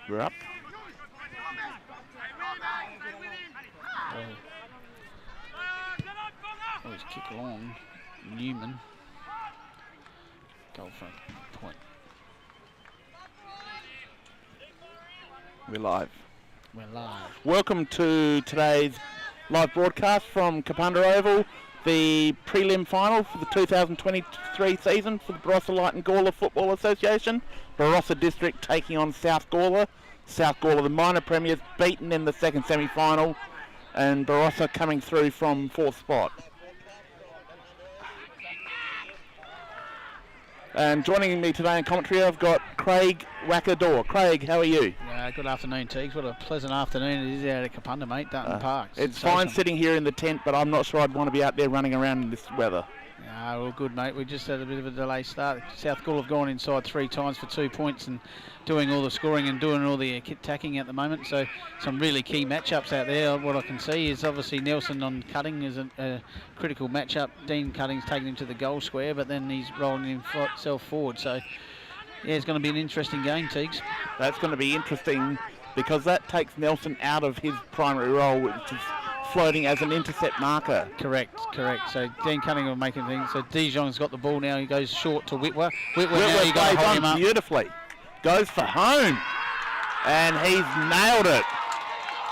We're up. Always kick along. Newman. Goal front point. We're live. We're live. Welcome to today's live broadcast from Kapunda Oval, the prelim final for the 2023 season for the Barossa Light and Gawler Football Association. Barossa District taking on South Gawler. South Gawler, the minor premiers, beaten in the second semi-final, and Barossa coming through from fourth spot. And joining me today in commentary, I've got Craig Wackador. Craig, how are you? Good afternoon, Teagues. What a pleasant afternoon it is out at Kapunda, mate. Dutton Park. It's fine sitting here in the tent, but I'm not sure I'd want to be out there running around in this weather. All good, mate. We just had a bit of a delay start. South Gawler have gone inside 3 times for 2 points and doing all the scoring and doing all the kit tacking at the moment. So some really key matchups out there. What I can see is obviously Nelson on Cutting is a critical matchup. Dean Cutting's taking him to the goal square, but then he's rolling himself forward. So yeah, it's going to be an interesting game, Teagues. That's going to be interesting because that takes Nelson out of his primary role, which is floating as an intercept marker. Correct. So Dean Cutting will make things. So Dijon's got the ball now. He goes short to Whitwer. Now you got to hold him up beautifully. Goes for home, and he's nailed it.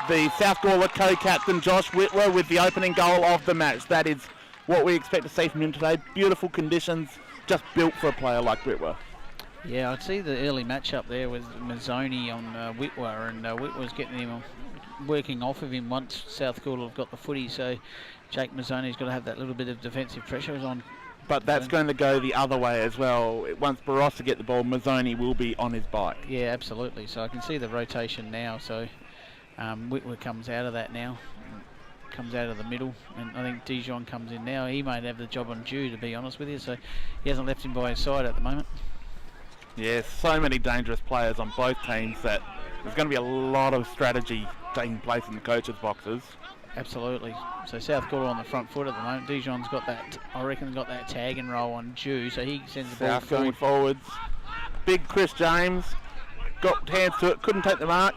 The South Gawler co-captain Josh Whitwer with the opening goal of the match. That is what we expect to see from him today. Beautiful conditions, just built for a player like Whitwer. Yeah, I'd see the early matchup there with Mazzoni on Whitwer, and Whitwer's getting him working off of him once South Gawler have got the footy. So Jake Mazzoni's got to have that little bit of defensive pressure on. But that's going to go the other way as well. Once Barossa get the ball, Mazzoni will be on his bike. Yeah, absolutely. So I can see the rotation now. So Whitwer comes out of that now, comes out of the middle, and I think Dijon comes in now. He might have the job on Jew, to be honest with you. So he hasn't left him by his side at the moment. Yes, so many dangerous players on both teams that there's going to be a lot of strategy taking place in the coaches' boxes. Absolutely. So South Gawler on the front foot at the moment. Dijon's got that, I reckon, got that tag and roll on Jew, so he sends the ball going forwards. Big Chris James got hands to it, couldn't take the mark.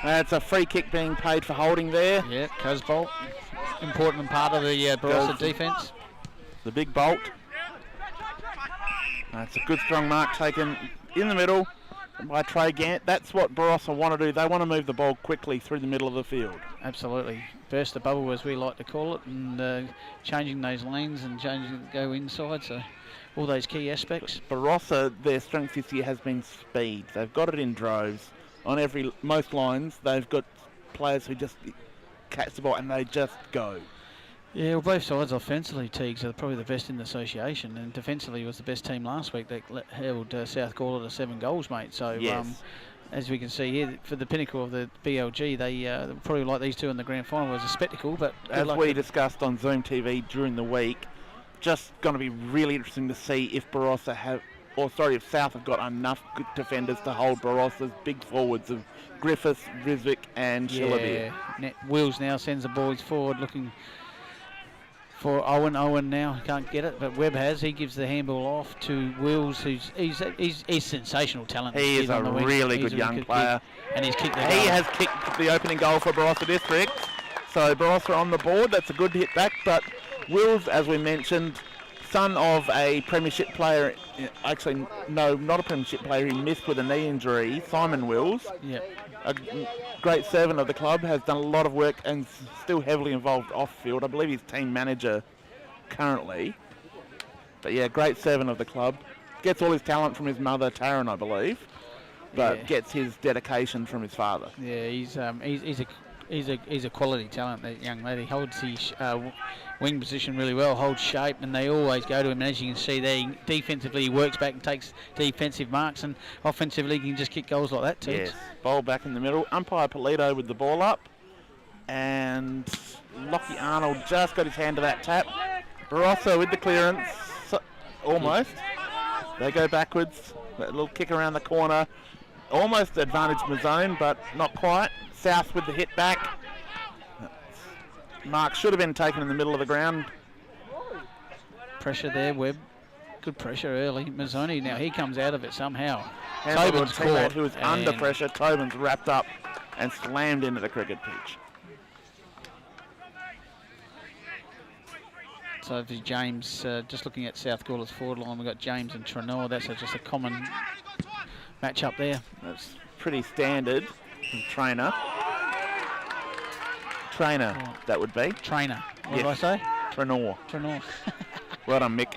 It's a free kick being paid for holding there. Yeah, Cosbolt, important part of the Barossa defence. The big bolt. That's a good strong mark taken in the middle by Trey Gant. That's what Barossa want to do. They want to move the ball quickly through the middle of the field. Absolutely. Burst the bubble, as we like to call it, and changing those lanes and go inside. So all those key aspects. Barossa, their strength this year has been speed. They've got it in droves. On most lines, they've got players who just catch the ball and they just go. Yeah, well, both sides offensively, Teagues, are probably the best in the association, and defensively was the best team last week. They held South Gawler to 7 goals, mate. So, yes. As we can see here, for the pinnacle of the BL&G, they probably like these two in the grand final as a spectacle. But as we discussed on Zoom TV during the week, just going to be really interesting to see if if South have got enough good defenders to hold Barossa's big forwards of Griffiths, Rizvik, and Shillabir. Yeah, Wills now sends the boys forward, looking for Owen. Owen now can't get it, but Webb has. He gives the handball off to Wills, he's sensational talent. He is a really good young player. And he's kicked the He has kicked the opening goal for Barossa District. So Barossa on the board. That's a good hit back. But Wills, as we mentioned, son of a premiership player. Actually, no, not a premiership player. He missed with a knee injury. Simon Wills. Yeah. A great servant of the club, has done a lot of work and still heavily involved off-field. I believe he's team manager currently. But yeah, great servant of the club. Gets all his talent from his mother, Taryn, I believe. But gets his dedication from his father. Yeah, he's a quality talent, that young lady. Holds his wing position really well, holds shape, and they always go to him. And as you can see there, defensively he works back and takes defensive marks, and offensively he can just kick goals like that too. Yes, ball back in the middle. Umpire Polito with the ball up, and Lockie Arnold just got his hand to that tap. Barossa with the clearance, almost. They go backwards, that little kick around the corner. Almost advantage Mazzone, but not quite. South with the hit back. Mark should have been taken in the middle of the ground. Pressure there, Webb. Good pressure early. Mazzoni, now he comes out of it somehow. Tobin's Tobin's caught. who was under pressure. Tobin's wrapped up and slammed into the cricket pitch. So if James, just looking at South Gawler's forward line, we've got James and Trenor. That's just a common match up there. That's pretty standard from Trainer. Trainer, that would be. Trainer. What Yes. did I say? Trenor. Trenor. Well done, Mick.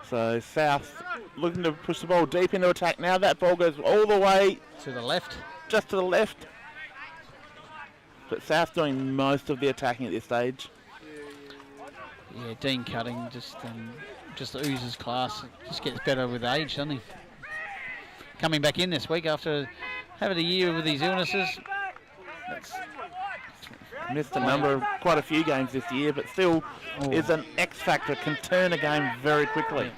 So South looking to push the ball deep into attack now. That ball goes all the way To the left. just to the left. But South doing most of the attacking at this stage. Yeah, Dean Cutting just oozes class. Just gets better with age, doesn't he? Coming back in this week after having a year with these illnesses. Missed a number of quite a few games this year, but still is an X factor. Can turn a game very quickly.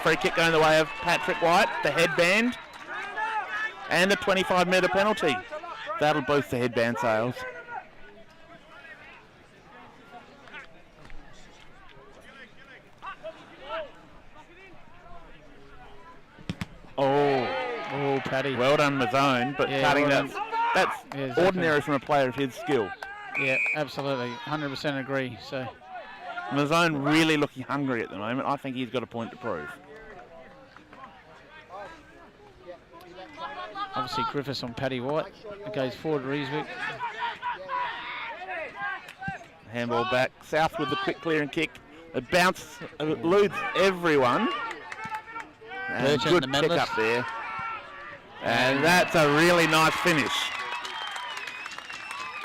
Free kick going the way of Patrick White. The headband and a 25-metre penalty. That'll boost the headband sales. Oh, Paddy. Well done, Mazzone, but Yeah, cutting well that's Yeah, ordinary from a player of his skill. Yeah, absolutely. 100% agree. So Mazzone really looking hungry at the moment. I think he's got a point to prove. obviously Griffiths on Paddy White. It goes forward to Reeswick. Handball back. South with the quick clearing kick. It bounces, eludes everyone. And Burchett, good the pick medalist. up there. And that's a really nice finish.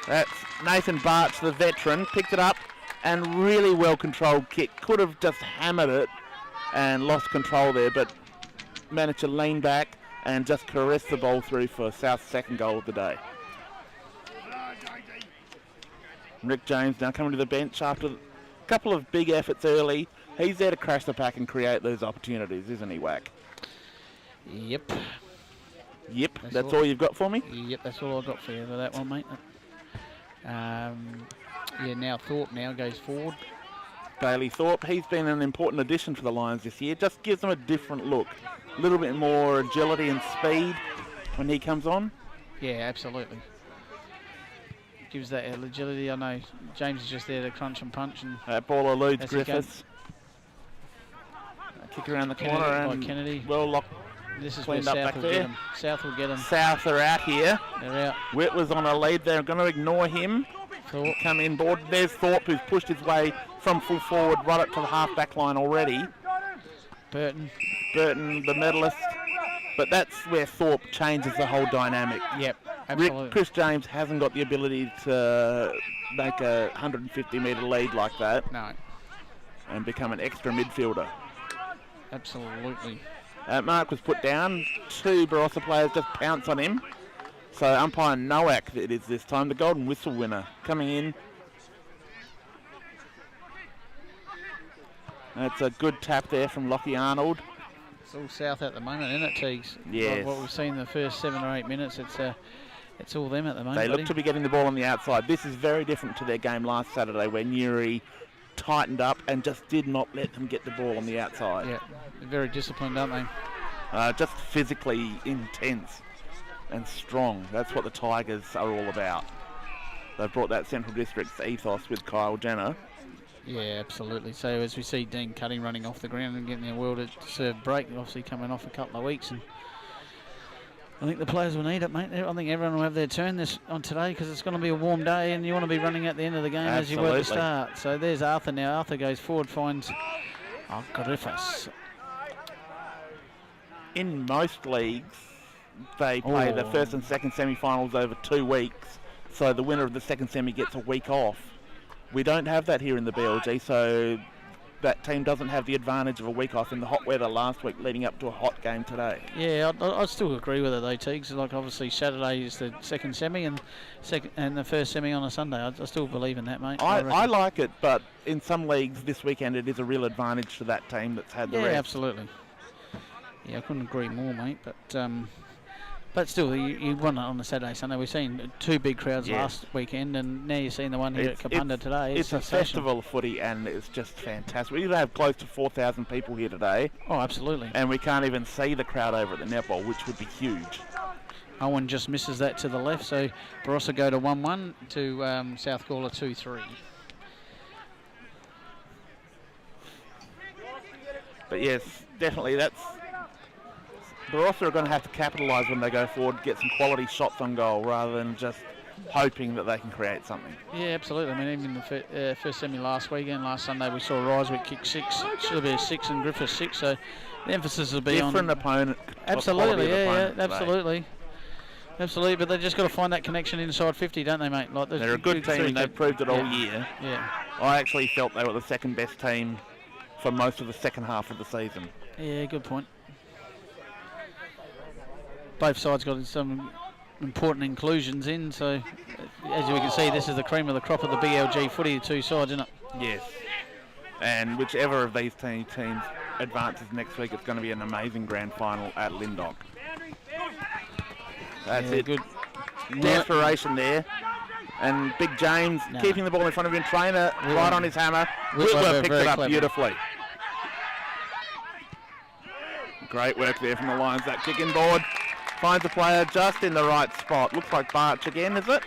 That's Nathan Bartsch, the veteran, picked it up and really well controlled kick. Could have just hammered it and lost control there, but managed to lean back and just caress the ball through for South's second goal of the day. Rick James now coming to the bench after a couple of big efforts early. He's there to crash the pack and create those opportunities, isn't he, Wack? Yep. Yep, that's all you've got for me? Yep, that's all I've got for you for that one, mate. Yeah, now Thorpe now goes forward. Bailey Thorpe, he's been an important addition for the Lions this year. Just gives them a different look. A little bit more agility and speed when he comes on. Yeah, absolutely. Gives that agility. I know James is just there to crunch and punch. And That ball eludes as he Griffiths. Kick around the Kennedy corner by and Kennedy. well locked. This is where Cleaned up South back will there. get him. South will get him. South are out here. They're out. Witt was on a lead. They're going to ignore him. Thorpe. Come in board. There's Thorpe, who's pushed his way from full forward right up to the half-back line already. Burton. Burton, the medalist. But that's where Thorpe changes the whole dynamic. Yep, absolutely. Chris James hasn't got the ability to make a 150-metre lead like that No, and become an extra midfielder. absolutely. Mark was put down. Two Barossa players just pounce on him. So umpire Nowak it is this time, the golden whistle winner, coming in. That's a good tap there from Lockie Arnold. It's all South at the moment, isn't it, Teagues? Yes. What we've seen in the first 7 or 8 minutes, it's all them at the moment. They buddy. look to be getting the ball on the outside. This is very different to their game last Saturday where Newry tightened up and just did not let them get the ball on the outside. Yeah, they're very disciplined, aren't they? Just physically intense and strong. That's what the Tigers are all about. They've brought that Central District's ethos with Kyle Jenner. Yeah, absolutely. So as we see Dean Cutting running off the ground and getting their world to serve break, obviously coming off a couple of weeks, and I think the players will need it, mate. I think everyone will have their turn on today because it's going to be a warm day and you want to be running at the end of the game as you were at the start. So there's Arthur now. Arthur goes forward, finds Griffiths. In most leagues, they play the first and second semi-finals over 2 weeks, so the winner of the second semi gets a week off. We don't have that here in the BL&G, so that team doesn't have the advantage of a week off in the hot weather last week leading up to a hot game today. Yeah, I still agree with it though, Teagues. Like obviously Saturday is the second semi and the first semi on a Sunday. I still believe in that, mate. I like it, but in some leagues this weekend it is a real advantage to that team that's had the rest. Yeah, absolutely. Yeah, I couldn't agree more, mate. But still, you won it on a Saturday, Sunday. We've seen 2 big crowds last weekend, and now you're seeing the one here at Kapunda today. It's a festival of footy, and it's just fantastic. We have close to 4,000 people here today. Oh, absolutely. And we can't even see the crowd over at the netball, which would be huge. Owen just misses that to the left, so Barossa go to 1-1 to South Gawler 2-3. But yes, definitely Barossa are going to have to capitalise when they go forward, get some quality shots on goal rather than just hoping that they can create something. Yeah, absolutely. I mean, even the first semi last Sunday, we saw Ryswick kick 6. It should be a 6 and Griffiths 6, so the emphasis will be different opponent. Absolutely, absolutely. Absolutely, but they've just got to find that connection inside 50, don't they, mate? Like they're a good team, and they've proved it all year. Yeah. I actually felt they were the second best team for most of the second half of the season. Yeah, good point. Both sides got some important inclusions in, so as we can see, this is the cream of the crop of the BL&G footy, the 2 sides, isn't it? Yes. And whichever of these teams advances next week, it's going to be an amazing grand final at Lindog. That's it. Good. Desperation there. And Big James keeping the ball in front of him. Trainer right on his hammer. Whitwer picked it up beautifully. Great work there from the Lions. That kick in board finds a player just in the right spot. Looks like Barch again, is it?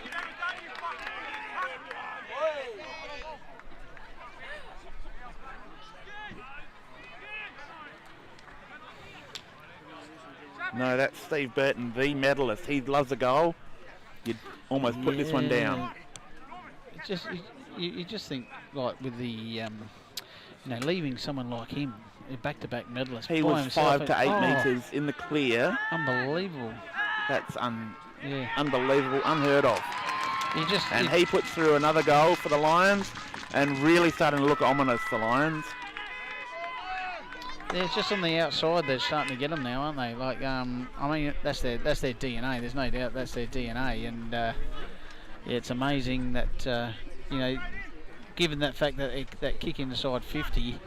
No, that's Steve Burton, the medalist. He loves a goal. You'd almost put this one down. You just think, like, with the, leaving someone like him, a back-to-back medalist. He was 5 to 8 metres in the clear. Unbelievable. That's unbelievable, unheard of. He puts through another goal for the Lions, and really starting to look ominous for Lions. Yeah, it's just on the outside they're starting to get them now, aren't they? Like, I mean, that's their DNA. There's no doubt that's their DNA, and it's amazing that given that fact that that kick inside 50,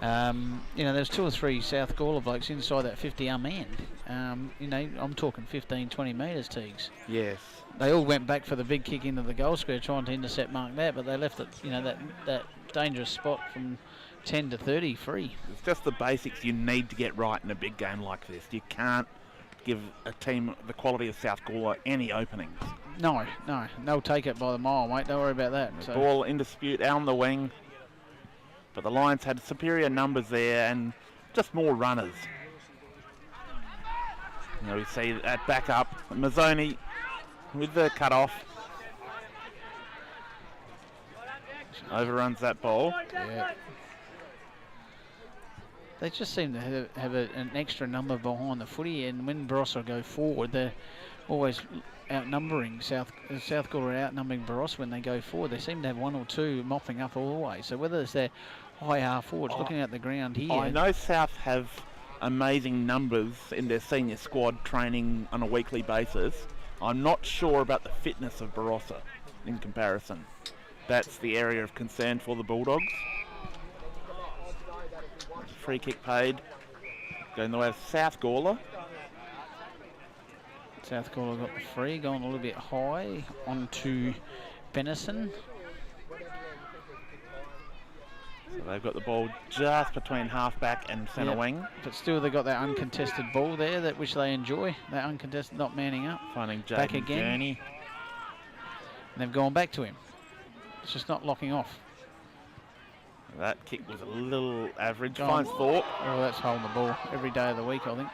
there's 2 or 3 South Gawler blokes inside that 50 unmanned. I'm talking 15, 20 metres, Teagues. Yes. They all went back for the big kick into the goal square trying to intercept Mark that, but they left it, that dangerous spot from 10 to 30 free. It's just the basics you need to get right in a big game like this. You can't give a team the quality of South Gawler any openings. No, they'll take it by the mile, mate. Don't worry about that. The ball in dispute on the wing, but the Lions had superior numbers there and just more runners. We see that back up. Mazzoni with the cut-off. Overruns that ball. Yeah. They just seem to have an extra number behind the footy, and when Barossa go forward, they're always outnumbering South Gawler outnumbering Barossa when they go forward. They seem to have 1 or 2 mopping up all the way. So whether it's their high half forwards looking at the ground here. I know South have amazing numbers in their senior squad training on a weekly basis. I'm not sure about the fitness of Barossa in comparison. That's the area of concern for the Bulldogs. Free kick paid. Going the way of South Gawler. South Gawler got the free, going a little bit high onto Benison. So they've got the ball just between half-back and centre wing. But still they've got that uncontested ball there, which they enjoy. That uncontested, not manning up. Finding Jaden back again. Gurney. And they've gone back to him. It's just not locking off. That kick was a little average. Finds Thorpe. Oh, that's holding the ball every day of the week, I think.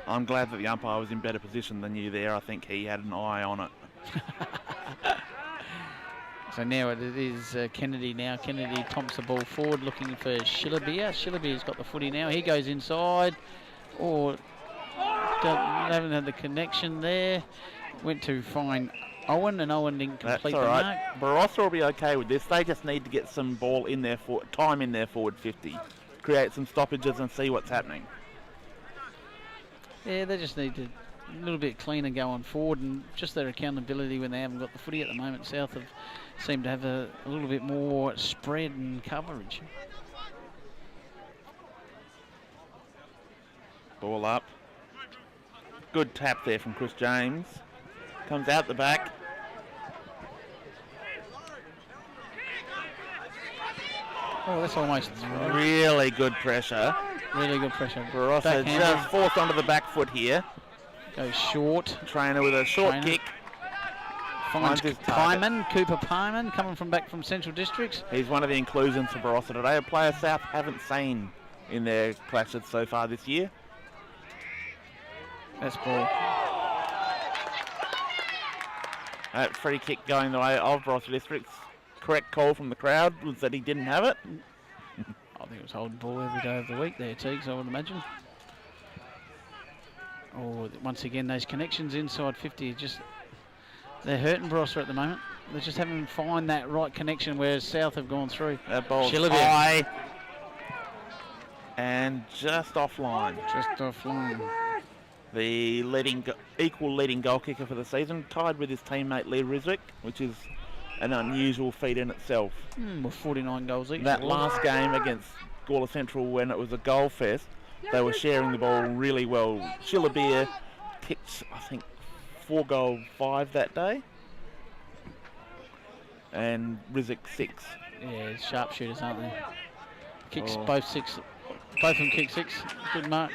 I'm glad that the umpire was in better position than you there. I think he had an eye on it. So now it is Kennedy now. Kennedy pumps the ball forward looking for Shillabeer. Shillabeer's got the footy now. He goes inside. Haven't had the connection there. Went to find Owen, and Owen didn't complete the mark. Barossa will be okay with this. They just need to get some ball in their time in their forward 50. Create some stoppages and see what's happening. Yeah, they just need to a little bit cleaner going forward, and just their accountability when they haven't got the footy at the moment. South have seemed to have a little bit more spread and coverage. Ball up. Good tap there from Chris James. Comes out the back. Oh, that's almost really good pressure. Really good pressure. Barossa just forced onto the back foot here. Goes short. Trainer with a short kick. Finds Cooper Pyman, coming from back from Central Districts. He's one of the inclusions for Barossa today, a player South haven't seen in their clashes so far this year. That's ball. That free kick going the way of Barossa Districts. Correct call from the crowd was that he didn't have it. I think it was holding ball every day of the week there, Teagues, I would imagine. Oh, once again, those connections inside 50 just... They're hurting Barossa at the moment. They're just having to find that right connection, whereas South have gone through. That ball's high. And just offline. Just offline. The equal leading goal kicker for the season, tied with his teammate Lee Rizwick, which is an unusual feat in itself. With 49 goals each. That last game against Gawler Central, when it was a goal fest, they were sharing the ball really well. Shillabeer kicked, I think, 4-5 that day. And Rizwick 6. Yeah, sharpshooters, aren't they? Kicks both 6. Both of them kick 6. Good mark.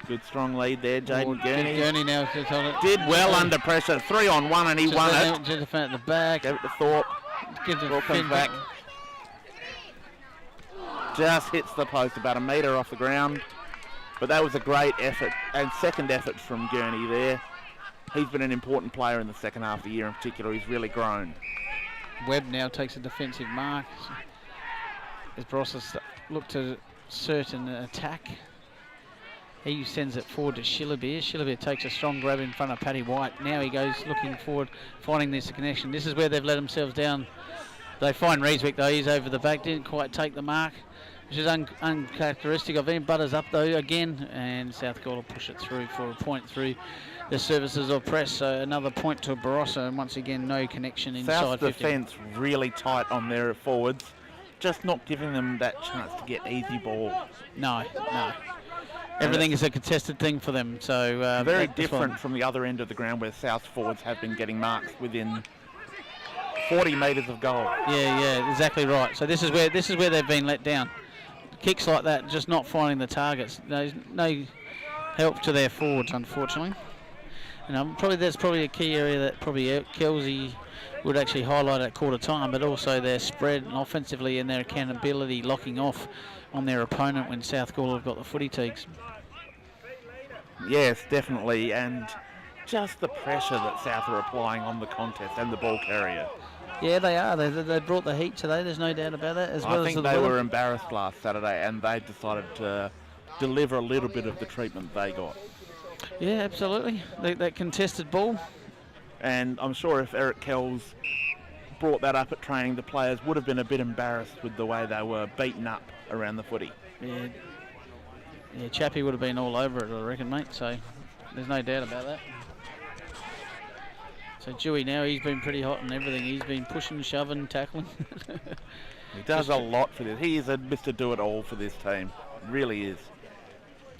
Good strong lead there, Jaden Gurney. Gurney now did well under pressure. 3-on-1 and he won it. Just at the back. Gave it to Thorpe. Thorpe comes back. Just hits the post about a metre off the ground. But that was a great effort and second effort from Gurney there. He's been an important player in the second half of the year in particular. He's really grown. Webb now takes a defensive mark as Barossa look to certain attack. He sends it forward to Shillabeer. Shillabeer takes a strong grab in front of Paddy White. Now he goes looking forward, finding this connection. This is where they've let themselves down. They find Rizwick though. He's over the back, didn't quite take the mark, which is uncharacteristic of him. Butters up though again, and South Gawler push it through for a point through the services of press. So another point to Barossa, and once again no connection inside. South's defence really tight on their forwards, just not giving them that chance to get easy ball. No. Everything is a contested thing for them. So very different from the other end of the ground where South forwards have been getting marks within 40 metres of goal. Yeah, exactly right. So this is where they've been let down. Kicks like that, just not finding the targets. There's no help to their forwards, unfortunately. And that's probably a key area that probably Kelsey would actually highlight at quarter time, but also their spread and offensively and their accountability locking off on their opponent when South Gawler have got the footy, Teagues. Yes, definitely, and just the pressure that South are applying on the contest and the ball carrier. Yeah, they are. They brought the heat today, there's no doubt about that. I think they were embarrassed last Saturday and they decided to deliver a little bit of the treatment they got. Yeah, absolutely. That contested ball. And I'm sure if Eric Kells brought that up at training, the players would have been a bit embarrassed with the way they were beaten up around the footy. Yeah, Chappie would have been all over it, I reckon, mate, so there's no doubt about that. So Dewey now, he's been pretty hot and everything. He's been pushing, shoving, tackling. He does a lot for this. He is a Mr. Do-It-All for this team. Really is.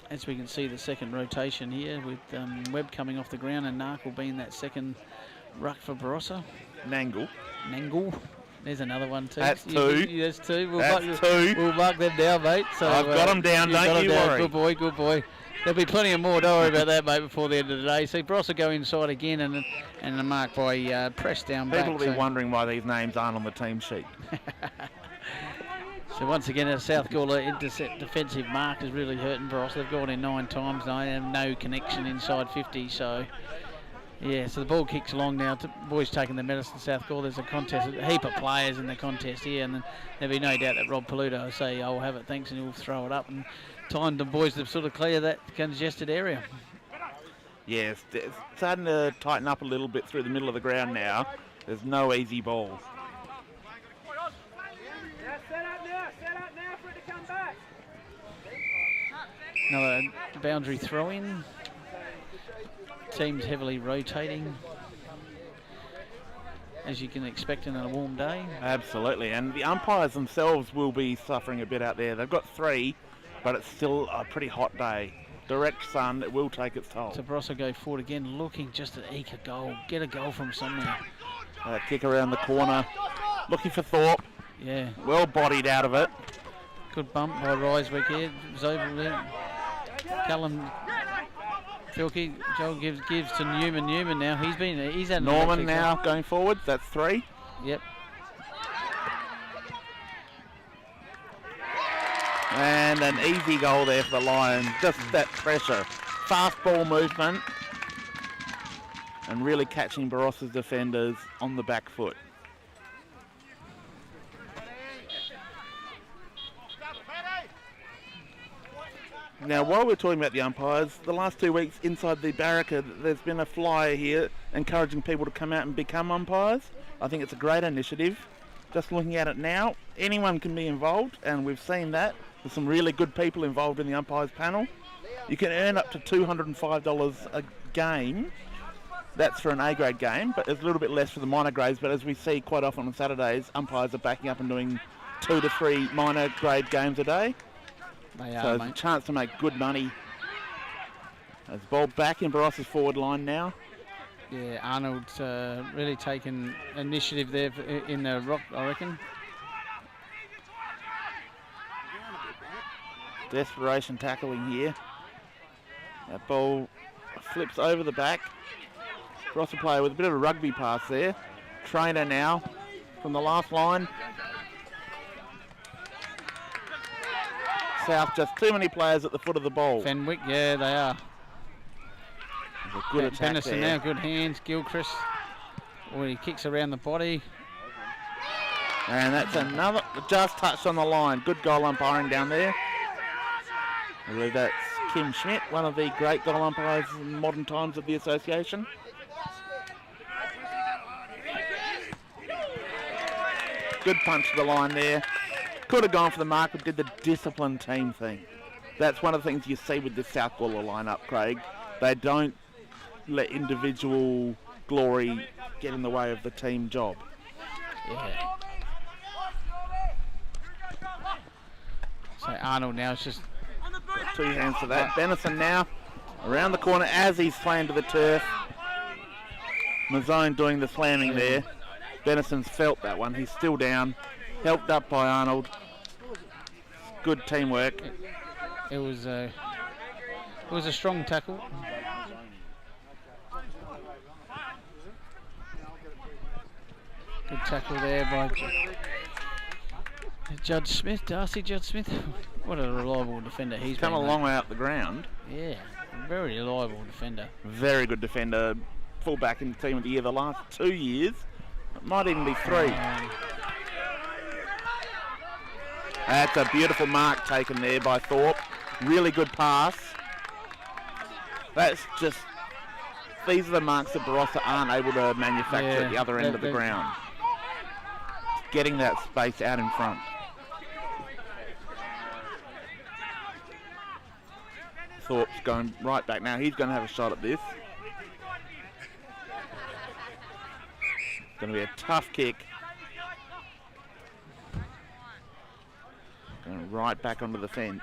As we can see, the second rotation here with Webb coming off the ground and Narkle being that second ruck for Barossa. Nangle. There's another one too. That's two. That's two. We'll mark them down, mate. So I've got them down, don't you worry. Good boy. There'll be plenty of more, don't worry about that, mate, before the end of the day. So Barossa go inside again and a mark by press down back. People will be wondering why these names aren't on the team sheet. So once again, a South Gawler intercept defensive mark is really hurting Barossa. They've gone in 9 times now and no connection inside 50. So yeah, so the ball kicks along now. Boys taking the medicine. South Gawler. There's a contest, a heap of players in the contest here, and then there'll be no doubt that Rob Paluto will say, "I'll have it, thanks," and he'll throw it up and time the boys to sort of clear that congested area. Yes, it's starting to tighten up a little bit through the middle of the ground now. There's no easy balls. Another boundary throw in. Teams heavily rotating. as you can expect in a warm day. Absolutely, and the umpires themselves will be suffering a bit out there. They've got 3, but it's still a pretty hot day. Direct sun, it will take its toll. So Barossa go forward again, looking just to eke a goal, get a goal from somewhere. Kick around the corner, looking for Thorpe. Yeah. Well bodied out of it. Good bump by Ryswick here. Zobel there. Callum Filkey. Joel gives to Newman. Newman now. He's had Norman now going forward. That's 3. Yep. And an easy goal there for the Lions. Just that pressure. Fast ball movement. And really catching Barossa's defenders on the back foot. Now, while we're talking about the umpires, the last 2 weeks inside the Barraca, there's been a flyer here encouraging people to come out and become umpires. I think it's a great initiative. Just looking at it now, anyone can be involved, and we've seen that. There's some really good people involved in the umpires panel. You can earn up to $205 a game. That's for an A-grade game, but there's a little bit less for the minor grades. But as we see quite often on Saturdays, umpires are backing up and doing 2 to 3 minor grade games a day. So there's a chance to make good money. There's the ball back in Barossa's forward line now. Yeah, Arnold's really taken initiative there in the rock, I reckon. Desperation tackling here. That ball flips over the back. Barossa player with a bit of a rugby pass there. Trainer now from the last line. South just too many players at the foot of the ball. Fenwick, yeah, they are. There's a good attack Benison there. now, good hands. Gilchrist, he kicks around the body. And that's another, just touched on the line. Good goal umpiring down there. I believe that's Kim Schmidt, one of the great goal umpires in modern times of the association. Good punch to the line there. Could have gone for the mark, but did the disciplined team thing. That's one of the things you see with this South Gawler lineup, Craig. They don't let individual glory get in the way of the team job. Yeah. So Arnold now is just... Got 2 hands for that. Benison now around the corner as he's slammed to the turf. Mazzone doing the slamming there. Benison's felt that one. He's still down. Helped up by Arnold. Good teamwork. It was a strong tackle. Good tackle there by Judge Smith, Darcy Judge Smith. What a reliable defender he's come a long way up the ground. Yeah, very reliable defender. Very good defender. Fullback in the team of the year the last 2 years. It might even be 3. That's a beautiful mark taken there by Thorpe. Really good pass. That's just, these are the marks that Barossa aren't able to manufacture at the other end of the ground. Getting that space out in front. Thorpe's going right back now. He's going to have a shot at this. It's going to be a tough kick. Going right back onto the fence.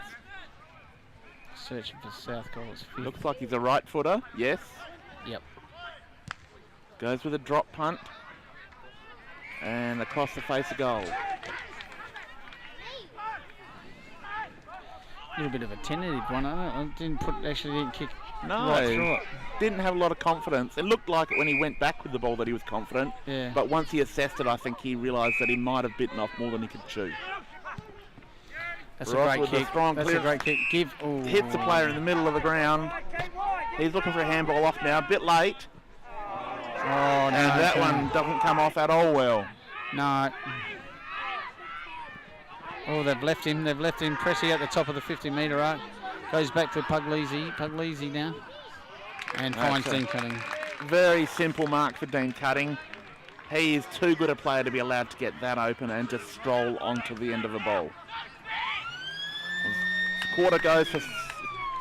Searching for South Gawler's fifth. Looks like he's a right footer, yes. Yep. Goes with a drop punt. And across the face of goal. A little bit of a tentative one, I didn't kick No, right through it. Didn't have a lot of confidence. It looked like it when he went back with the ball that he was confident. Yeah. But once he assessed it, I think he realised that he might have bitten off more than he could chew. That's a great kick. That's a great kick. Hits the player in the middle of the ground. He's looking for a handball off now. A bit late. Oh, no. And that one doesn't come off at all well. No. Oh, they've left him. They've left him pressing at the top of the 50-metre arc. Goes back to Puglisi. Puglisi now. And finds Dean Cutting. Very simple mark for Dean Cutting. He is too good a player to be allowed to get that open and just stroll onto the end of the ball. Quarter goes for...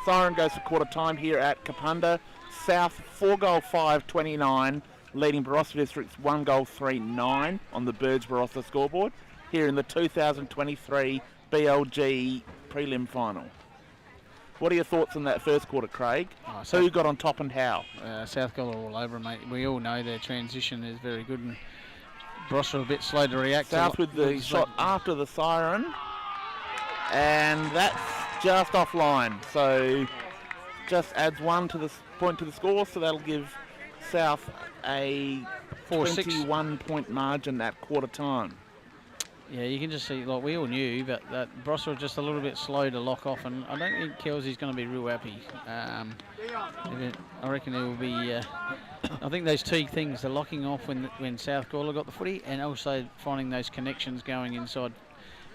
Siren goes for quarter time here at Kapunda. South 4 goal 5-29. leading Barossa District's 1 goal 3-9 on the Birds Barossa scoreboard here in the 2023 BL&G prelim final. What are your thoughts on that first quarter, Craig? Who got on top and how? South Gawler all over, mate. We all know their transition is very good, and Barossa a bit slow to react. South with the shot after the siren, and that's just offline. So just adds 1 to the point to the score, so that'll give South a 21-point margin at quarter time. Yeah, you can just see, like we all knew, but that Barossa was just a little bit slow to lock off, and I don't think Kelsy's going to be real happy. I reckon it will be. I think those two things, the locking off when South Gawler got the footy, and also finding those connections going inside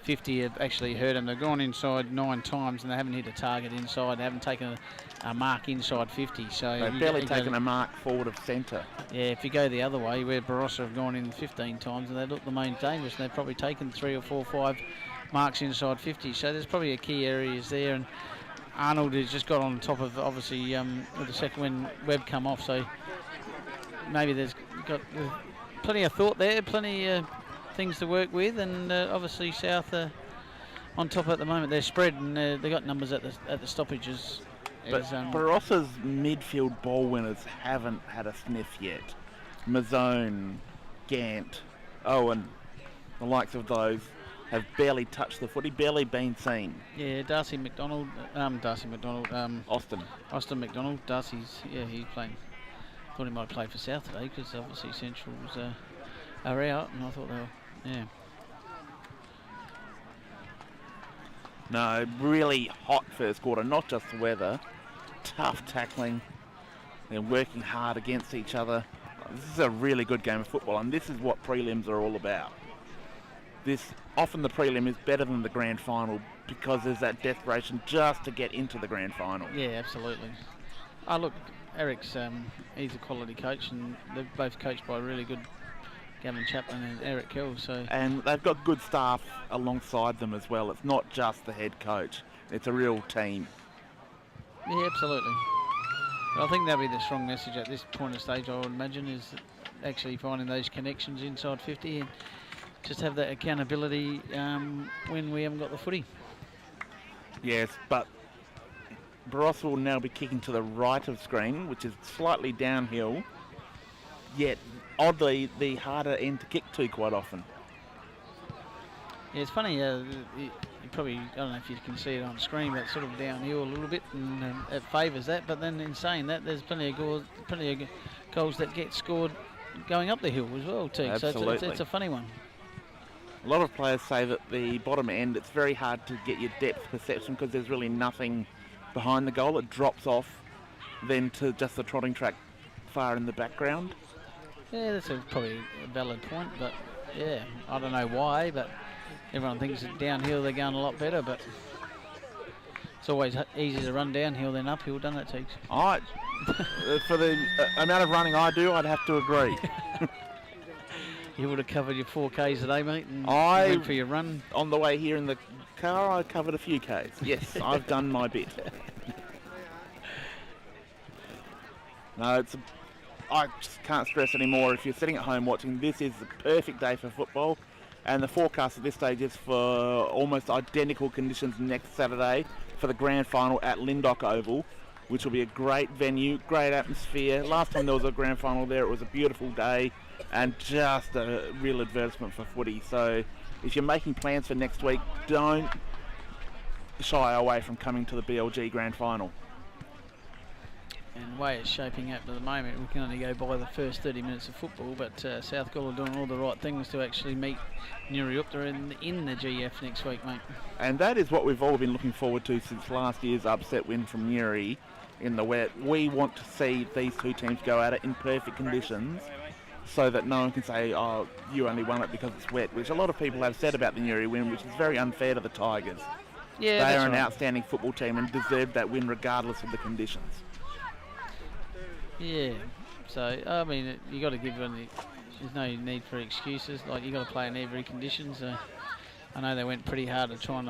50 have actually hurt them. They've gone inside 9 times and they haven't hit a target inside. They haven't taken a mark inside 50. So they've barely taken a mark forward of centre. Yeah, if you go the other way, where Barossa have gone in 15 times and they look the most dangerous, and they've probably taken 3 or 4 or 5 marks inside 50. So there's probably a key areas there. And Arnold has just got on top of, obviously, with the second when Webb come off. So maybe there's plenty of thought there, plenty of things to work with, and obviously South are on top at the moment. They're spread, and they got numbers at the stoppages. But Barossa's midfield ball winners haven't had a sniff yet. Mazzone, Gant, Owen, the likes of those have barely touched the footy, barely been seen. Yeah, Austin McDonald, Austin McDonald. Darcy's, he's playing. Thought he might play for South today because obviously Centrals are out, and I thought they were. Yeah. No, really hot first quarter, not just the weather. Tough tackling. They're working hard against each other. This is a really good game of football, and this is what prelims are all about. Often the prelim is better than the grand final because there's that desperation just to get into the grand final. Yeah, absolutely. Look, Eric's he's a quality coach, and they're both coached by really good Gavin Chapman and Eric Kell. And they've got good staff alongside them as well. It's not just the head coach. It's a real team. Yeah, absolutely. But I think that'll be the strong message at this point of stage, I would imagine, is actually finding those connections inside 50 and just have that accountability when we haven't got the footy. Yes, but Barossa will now be kicking to the right of screen, which is slightly downhill, yet oddly the harder end to kick to quite often. Yeah, it's funny, you probably, I don't know if you can see it on screen, but sort of downhill a little bit, and it favours that. But then in saying that, there's plenty of goals that get scored going up the hill as well too. Absolutely. So it's a funny one. A lot of players say that the bottom end, it's very hard to get your depth perception because there's really nothing behind the goal. It drops off then to just the trotting track far in the background. Yeah, that's probably a valid point, but yeah, I don't know why, but everyone thinks that downhill they're going a lot better, but it's always easier to run downhill than uphill, doesn't it, Teeks? For the amount of running I do, I'd have to agree. You would have covered your 4Ks today, mate, and went for your run. On the way here in the car, I covered a few Ks. Yes, I've done my bit. No, I just can't stress anymore. If you're sitting at home watching, this is the perfect day for football. And the forecast at this stage is for almost identical conditions next Saturday for the grand final at Lindock Oval, which will be a great venue, great atmosphere. Last time there was a grand final there, it was a beautiful day and just a real advertisement for footy. So if you're making plans for next week, don't shy away from coming to the BL&G grand final. And the way it's shaping up at the moment, we can only go by the first 30 minutes of football, but South Gawler are doing all the right things to actually meet Newry-Upta in the GF next week, mate. And that is what we've all been looking forward to since last year's upset win from Newry in the wet. We want to see these two teams go at it in perfect conditions so that no one can say, oh, you only won it because it's wet, which a lot of people have said about the Newry win, which is very unfair to the Tigers. Yeah, they are an outstanding football team and deserve that win regardless of the conditions. Yeah, so I mean, you got to give them. There's no need for excuses. Like, you got to play in every condition. So I know they went pretty hard at try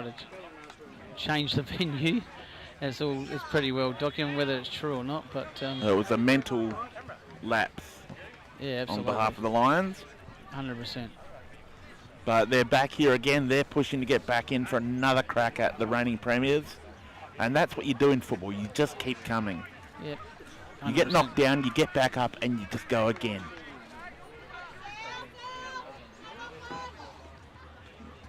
to change the venue. It's pretty well documented whether it's true or not. But it was a mental lapse Yeah, on absolutely. behalf of the Lions. 100%. But they're back here again. They're pushing to get back in for another crack at the reigning premiers. And that's what you do in football. You just keep coming. Yep. 100%. You get knocked down, you get back up, and you just go again.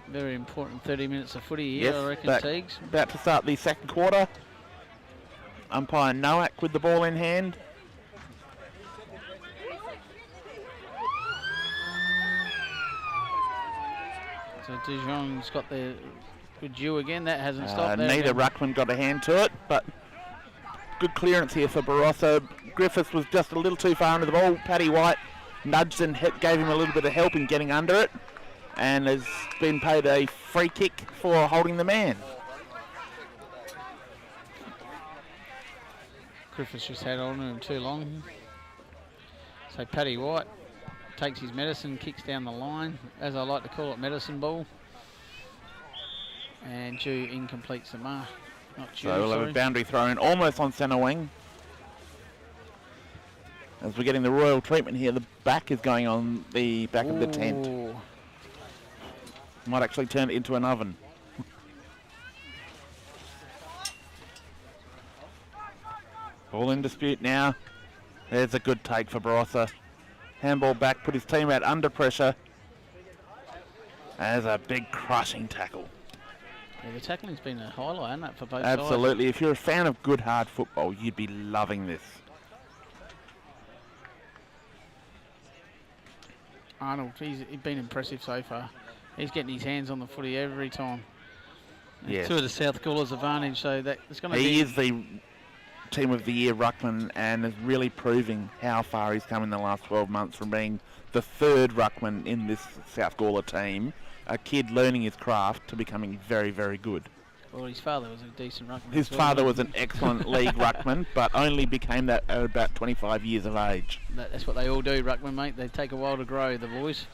Very important 30 minutes of footy here, Yes, I reckon, Teagues. About to start the second quarter. Umpire Nowak with the ball in hand. So Dijon's got the good due again. That hasn't stopped. There Neither again. ruckman got a hand to it, but good clearance here for Barossa. Griffiths was just a little too far under the ball. Paddy White nudged and gave him a little bit of help in getting under it, and has been paid a free kick for holding the man. Griffiths just had on him too long. So Paddy White takes his medicine, kicks down the line, as I like to call it, medicine ball. And Jew incompletes the mark. Not Jew, So we'll have a boundary throw in almost on centre wing. As we're getting the royal treatment here, the back is going on the back of the tent. Ooh. Might actually turn it into an oven. Ball in dispute now. There's a good take for Barossa. Handball back, put his team out under pressure. There's a big crushing tackle. Yeah, the tackling's been a highlight, hasn't it, for both Absolutely. If you're a fan of good hard football, you'd be loving this. Arnold, he's been impressive so far. He's getting his hands on the footy every time. Yes. To the South Gawler's advantage, so that it's going to be... He is the Team of the Year ruckman and is really proving how far he's come in the last 12 months from being the third ruckman in this South Gawler team, a kid learning his craft to becoming very, very good. Well, his father was a decent ruckman. His father was an excellent league ruckman, but only became that at about 25 years of age. That's what they all do, ruckman, mate. They take a while to grow, the boys.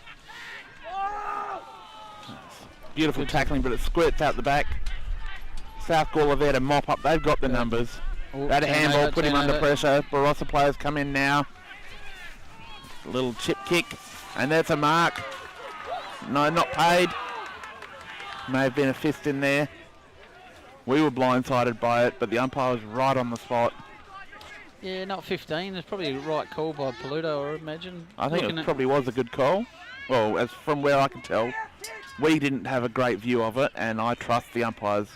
Beautiful tackling, but it squirts out the back. South Gawler there to mop up. They've got the numbers. Oh, That handball put him under turnover. pressure. Barossa players come in now. A little chip kick, and that's a mark. No, not paid. May have been a fist in there. We were blindsided by it, but the umpire was right on the spot. Yeah, not 15. It's probably a right call by Paluto, I imagine. I think it probably was a good call. Well, as from where I can tell, we didn't have a great view of it, and I trust the umpires.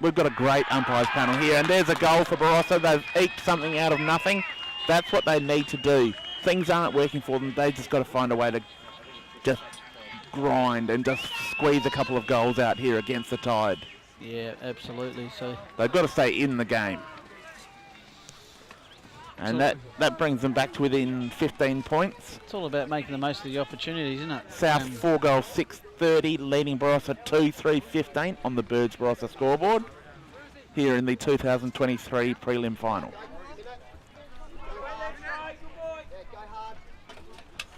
We've got a great umpires panel here, and there's a goal for Barossa. They've eked something out of nothing. That's what they need to do. Things aren't working for them. They just got to find a way to just grind and just squeeze a couple of goals out here against the Tide. Yeah, absolutely. So They've got to stay in the game. And that brings them back to within 15 points. it's all about making the most of the opportunities, isn't it? South 4 goals, 6-30, leading Barossa 2-3-15 on the Birds Barossa scoreboard here in the 2023 prelim final.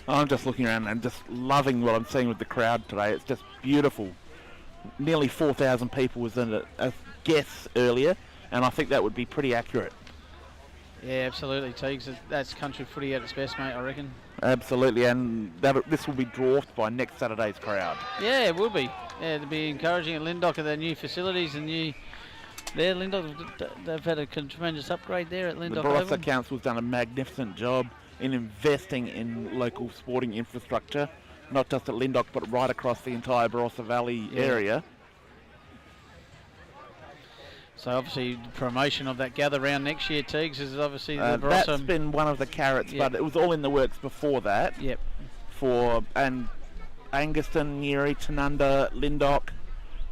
I'm just looking around and just loving what I'm seeing with the crowd today. It's just beautiful. Nearly 4,000 people was in a guess earlier, and I think that would be pretty accurate. Yeah, absolutely, Teagues. That's country footy at its best, mate, I reckon. Absolutely, and this will be dwarfed by next Saturday's crowd. Yeah, it will be. Yeah, it'll be encouraging at Lyndoch at their new facilities and Lyndoch, they've had a tremendous upgrade there at The Lyndoch. Barossa Council's done a magnificent job in investing in local sporting infrastructure, not just at Lyndoch, but right across the entire Barossa Valley area. So obviously the promotion of that gather round next year, Teagues, is obviously the Barossa. That's been one of the carrots, but it was all in the works before that. Yep. And Anguston, Newry, Tanunda, Lyndoch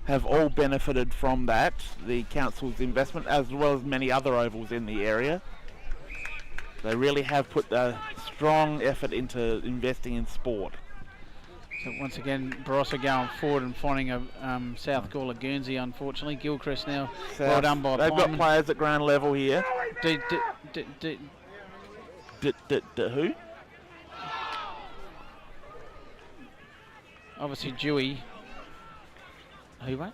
have all benefited from that, the council's investment, as well as many other ovals in the area. They really have put a strong effort into investing in sport. So once again, Barossa going forward and finding a South Gawler Guernsey, unfortunately. Gilchrist now, well done by They've Pyman. got players at ground level here. Who? Obviously Dewey. Who, mate?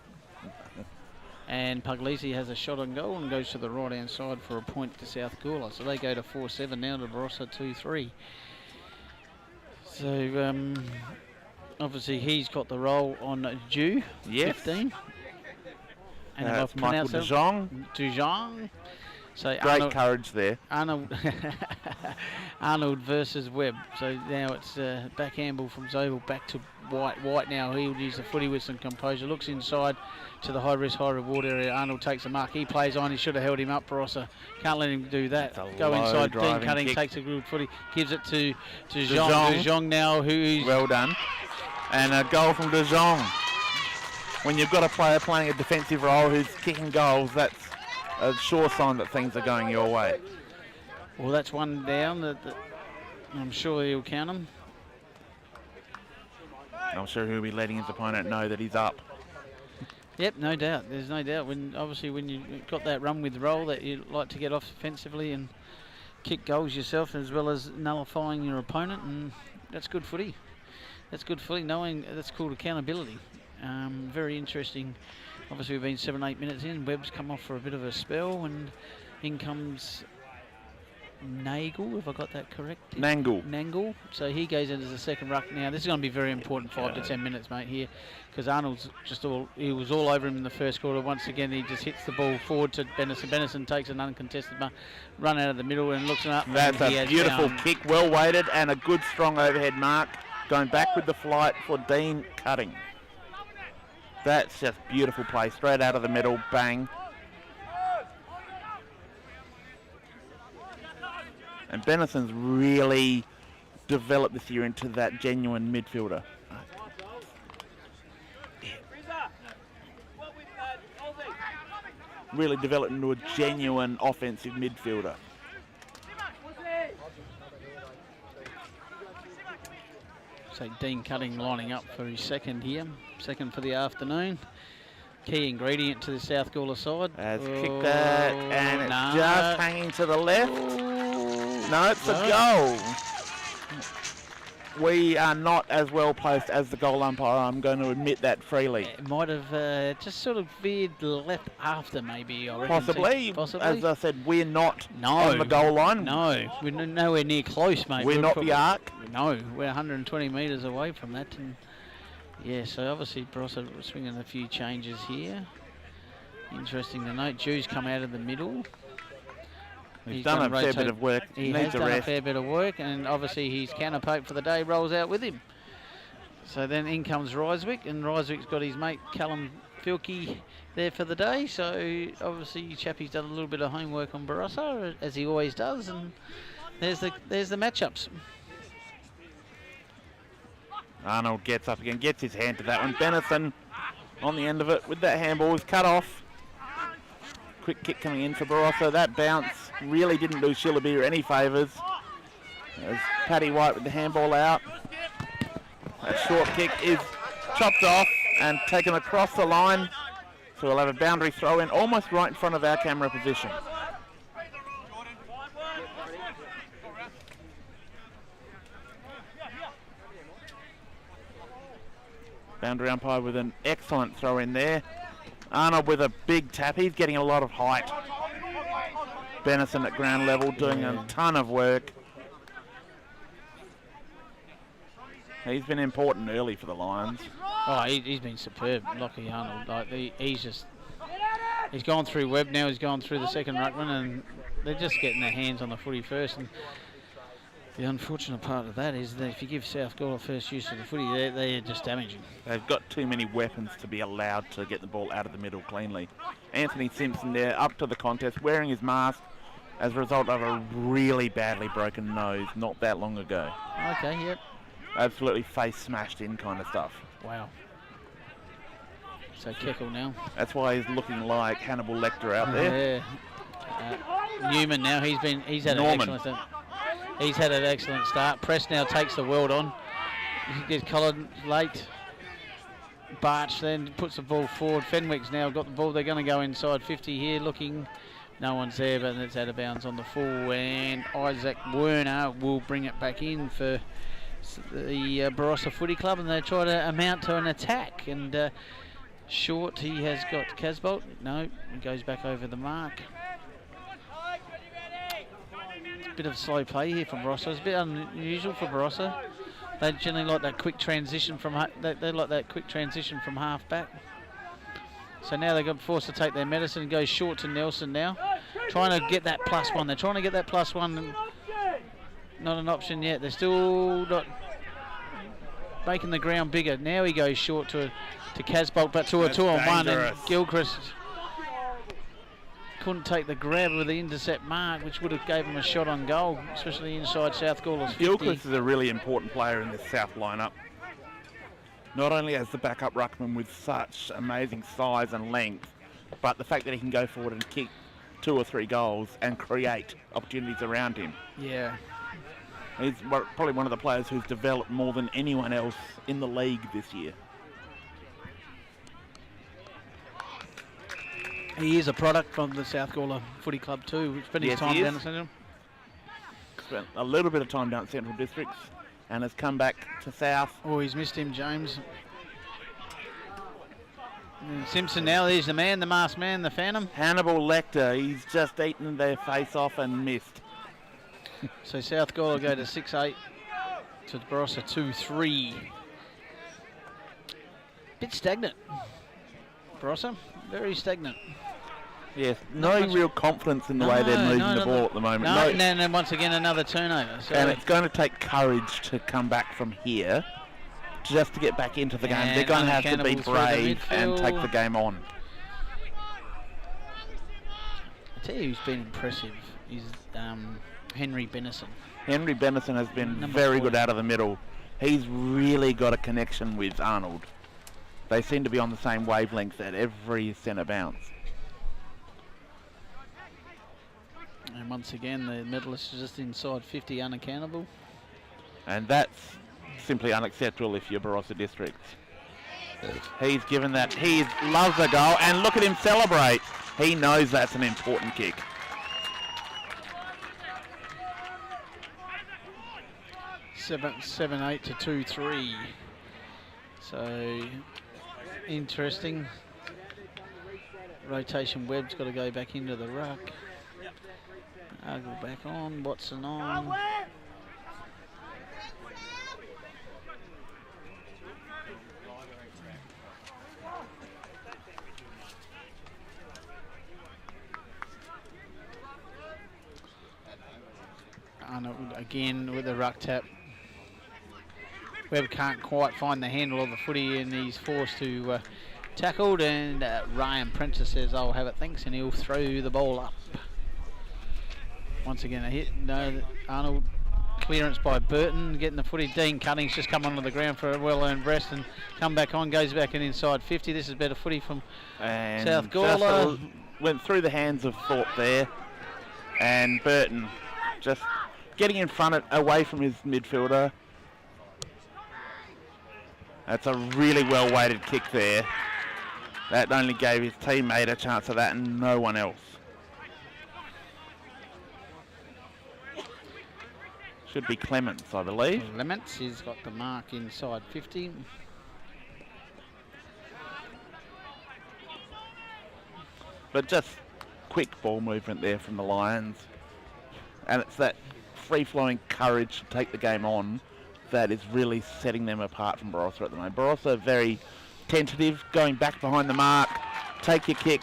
And Puglisi has a shot on goal and goes to the right-hand side for a point to South Gawler. So they go to 4-7 now to Barossa 2-3. So obviously he's got the role on Jew, Yes. 15. And It's Michael De Jong. So Great courage there. Arnold versus Webb. So now it's back handball from Zobel back to White. White now, he'll use the footy with some composure. Looks inside to the high risk, high reward area. Arnold takes a mark. He plays on. He should have held him up, Barossa. Can't let him do that. Go inside. Dean Cutting takes a good footy. Gives it to De Jong. De Jong now, who's... Well done. And a goal from De Jong. When you've got a player playing a defensive role who's kicking goals, that's a sure sign that things are going your way. Well, that's one down. That I'm sure he'll count them. I'm sure he'll be letting his opponent know that he's up. Yep, no doubt. There's no doubt. Obviously, when you've got that run with roll that you like to get off offensively and kick goals yourself, as well as nullifying your opponent, and that's good footy. That's good footy. Knowing that's called accountability. Very interesting. Obviously, we've been 7-8 minutes in. Webb's come off for a bit of a spell, and in comes Nagel, if I got that correct. Nangle. So he goes in as a second ruck. Now, this is going to be very important, 5 to 10 minutes, mate, here, because Arnold's he was all over him in the first quarter. Once again, he just hits the ball forward to Benison. Benison takes an uncontested run out of the middle and looks up. That's a beautiful kick, well weighted, and a good strong overhead mark. Going back with the flight for Dean Cutting. That's just beautiful play, straight out of the middle, bang. And Benison's really developed this year into that genuine midfielder. Really developed into a genuine offensive midfielder. So Dean Cutting lining up for his second here, second for the afternoon. Key ingredient to the South Gawler side. Has kicked that, and it's just hanging to the left. No, it's a goal. We are not as well placed as the goal umpire. I'm going to admit that freely. It might have just sort of veered left after, maybe. I reckon. Possibly. As I said, we're not on the goal line. No, we're nowhere near close, mate. We're not the arc. No, we're 120 metres away from that. And yeah, so obviously Barossa swinging a few changes here. Interesting to note, Jew's come out of the middle. He's done a fair bit of work. He has done a fair bit of work, and obviously his counterpoke for the day rolls out with him. So then in comes Ryswick, and Ryswick's got his mate Callum Filkey there for the day. So obviously Chappie's done a little bit of homework on Barossa, as he always does, and there's the matchups. Arnold gets up again, gets his hand to that one. Benison on the end of it with that handball is cut off. Quick kick coming in for Barossa. That bounce really didn't do Shillabir any favours. As Paddy White with the handball out. That short kick is chopped off and taken across the line. So we'll have a boundary throw in almost right in front of our camera position. Boundary umpire with an excellent throw in there. Arnold with a big tap. He's getting a lot of height. Benison at ground level doing a ton of work. He's been important early for the Lions. Oh, he's been superb, Lockie Arnold. Like he's gone through Webb now. He's gone through the second ruckman, and they're just getting their hands on the footy first. And the unfortunate part of that is that if you give South Gawler first use of the footy, they're just damaging. They've got too many weapons to be allowed to get the ball out of the middle cleanly. Anthony Simpson there, up to the contest, wearing his mask as a result of a really badly broken nose not that long ago. Okay, yep. Absolutely face smashed in kind of stuff. Wow. So Keckle now. That's why he's looking like Hannibal Lecter out there. Yeah. Newman now, he's had an excellent start. He's had an excellent start. Press now takes the world on. He gets collared late. Barch then puts the ball forward. Fenwick's now got the ball. They're going to go inside 50 here, looking. No one's there, but it's out of bounds on the full. And Isaac Werner will bring it back in for the Barossa Footy Club, and they try to amount to an attack. And short, he has got Casbolt. No, he goes back over the mark. Bit of slow play here from Barossa. It's a bit unusual for Barossa. They generally like that quick transition from they like that quick transition from half back. So now they've got forced to take their medicine and go short to Nelson now. Trying to get that +1. They're trying to get that +1. And not an option yet. They're still not making the ground bigger. Now he goes short to Casbolt, but to a 2-on-1. And Gilchrist couldn't take the grab with the intercept mark, which would have gave him a shot on goal, especially inside South Gawler's 50. Gilchrist is a really important player in this South lineup. Not only as the backup ruckman with such amazing size and length, but the fact that he can go forward and kick 2 or 3 goals and create opportunities around him. Yeah. He's probably one of the players who's developed more than anyone else in the league this year. He is a product from the South Gawler Footy Club too. Spent his time down at Central. Spent a little bit of time down at Central Districts and has come back to South. Oh, he's missed him, James. And Simpson now, there's the man, the masked man, the Phantom. Hannibal Lecter, he's just eaten their face off and missed. So South Gawler go to 6-8 to Barossa 2-3. Bit stagnant. Barossa, very stagnant. Yes, no real confidence in the way they're moving the ball at the moment. And then once again another turnover. So and it's going to take courage to come back from here just to get back into the game. They're going to have to be brave and take the game on. I tell you who's been impressive is Henry Bennison. Henry Bennison has been very good out of the middle. He's really got a connection with Arnold. They seem to be on the same wavelength at every centre bounce. And once again, the medalist is just inside 50, unaccountable. And that's simply unacceptable if you're Barossa District. He's given that. He loves the goal, and look at him celebrate. He knows that's an important kick. Seven, 8 to 2-3. So interesting. Rotation Webb's got to go back into the ruck. Argle back on, Watson on. Arnold again with the ruck tap. Webb can't quite find the handle of the footy and he's forced to tackled, and Ryan Prentice says, "I'll have it, thanks," and he'll throw the ball up. Once again a hit. No, Arnold clearance by Burton, getting the footy. Dean Cunning's just come onto the ground for a well-earned rest and come back on, goes back and inside 50. This is better footy from South Gawler. Went through the hands of Thorpe there, and Burton just getting in front away from his midfielder. That's a really well-weighted kick there. That only gave his teammate a chance of that and no one else. Should be Clements, I believe. Clements, he's got the mark inside 50. But just quick ball movement there from the Lions. And it's that free-flowing courage to take the game on that is really setting them apart from Barossa at the moment. Barossa very tentative, going back behind the mark, take your kick.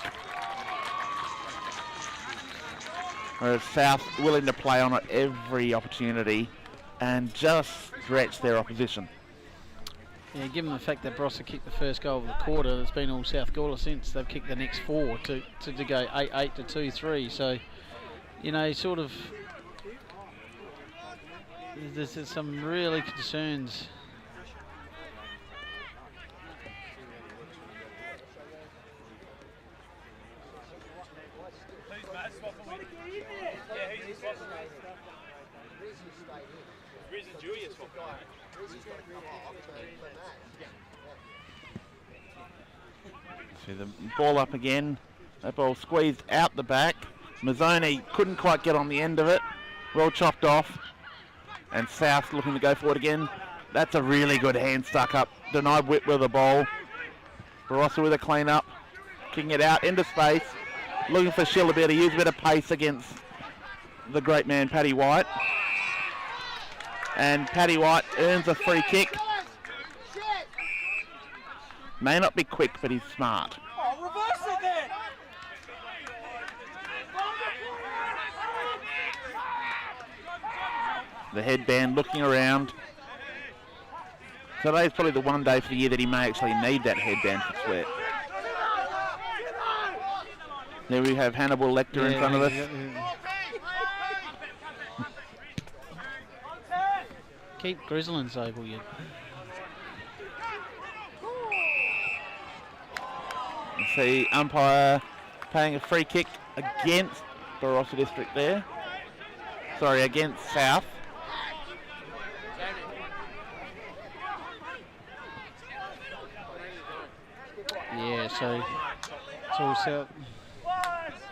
Whereas South willing to play on it every opportunity and just stretch their opposition. Yeah, given the fact that Barossa kicked the first goal of the quarter, it's been all South Gawler since. They've kicked the next 4 to go 8-8 to 2-3. So, you know, sort of, there's some really concerns. See the ball up again. That ball squeezed out the back. Mazzoni couldn't quite get on the end of it. Well chopped off. And South looking to go forward again. That's a really good hand stuck up. Denied Whip with the ball. Barossa with a clean up. Kicking it out into space. Looking for Shillabee to use a bit of pace against the great man Paddy White. And Paddy White earns a free kick. May not be quick, but he's smart. Oh, reverse it then! The headband looking around. Today's probably the one day for the year that he may actually need that headband for sweat. There we have Hannibal Lecter in front of us. Keep Grizzlins able, you. See umpire paying a free kick against Barossa District there. Sorry, against South. Yeah, so it's all South.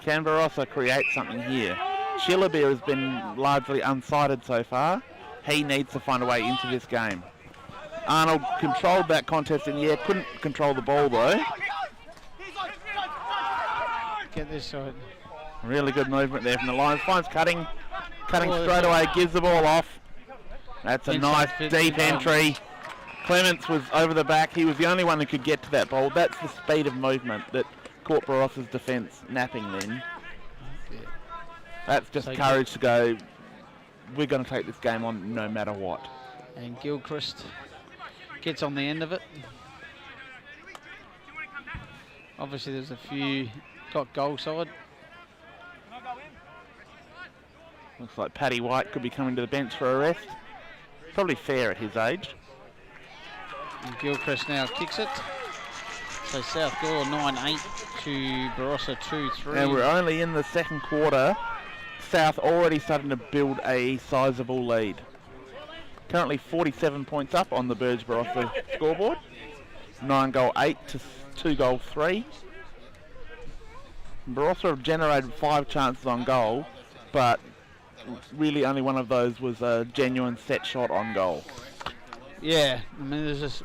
Can Barossa create something here? Shillabeer has been largely unsighted so far. He needs to find a way into this game. Arnold controlled that contest in the air, couldn't control the ball though. Get this side. Really good movement there from the Lions. Finds cutting straight away, gives the ball off. That's a nice deep entry. Clements was over the back. He was the only one who could get to that ball. That's the speed of movement that caught Barossa's defence napping then. That's just courage to go, we're going to take this game on no matter what. And Gilchrist gets on the end of it. Obviously there's a few got goal side. Looks like Paddy White could be coming to the bench for a rest. Probably fair at his age. And Gilchrist now kicks it. So South Gawler 9-8 to Barossa 2-3. And we're only in the second quarter. South already starting to build a sizable lead. Currently 47 points up on the Burge Barossa scoreboard. 9-goal 8 to 2-goal 3. Barossa have generated 5 chances on goal, but really only one of those was a genuine set shot on goal. Yeah, I mean there's just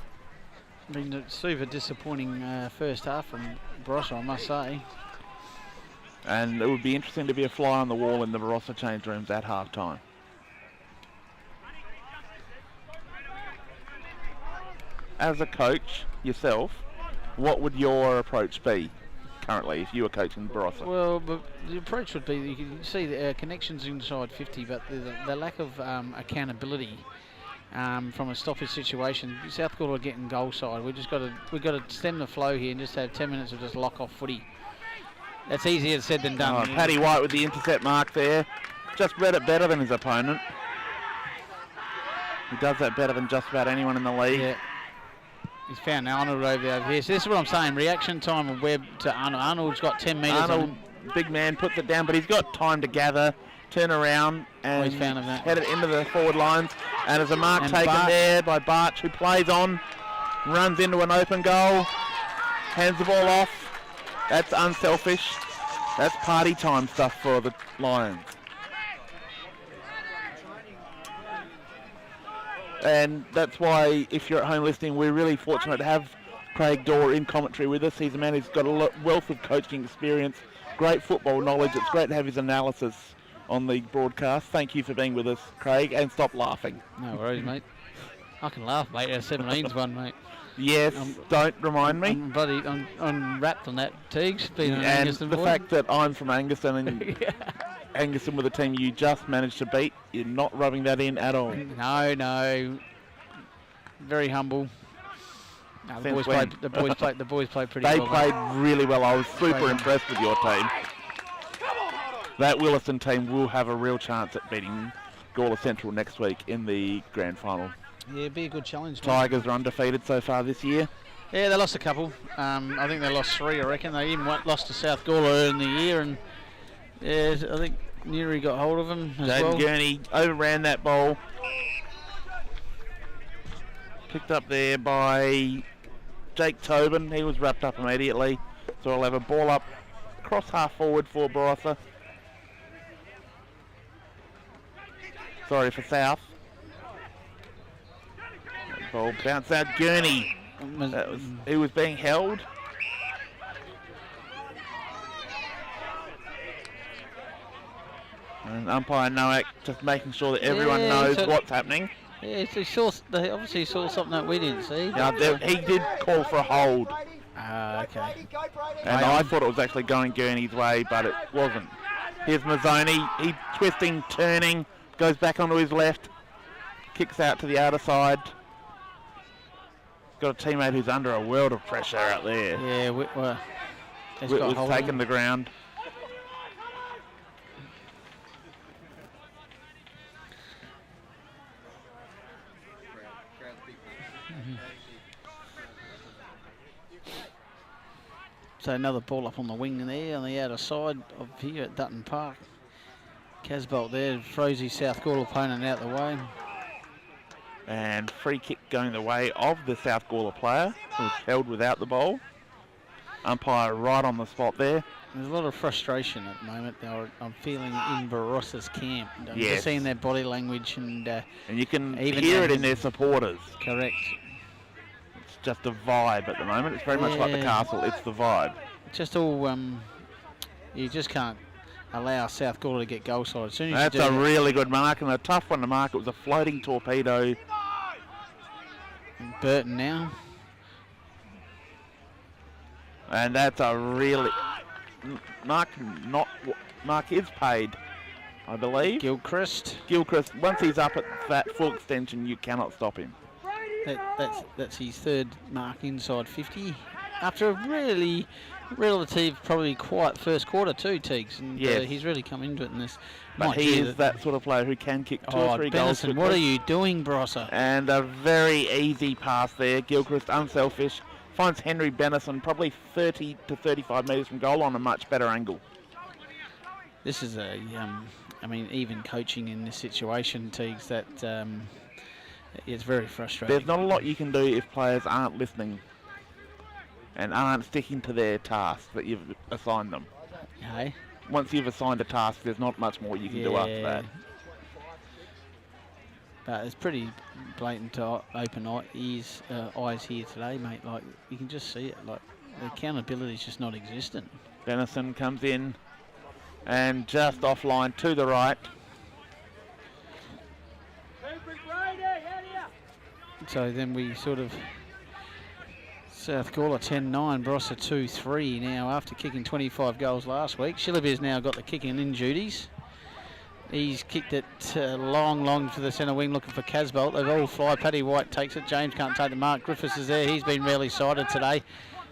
been a super disappointing first half from Barossa, I must say. And it would be interesting to be a fly on the wall in the Barossa change rooms at half time. As a coach yourself, what would your approach be currently if you were coaching Barossa? Well, but the approach would be, you can see the connections inside 50, but the lack of accountability from a stoppage situation. South Gawler are getting goal side. We've got to stem the flow here and just have 10 minutes of just lock off footy. That's easier said than done. Oh, Paddy White with the intercept mark there. Just read it better than his opponent. He does that better than just about anyone in the league. Yeah. He's found Arnold over here. So this is what I'm saying. Reaction time of Webb to Arnold. Arnold's got 10 metres. Arnold, big man, puts it down, but he's got time to gather, turn around, and head it into the forward lines. And there's a mark taken there by Barch, who plays on, runs into an open goal, hands the ball off. That's unselfish. That's party time stuff for the Lions. And that's why, if you're at home listening, we're really fortunate to have Craig Dorr in commentary with us. He's a man who's got a wealth of coaching experience, great football knowledge. It's great to have his analysis on the broadcast. Thank you for being with us, Craig, and stop laughing. No worries, mate. I can laugh, mate. Our 17's one, mate. Yes, don't remind me. I'm wrapped on that, Teagues. And the fact that I'm from Angaston and Angaston with a team you just managed to beat, you're not rubbing that in at all. No. Very humble. No, the boys played pretty well. They played really well. I was super impressed with your team. That Williston team will have a real chance at beating Gawler Central next week in the grand final. Yeah, it'd be a good challenge. Tigers are undefeated so far this year. Yeah, they lost a couple. I think they lost 3, I reckon. They even lost to South Gawler in the year, and yeah, I think Newry got hold of them as well. Gurney overran that ball. Picked up there by Jake Tobin. He was wrapped up immediately. So I'll have a ball up cross half forward for Barossa. Sorry for South. Ball bounce out. Gurney. He was being held. And umpire Noack just making sure that everyone knows what's happening. Yeah, they obviously saw something that we didn't see. He did call for a hold. Okay. And I thought it was actually going Gurney's way, but it wasn't. Here's Mazzoni. He twisting, turning, goes back onto his left, kicks out to the outer side. Got a teammate who's under a world of pressure out there. Yeah, Whitworth's taken the ground. So another ball up on the wing there on the outer side of here at Dutton Park. Casbolt there throws his South Gawler opponent out the way. And free kick going the way of the South Gawler player, who was held without the ball. Umpire right on the spot there. There's a lot of frustration at the moment. I'm feeling in Barossa's camp. I'm Yes. just seeing their body language and you can even hear it in their supporters. correct. It's just a vibe at the moment. It's very much like the castle. It's the vibe. Just all you just can't allow South Gawler to get goal side. As soon as That's you do a really good mark and a tough one to mark. It was a floating torpedo. Burton now. And that's a really... Mark is paid, I believe. Gilchrist. Once he's up at that full extension, you cannot stop him. That's his third mark inside 50. After a really relative, probably quiet first quarter too, Teagues. And yes. He's really come into it in this. But he is that sort of player who can kick two or three goals quickly. What are you doing, Barossa? And a very easy pass there. Gilchrist, unselfish, finds Henry Bennison probably 30 to 35 metres from goal on a much better angle. This is even coaching in this situation, Teagues, that it's very frustrating. There's not a lot you can do if players aren't listening and aren't sticking to their task that you've assigned them. Hey? Once you've assigned a task, there's not much more you can do after that. But it's pretty blatant open eyes here today, mate. Like, you can just see it. Like, the accountability is just not existent. Bennison comes in and just offline to the right. So then we sort of... South Gawler 10-9, Barossa 2-3 now after kicking 25 goals last week. Shillabeer's now got the kicking in duties. He's kicked it long to the centre wing looking for Casbolt. They've all fly. Paddy White takes it. James can't take the mark. Griffiths is there. He's been rarely sighted today.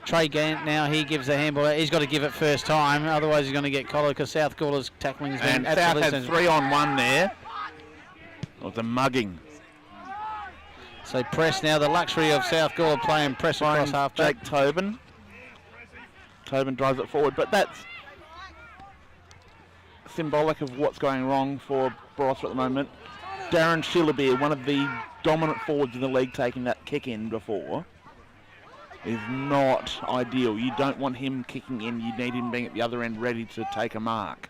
Trey Gant now, he gives the handball. He's got to give it first time. Otherwise he's going to get collared because South Gawler's tackling has been absolutely... And South had 3-on-1 there. It was a mugging. So press now, the luxury of South Gawler playing press across half back. Jake Tobin. Tobin drives it forward, but that's symbolic of what's going wrong for Barossa at the moment. Darren Shillabeer, one of the dominant forwards in the league, taking that kick in before, is not ideal. You don't want him kicking in. You need him being at the other end ready to take a mark.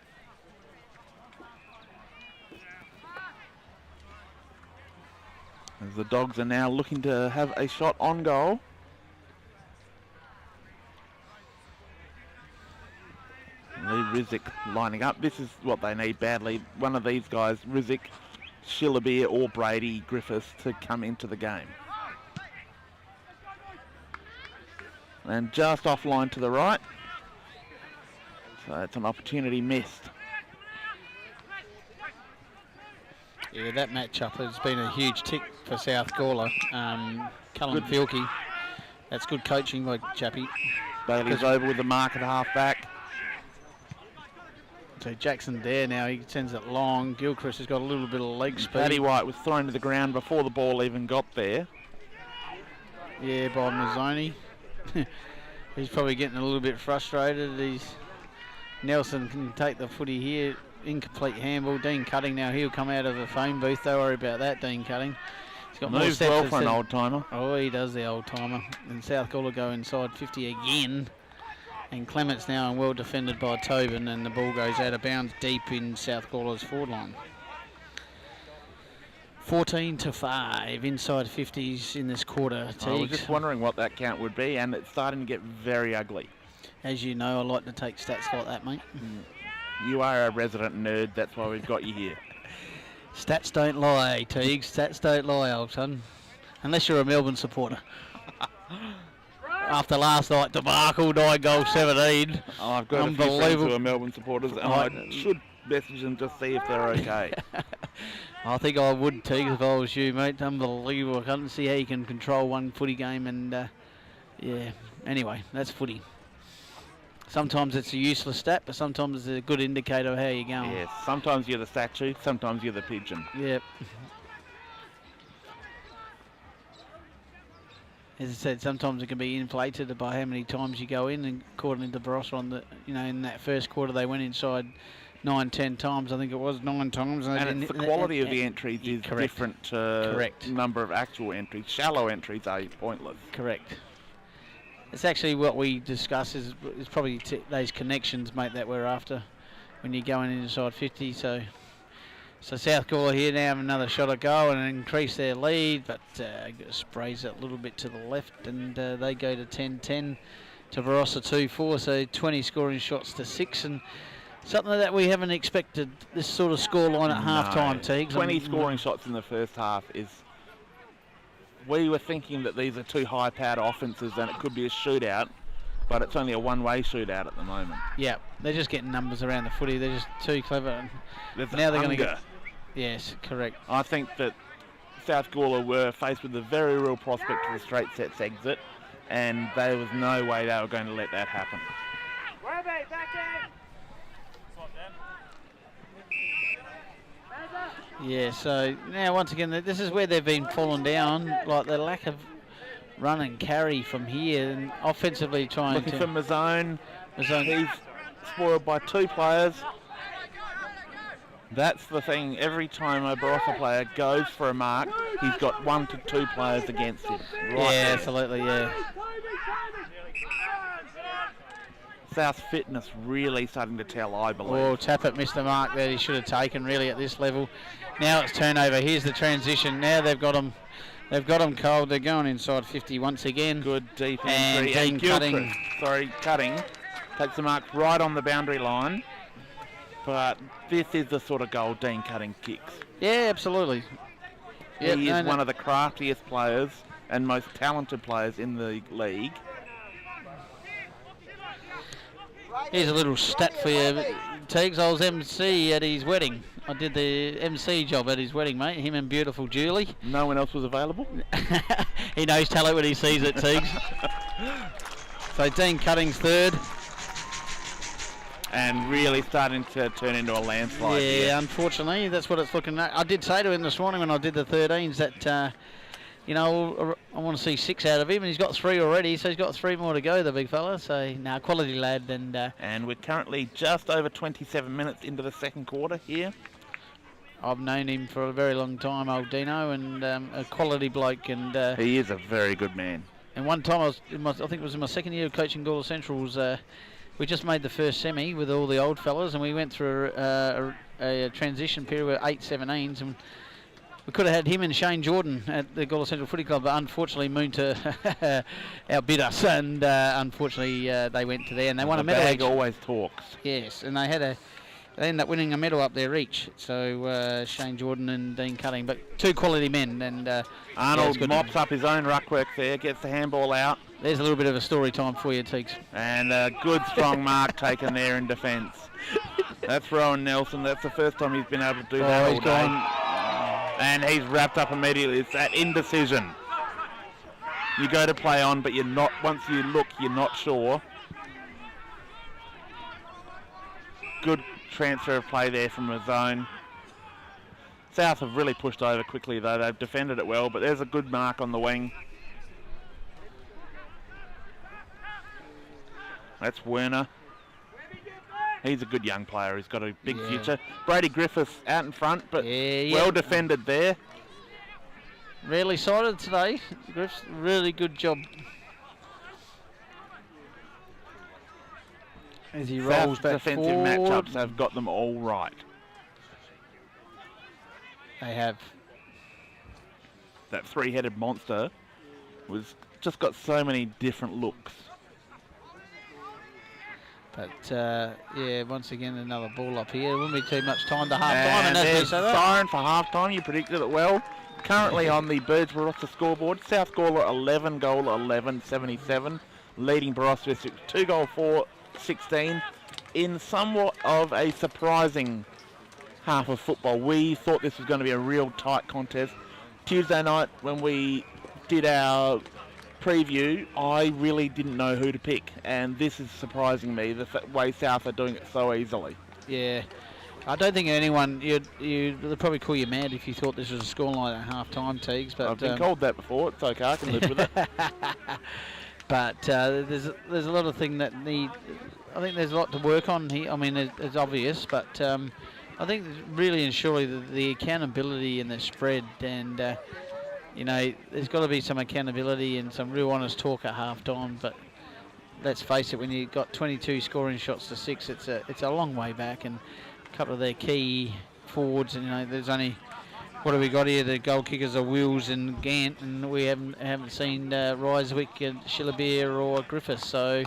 As the Dogs are now looking to have a shot on goal. Lee Rizek lining up. This is what they need badly. One of these guys, Rizek, Shillabeer or Brady Griffiths, to come into the game. And just offline to the right. So it's an opportunity missed. Yeah, that matchup has been a huge tick for South Gawler. Cullen Filkey, that's good coaching by Chappie. Bailey's over with the mark at half back. So Jackson there now, he sends it long. Gilchrist has got a little bit of leg speed. Paddy White was thrown to the ground before the ball even got there. Yeah, by Mazzoni. He's probably getting a little bit frustrated. Nelson can take the footy here. Incomplete handball. Dean Cutting now, he'll come out of the phone booth. Don't worry about that, Dean Cutting. He's got Moves more well steps for an old timer. Oh, he does, the old timer. And South Gawler go inside 50 again. And Clements now and well defended by Tobin, and the ball goes out of bounds deep in South Gawler's forward line. 14-5 inside 50s in this quarter. I was just wondering what that count would be, and it's starting to get very ugly. As you know, I like to take stats like that, mate. You are a resident nerd, that's why we've got you here. Stats don't lie, Teagues. Stats don't lie, old son. Unless you're a Melbourne supporter. After last night debacle, 9 goals, 17. Oh, I've got a few friends who are Melbourne supporters, and I should message them to see if they're okay. I think I would, Teagues, if I was you, mate. Unbelievable. I can't see how you can control one footy game, and yeah. Anyway, that's footy. Sometimes it's a useless stat, but sometimes it's a good indicator of how you're going. Yes, sometimes you're the statue, sometimes you're the pigeon. Yep. As I said, sometimes it can be inflated by how many times you go in, and according to Barossa, on the in that first quarter they went inside 9-10 times. I think it was 9 times. And the quality of the entries is different to number of actual entries. Shallow entries are pointless. Correct. It's actually what we discuss is probably those connections, mate, that we're after when you're going inside 50. So South Gawler here now have another shot at goal and increase their lead, but sprays it a little bit to the left, and they go to 10-10 to Barossa 2-4. So 20 scoring shots to 6, and something that we haven't expected this sort of scoreline at half-time, Teagues. 20 scoring shots in the first half is... We were thinking that these are two high-powered offences and it could be a shootout, but it's only a one-way shootout at the moment. Yeah, they're just getting numbers around the footy. They're just too clever. Now they're going to get... Yes, correct. I think that South Gawler were faced with a very real prospect of the straight sets exit, and there was no way they were going to let that happen. Yeah, so now once again, this is where they've been falling down, like the lack of run and carry from here, and offensively trying Looking for Mazzone. He's spoiled by 2 players. That's the thing, every time a Barossa player goes for a mark, he's got 1 to 2 players against him. Yeah, absolutely, yeah. South's fitness really starting to tell, I believe. Oh, Tappert missed the mark that he should have taken, really, at this level. Now it's turnover. Here's the transition. Now they've got him cold. They're going inside 50 once again. Good deep and entry. And Cutting. Cutting. Takes the mark right on the boundary line. But this is the sort of goal Dean Cutting kicks. Yeah, absolutely. Yep, he is one of the craftiest players and most talented players in the league. Here's a little stat for you, Teagues. I was MC at his wedding. I did the MC job at his wedding, mate. Him and beautiful Julie. No one else was available? He knows talent when he sees it, Teagues. So Dean Cutting's third. And really starting to turn into a landslide. Yeah, here. Unfortunately, that's what it's looking at. I did say to him this morning when I did the 13s that, I want to see 6 out of him, and he's got 3 already, so he's got 3 more to go, the big fella. So, quality lad. And we're currently just over 27 minutes into the second quarter here. I've known him for a very long time, old Dino, and a quality bloke. And he is a very good man. And one time, I think it was in my second year of coaching Gawler Centrals, we just made the first semi with all the old fellas, and we went through a transition period with 8 17s, and we could have had him and Shane Jordan at the Gawler Central Footy Club, but unfortunately Moonta outbid us, and unfortunately they went to there and they won a medal. The bag always talks. Yes, and they ended up winning a medal up there each. So Shane Jordan and Dean Cutting, but 2 quality men. And Arnold mops up his own ruck work there, gets the handball out. There's a little bit of a story time for you, Teagues. And a good strong mark taken there in defence. That's Rowan Nelson. That's the first time he's been able to do that all day. And he's wrapped up immediately. It's that indecision. You go to play on, but you're not. Once you look, you're not sure. Good transfer of play there from a zone. South have really pushed over quickly, though. They've defended it well, but there's a good mark on the wing. That's Werner. He's a good young player. He's got a big future. Brady Griffiths out in front, but well defended there. Really sided today. Griffiths, really good job. As he rolls back defensive forward. matchups have got them all right. They have. That 3-headed monster was just got so many different looks. But, yeah, once again, another ball up here. It wouldn't be too much time to half-time. And And as we there's say the that, siren for half-time. You predicted it well. Currently on the Barossa scoreboard, South Gawler 11, Gawler 11, 77, leading Barossa with 2-4-16 in somewhat of a surprising half of football. We thought this was going to be a real tight contest. Tuesday night when we did our preview, I really didn't know who to pick, and this is surprising me, the way South are doing it so easily. yeah. I don't think anyone, they'd probably call you mad if you thought this was a scoreline at half-time, Teagues. But I've been called that before. It's okay. I can live with it. But there's a lot of things that need. I think there's a lot to work on here. I mean, it's obvious, but I think really and surely the accountability and the spread, and there's got to be some accountability and some real honest talk at half-time. But let's face it, when you've got 22 scoring shots to 6, it's a long way back, and a couple of their key forwards, and there's only, what have we got here? The goal kickers are Wills and Gant, and we haven't seen Ryswick and Shillabeer or Griffiths. So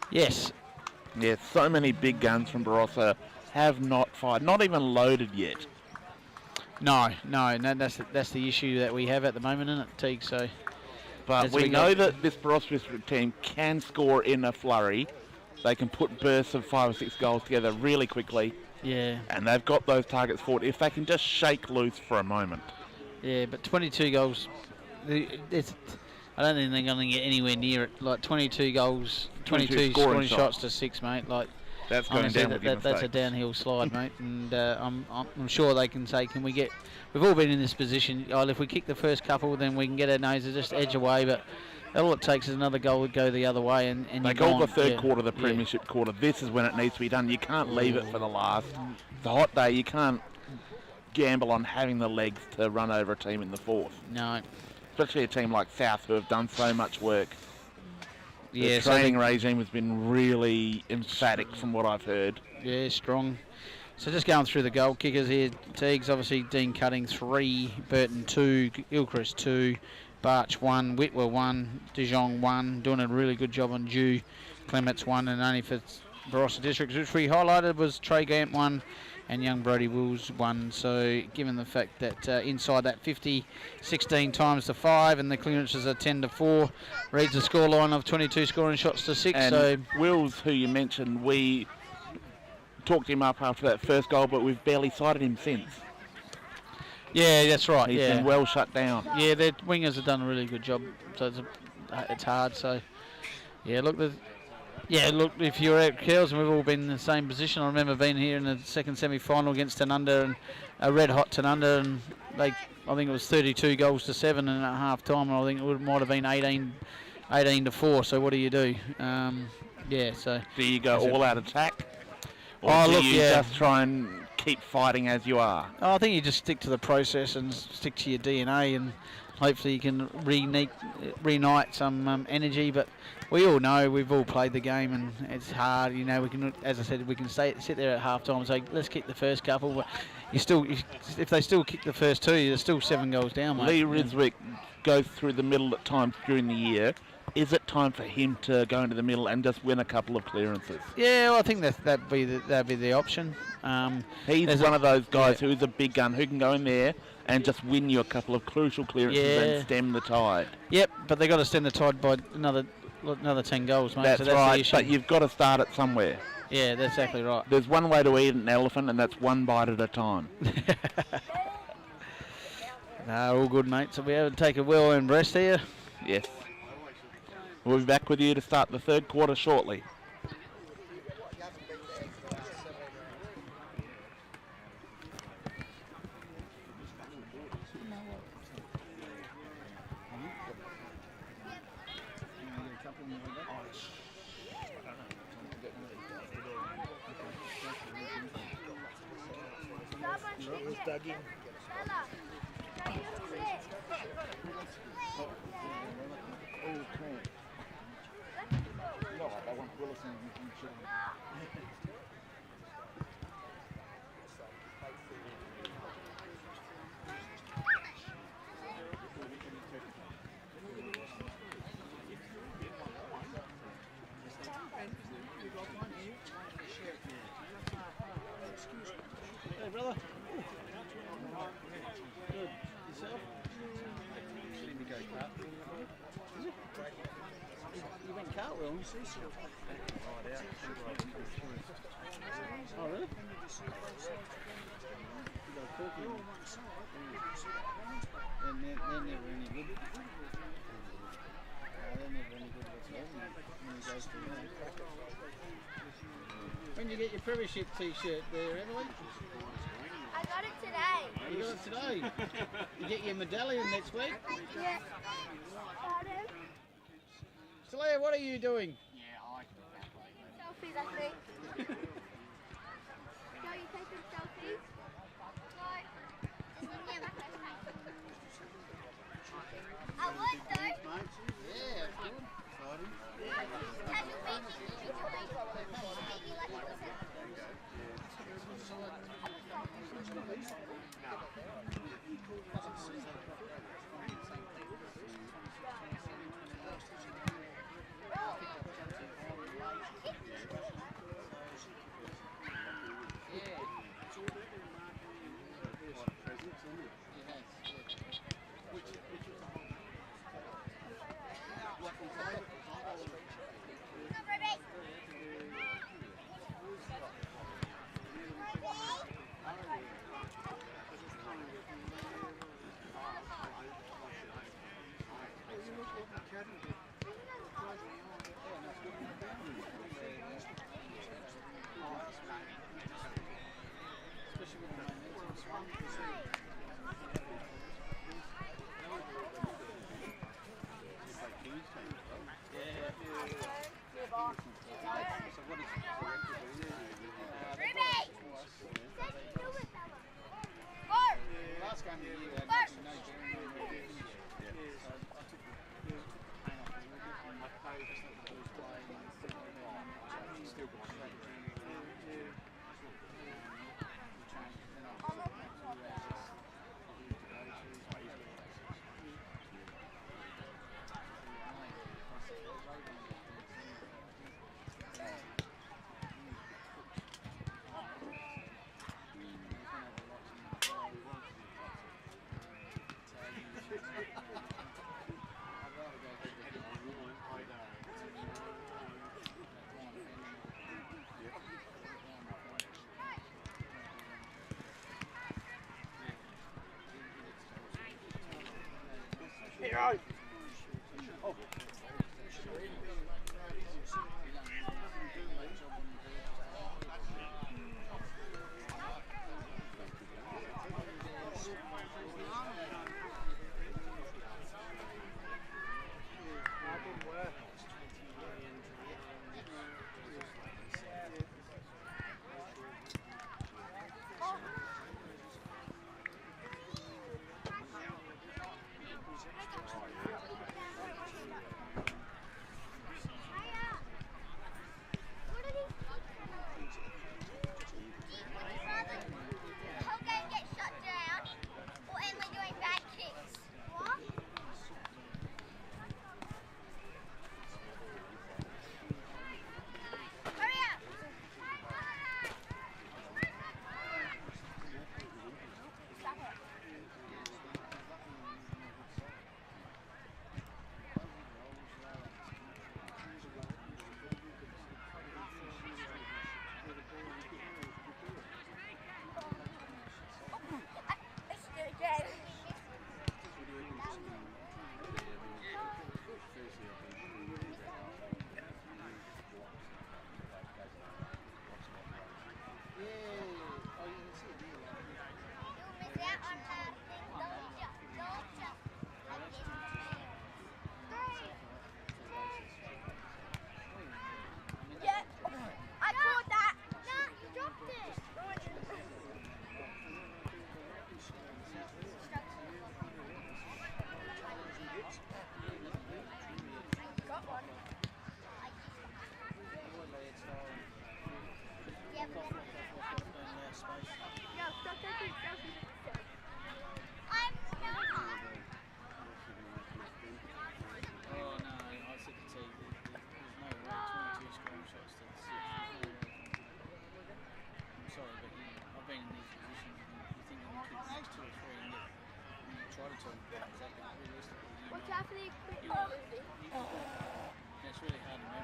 yes, so many big guns from Barossa have not fired, not even loaded yet. No, that's the issue that we have at the moment, isn't it, Teague? So, but we know that this Barossa district team can score in a flurry. They can put bursts of 5 or 6 goals together really quickly. Yeah. And they've got those targets forward if they can just shake loose for a moment. Yeah, but 22 goals, I don't think they're going to get anywhere near it. Like 22 goals, 22 scoring shots to 6, mate. Like that's going honestly, down with your that's a downhill slide, mate. And I'm sure they can say, can we get? We've all been in this position. If we kick the first couple, then we can get our noses just edge away. But all it takes is another goal to go the other way, and they call the third quarter the premiership quarter. This is when it needs to be done. You can't leave it for the last. It's a hot day. You can't gamble on having the legs to run over a team in the fourth. No. Especially a team like South who have done so much work. Yeah, the training regime has been really emphatic from what I've heard. Yeah, strong. So just going through the goal kickers here, Teagues, obviously Dean Cutting 3, Burton 2, Ilchrist 2, Barch 1, Whitwer 1, Dijon 1, doing a really good job on Dew, Clements 1, and only for Barossa District, which we highlighted, was Trey Gant 1 and young Brody Wills 1. So given the fact that inside that 50, 16 times to 5, and the clearances are 10 to 4, reads a scoreline of 22 scoring shots to 6. And so Wills, who you mentioned, we talked him up after that first goal, but we've barely sighted him since. Yeah, that's right. He's been well shut down. Yeah, their wingers have done a really good job. So it's hard. So yeah, look, if you're at Kells, and we've all been in the same position. I remember being here in the second semi-final against Tanunda, and a red hot Tanunda, and I think it was 32 goals to 7, and at half time, I think it might have been 18 to 4. So what do you do? So do you go all out attack? Or do you just try and keep fighting as you are? Oh, I think you just stick to the process and stick to your DNA, and hopefully you can reignite some energy. But we all know, we've all played the game, and it's hard. We can, as I said, we can sit there at half time and say, let's kick the first couple. But if they still kick the first 2, you're still 7 goals down, mate. Lee Riswick goes through the middle at times during the year. Is it time for him to go into the middle and just win a couple of clearances? Yeah, well, I think that'd be the option. He's one of those guys who's a big gun who can go in there and just win you a couple of crucial clearances and stem the tide. Yep, but they've got to stem the tide by another 10 goals, mate. That's so that's right, the issue. but you've got to start it somewhere. Yeah, that's exactly right. There's one way to eat an elephant, and that's one bite at a time. All good, mate. So we have to take a well-earned rest here. Yes. We'll be back with you to start the third quarter shortly. cartwheel. Oh, really? They're never any good. They're never any good whatsoever when he goes through that. When did you get your premiership t-shirt there, Emily? I got it today. You got it today? You get your medallion next week? Yeah. Pardon? Talia, what are you doing? Selfies, I think. No, you taking selfies? No. I would though. Yeah, good. Exciting. Casual baking, you do like maybe like you said. Last game of the year, we had no Hero! Oh. What's happening? It's really hard to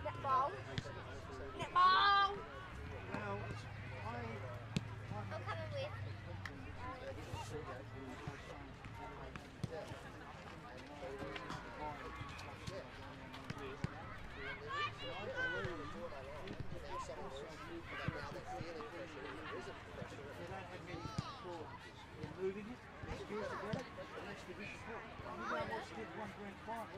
Netball. Netball. I'm coming with. Moving it, next year together, the next division cup. And we don't want to get one grand final.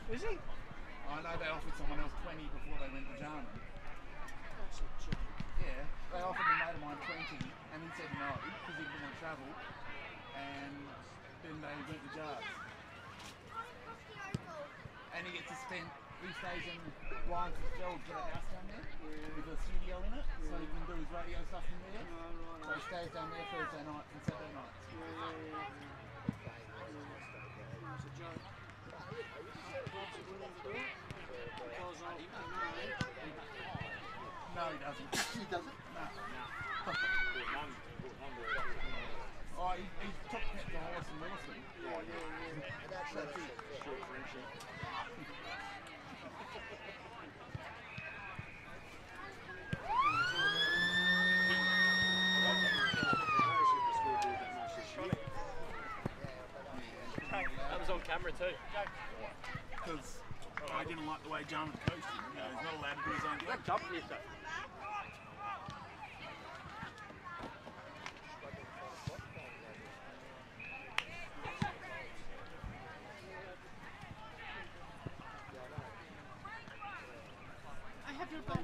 Is he? I know they offered someone else 20 before they went to Jarman. Yeah, they offered a mate of mine 20 and he said no because he didn't want to travel, and then they went to Jars. And he gets to spend, he stays in Ryan Fitzgerald's got a house down there with a studio in it, so he can do his radio stuff from there. So he stays down there Thursday nights and Saturday nights. No, he doesn't. He doesn't? No. Oh, he took the horse and Wilson. That's it. Short friendship. That was on camera too. Because I didn't like the way Jarman coached him. You know, he's not allowed to do his own thing. Jump here, sir. I have your ball.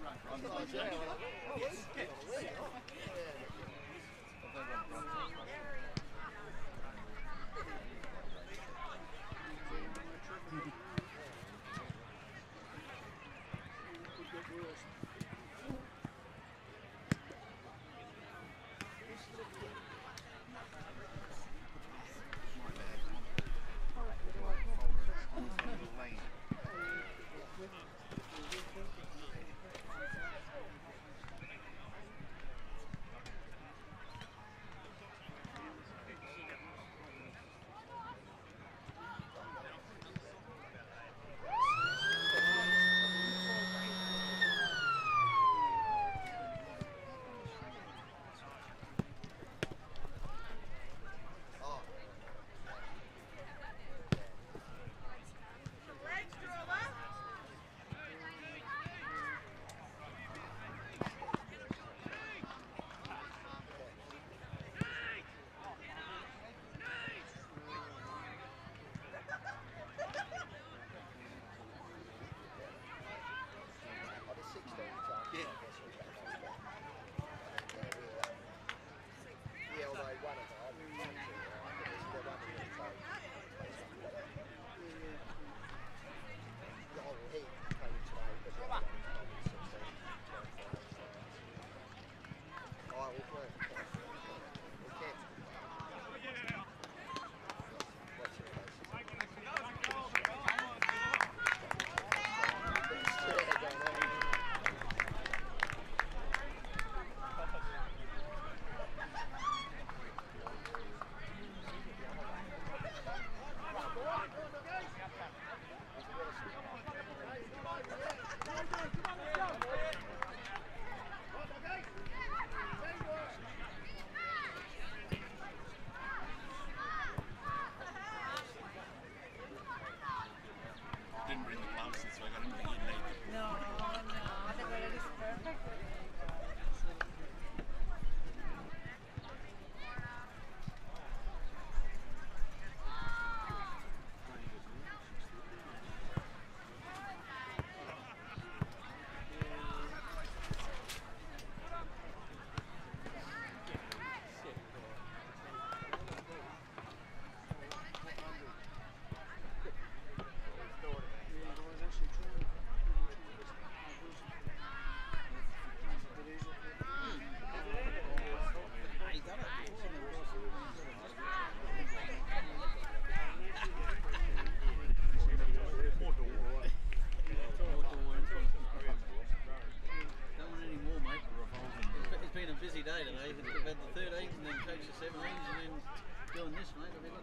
nice, mate.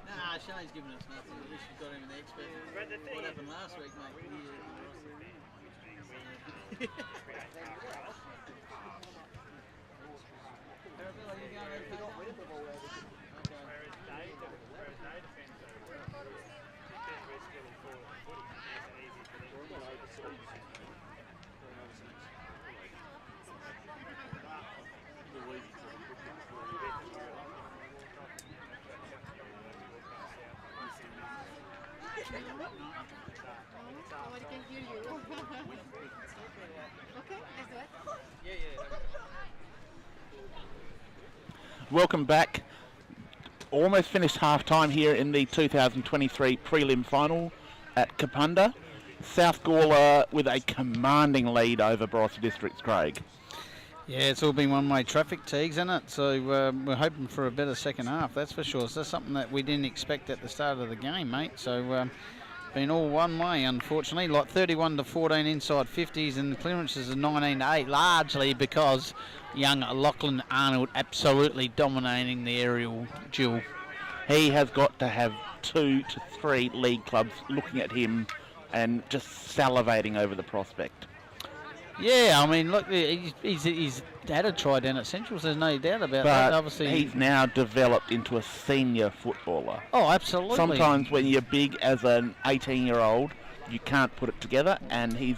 Nah, Shane's giving us nothing. At least we've got him in the expert. What happened last week, mate? Arabella, you going okay? I can hear you. Okay, let's do it. Welcome back. Almost finished half time here in the 2023 prelim final at Kapunda. South Gawler with a commanding lead over Barossa District's Craig. Yeah, it's all been one-way traffic, Teagues, isn't it? So we're hoping for a better second half, that's for sure. So that's something that we didn't expect at the start of the game, mate. So been all one way, unfortunately. Like 31-14 inside 50s, and the clearances are 19-8, largely because young Lachlan Arnold absolutely dominating the aerial duel. He has got to have 2 to 3 league clubs looking at him and just salivating over the prospect. Yeah, I mean, look, he's had a try down at Centrals, there's no doubt about that. But Obviously, he's now developed into a senior footballer. Oh, absolutely. Sometimes when you're big as an 18-year-old, you can't put it together, and he's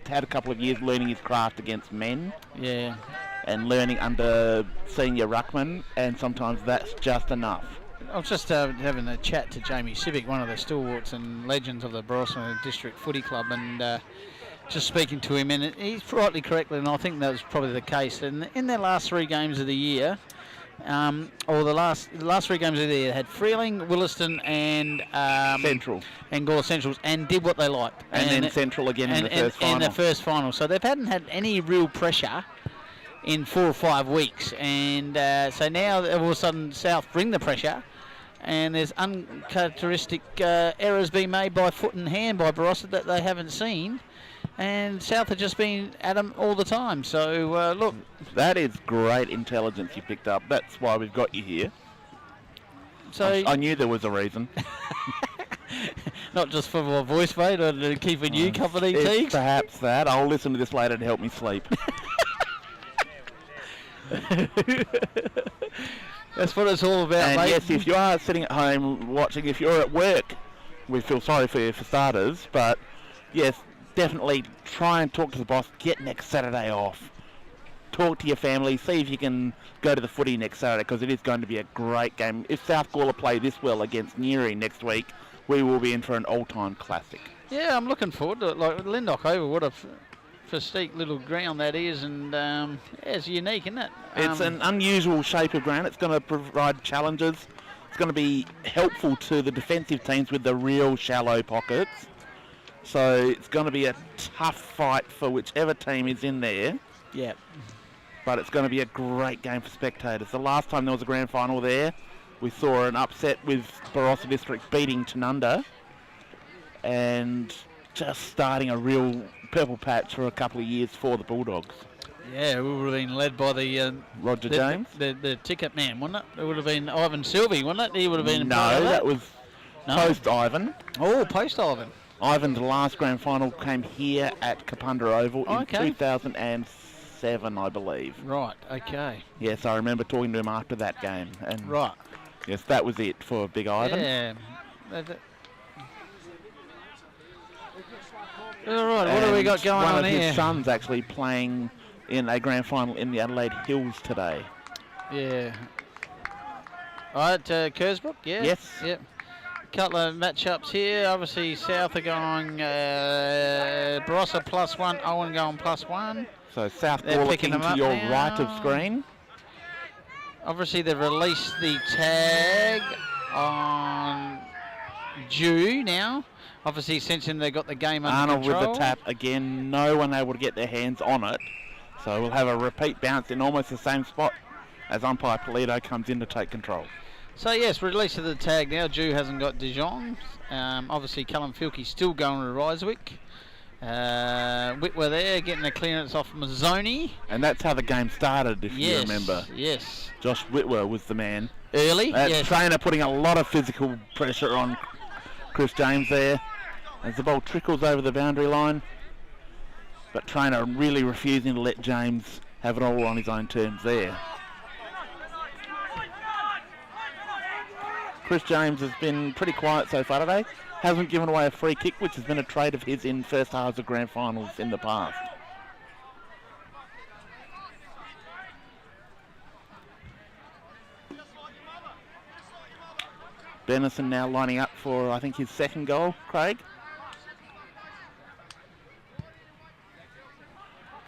had a couple of years learning his craft against men. Yeah. And learning under senior ruckman, and sometimes that's just enough. I was just having a chat to Jamie Civic, one of the stalwarts and legends of the Barossa District Footy Club, and just speaking to him, and he's rightly correct, and I think that was probably the case. And in their last 3 games of the year, or the last 3 games of the year, had Freeling, Williston, and Central, and Gawler Centrals, and did what they liked. And then Central again in the first final. In the first final, so they hadn't had any real pressure in 4 or 5 weeks, and so now all of a sudden South bring the pressure, and there's uncharacteristic errors being made by foot and hand by Barossa that they haven't seen, and South have just been at them all the time. So look, that is great intelligence you picked up. That's why we've got you here. So I knew there was a reason. Not just for my voice, mate, or keeping you company, It's Teagues. perhaps that. I'll listen to this later to help me sleep. That's what it's all about, And mate. yes, if you are sitting at home watching, if you're at work, we feel sorry for you for starters, but yes, definitely try and talk to the boss. Get next Saturday off. Talk to your family. See if you can go to the footy next Saturday, because it is going to be a great game. If South Gawler play this well against Neary next week, we will be in for an all-time classic. Yeah, I'm looking forward to it. Like Lindock Oval, what a rustic little ground that is, and it's unique, isn't it? It's an unusual shape of ground. It's going to provide challenges. It's going to be helpful to the defensive teams with the real shallow pockets. So it's going to be a tough fight for whichever team is in there. Yeah. But it's going to be a great game for spectators. The last time there was a grand final there, we saw an upset with Barossa District beating Tanunda and just starting a real purple patch for a couple of years for the Bulldogs. Yeah, we would have been led by the Roger James? the ticket man, wouldn't it? It would have been Ivan Sylvie, wouldn't it? He would have been No, that was post-Ivan. Oh, post-Ivan. Ivan's last grand final came here at Kapunda Oval in 2007, I believe. Right, okay. Yes, I remember talking to him after that game. And right. Yes, that was it for Big Ivan. Yeah. All right, what have we got going on here? One of his sons actually playing in a grand final in the Adelaide Hills today. Yeah. All right, Kersbrook, yeah? Yes. Yep. Couple of matchups here. Obviously, South are going Barossa +1, Owen going +1. So South They're Gawler picking them to up your now. right of screen. Obviously, they've released the tag on Jew now. Obviously, sensing they've got the game under Arnold control. with the tap again. No one able to get their hands on it. So we'll have a repeat bounce in almost the same spot as umpire Polito comes in to take control. So yes, release of the tag now. Jew hasn't got Dijon. Obviously, Callum Filkey's still going to Ryswick. Whitwer there getting a clearance off Mazzoni. And that's how the game started, if you Yes, remember. yes. Josh Whitwer was the man. Early, That yes. trainer putting a lot of physical pressure on Chris James there. As the ball trickles over the boundary line. But trainer really refusing to let James have it all on his own terms there. Chris James has been pretty quiet so far today. Hasn't given away a free kick, which has been a trait of his in first halves of grand finals in the past. Benison now lining up for, I think, his second goal, Craig.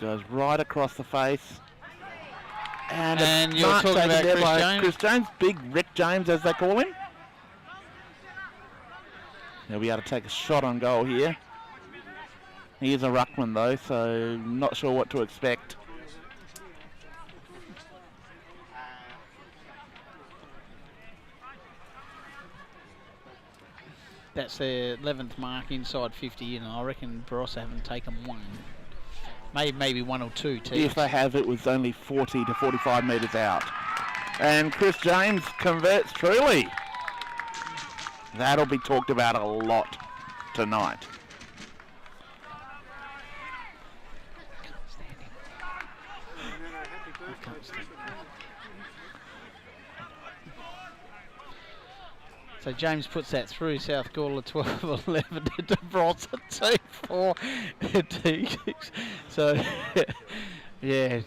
Goes right across the face. And you're mark talking taken about there Chris by James? Chris James, big Rick James as they call him. He'll be able to take a shot on goal here. He is a ruckman though, so not sure what to expect. That's their 11th mark inside 50, and I reckon Barossa haven't taken one. Maybe one or two, too. If they have, it was only 40 to 45 metres out. And Chris James converts truly. That'll be talked about a lot tonight. So James puts that through. South Gawler 12-11 to Barossa 2-4. So, yeah.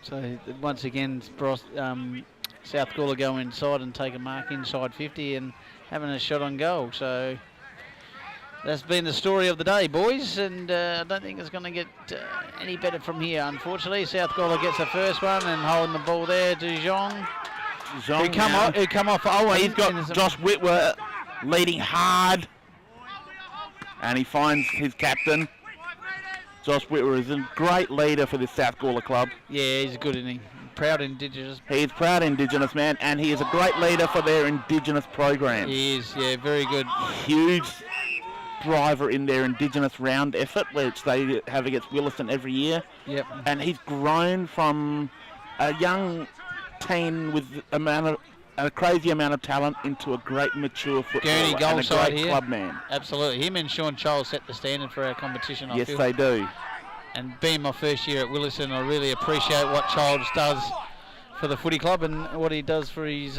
So once again, South Gawler go inside and take a mark inside 50 and having a shot on goal. So that's been the story of the day, boys. And I don't think it's going to get any better from here, unfortunately. South Gawler gets the first one and holding the ball there to Zhong. Who come off Owen. He's got Josh Whitwer leading hard. And he finds his captain. Josh Whitwer is a great leader for this South Gawler club. Yeah, he's good, isn't he? Proud Indigenous. He is proud Indigenous man, and he is a great leader for their Indigenous program. He is, yeah, very good. Huge driver in their Indigenous round effort, which they have against Williston every year. Yep. And he's grown from a young teen with a crazy amount of talent into a great mature footballer Gurney goal and a side great here. club man. Absolutely. Him and Sean Charles set the standard for our competition, I Yes, feel. they do. And being my first year at Williston, I really appreciate what Childs does for the footy club and what he does for his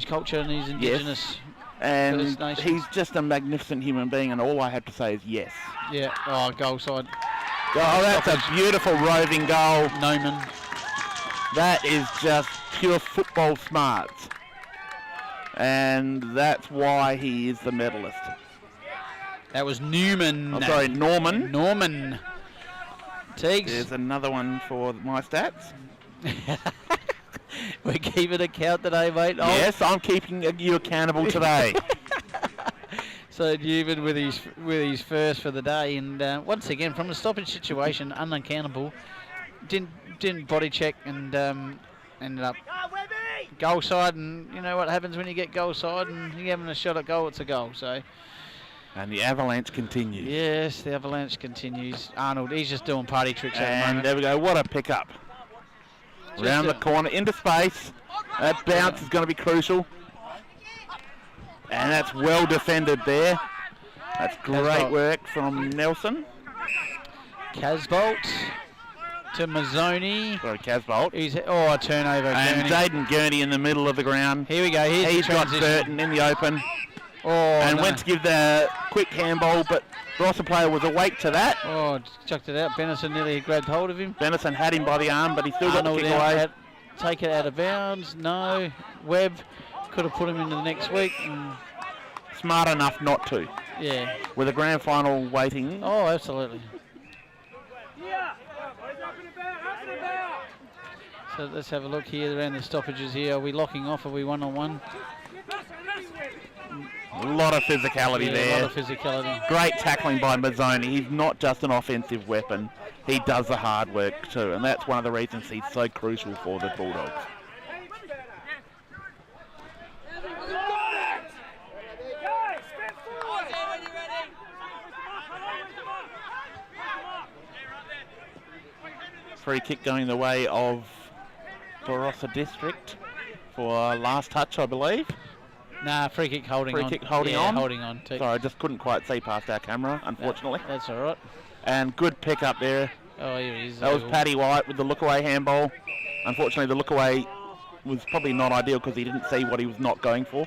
culture and his Indigenous And First Nations. he's just a magnificent human being, and all I have to say is yes. Yeah. Oh, goal side. Oh, that's a beautiful roving goal. Noman. That is just pure football smarts. And that's why he is the medalist. That was Newman. I'm sorry, Norman. Norman. Teagues. There's another one for my stats. We're keeping a count today, mate. Yes, I'm keeping you accountable today. So Newman with his first for the day, and once again from a stoppage situation, unaccountable. Didn't body check and ended up goal side. And you know what happens when you get goal side and you're having a shot at goal, it's a goal. So. And the avalanche continues. Yes, the avalanche continues. Arnold, he's just doing party tricks at the And moment. there we go. What a pickup. Round the corner, into space. That bounce is going to be crucial. And that's well defended there. That's great Casbolt. work from Nelson. Casbolt to Mazzoni. Sorry, Casbolt. A turnover. And Gurney. Jaden Gurney in the middle of the ground. Here we go. Here's He's the got transition. Burton in the open. Oh, And no. went to give the quick handball, but Barossa player was awake to that. Oh, chucked it out. Benison nearly grabbed hold of him. Benison had him by the arm, but he still got the Arnold kick out, away. take it out of bounds. No. Webb could have put him into the next week. Smart enough not to. Yeah. With a grand final waiting. Oh, absolutely. So let's have a look here around the stoppages here. Are we locking off? Are we one-on-one? A lot of physicality Yeah, there. a lot of physicality. Great tackling by Mazzoni. He's not just an offensive weapon. He does the hard work too, and that's one of the reasons he's so crucial for the Bulldogs. free kick going the way of Barossa District for last touch, I believe. Nah, free kick holding on. Free kick holding yeah, on. holding on. Too. Sorry, I just couldn't quite see past our camera, unfortunately. That's all right. And good pick up there. Oh, here he is. That was Paddy White with the look-away handball. Unfortunately, the look-away was probably not ideal because he didn't see what he was not going for.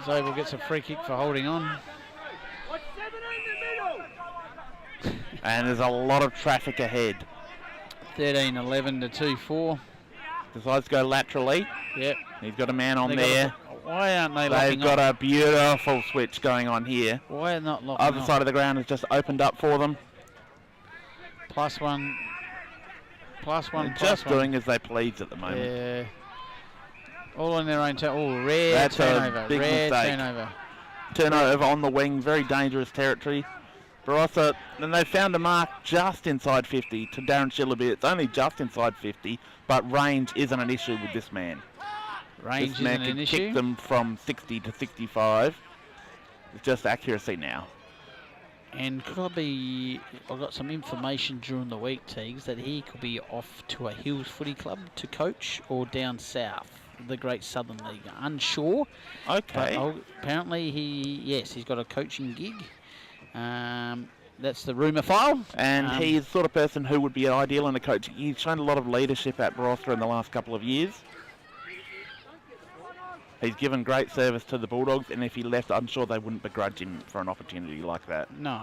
Zabel gets a free kick for holding on. And there's a lot of traffic ahead. 13-11 to 2-4. Decides to go laterally. Yep. He's got a man on there. Why aren't they locking They've got up? a beautiful switch going on here. Why not locking Other up? side of the ground has just opened up for them. +1. +1. They're just doing as they please at the moment. Yeah. All on their own. Rare That's turnover. a big Rare mistake. turnover. Turnover on the wing, very dangerous territory. Barossa, and they found a mark just inside 50 to Darren Shillaby. It's only just inside 50, but range isn't an issue with this man. Range This isn't man an can issue. kick them from 60 to 65. It's just accuracy now. And could I be... I got some information during the week, Teagues, that he could be off to a Hills Footy Club to coach or down south, the Great Southern League. Unsure. Okay. But apparently he's got a coaching gig. That's the rumour file. And he's the sort of person who would be ideal in a coach. He's shown a lot of leadership at Barossa in the last couple of years. He's given great service to the Bulldogs, and if he left, I'm sure they wouldn't begrudge him for an opportunity like that. No.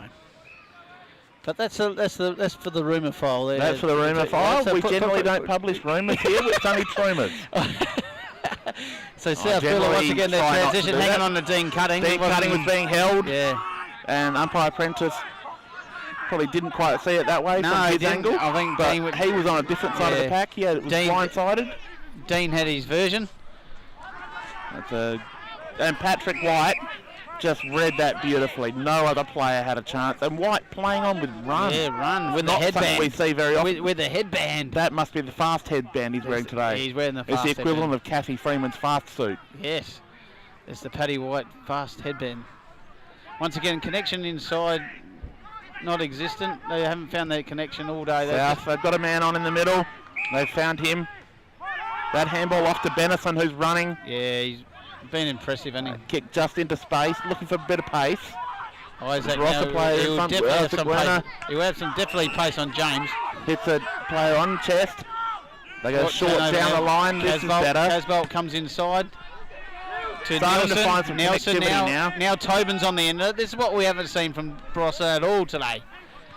But that's for the rumour file there. That's for the rumour file. We generally don't publish rumours here. It's only rumours. So South Villa once generally again, their try not to transition, do hanging that. on to Dean Cutting. Dean Cutting was being held, Yeah. and umpire Prentice probably didn't quite see it that way No, from he his didn't. angle. I think but Dean would- he was on a different side of the Yeah. pack. It was Dean- blindsided. Dean had his version. And Patrick White just read that beautifully. No other player had a chance. And White playing on with run. Yeah, run with the Not something headband. we see very often. With the headband. That must be the fast headband he's wearing today. He's wearing the It's fast the equivalent headband. of Kathy Freeman's fast suit. Yes. It's the Paddy White fast headband. Once again, connection inside not existent. They haven't found that connection all day. South, they've got a man on in the middle. They've found him. That handball off to Benison, who's running. Yeah, he's been impressive, hasn't he? Kick just into space, looking for a bit of pace. Isaac Barossa now, player he in will front, definitely have Isaac some Werner. pace. He will have some definitely pace on James. Hits a player on chest. They go short turnover down now. the line. This is better. Casbolt comes inside. To Starting to Nelson. find some Nelson connectivity now Tobin's on the end. This is what we haven't seen from Barossa at all today.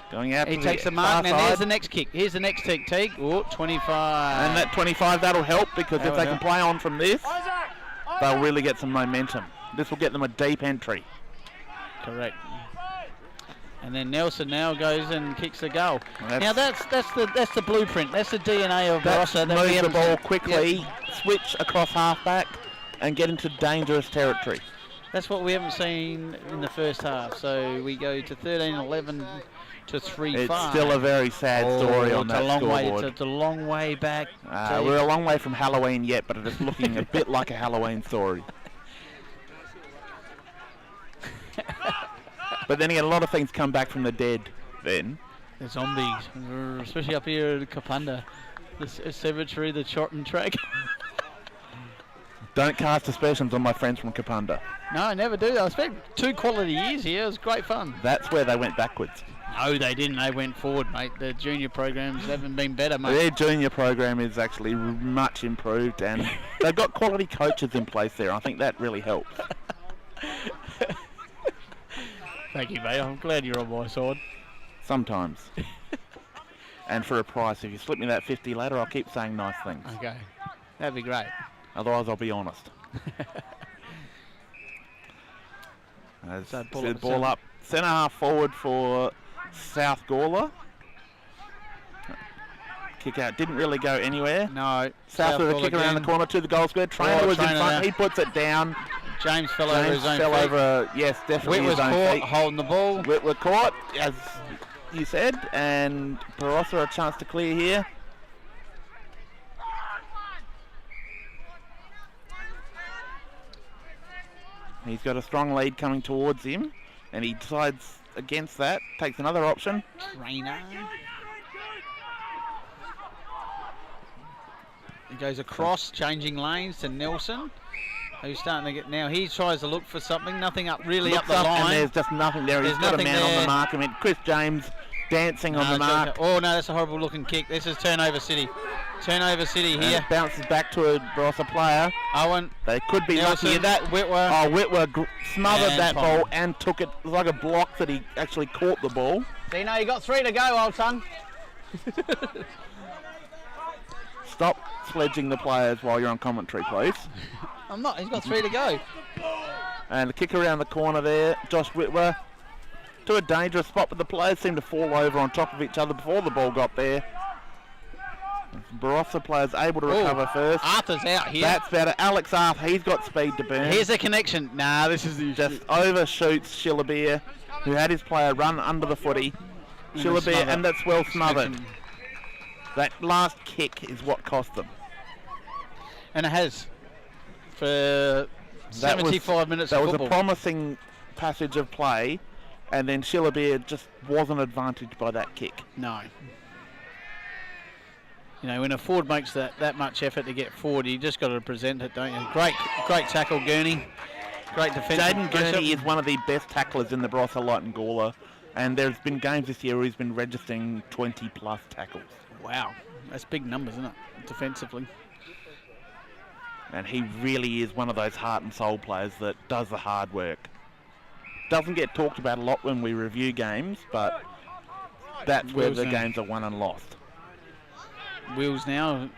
Going out He to takes the the mark. far Now there's side. the next kick. Here's the next kick, Teague. Oh, 25. And that 25, that'll help because That if will they can help. play on from this, they'll really get some momentum. This will get them a deep entry. Correct. And then Nelson now goes and kicks the goal. That's- Now that's the blueprint. That's the DNA of That Barossa. that we move the haven't ball seen. quickly, Yep. switch across halfback, and get into dangerous territory. That's what we haven't seen in the first half. So we go to 13-11 to 3-5. It's still a very sad story on it's that a long way. scoreboard. It's a long way back. Teague. We're a long way from Halloween yet, but it's looking a bit like a Halloween story. But then again, a lot of things come back from the dead then. The zombies, especially up here at Kapunda, the cemetery, the Chorton track. Don't cast aspersions on my friends from Kapunda. No, I never do. I spent 2 quality years here. It was great fun. That's where they went backwards. No, they didn't. They went forward, mate. The junior programs haven't been better, mate. Their junior program is actually much improved, and they've got quality coaches in place there. I think that really helps. Thank you, mate. I'm glad you're on my side. Sometimes. And for a price, if you slip me that 50 later, I'll keep saying nice things. Okay. That'd be great. Otherwise, I'll be honest. So Ball up. Centre half forward for South Gawler. Kick out. Didn't really go anywhere. No. South with a ball kick around the again. corner to the goal square. Trainer was in Trainer front. there. He puts it down. James fell over James his own fell feet. over, yes, definitely Whit was his own caught feet. holding the ball. Whit caught, as you said, and Barossa a chance to clear here. He's got a strong lead coming towards him, and he decides against that, takes another option. Trainer. He goes across, changing lanes to Nelson, who's starting to get now. He tries to look for something. Nothing up really Looks up the and line. there's just nothing there. There's He's got a nothing man on there. the mark. I mean, Chris James dancing on the mark. Oh no, that's a horrible looking kick. This is turnover city. Turnover city And here. it bounces back to a Barossa player. Owen. They could be Nelson, lucky at that. Whitwer. Oh, Whitwer smothered And that Tom. ball and took it. It was like a block that he actually caught the ball. Dino, you got 3 to go, old son. Stop sledging the players while you're on commentary, please. I'm not. He's got 3 to go. And a kick around the corner there. Josh Whitwer to a dangerous spot, but the players seem to fall over on top of each other before the ball got there. Barossa players able to recover first. Arthur's out here. That's better. Alex Arthur, he's got speed to burn. Here's the connection. Nah, this is the Just overshoots Shillabeer, who had his player run under the footy. Shillabeer, and that's well smothered. That last kick is what cost them. And it has for 75 minutes That of was football. a promising passage of play, and then Shillabeer just wasn't advantaged by that kick. No. You know, when a forward makes that much effort to get forward, you just got to present it, don't you? Great tackle, Gurney. Great defence. Jaden Gurney is one of the best tacklers in the Barossa Light and Gawler, and there's been games this year where he's been registering 20+ tackles. Wow, that's big numbers, isn't it? Defensively. And he really is one of those heart and soul players that does the hard work. Doesn't get talked about a lot when we review games, but that's where the games are won and lost. Wheels now,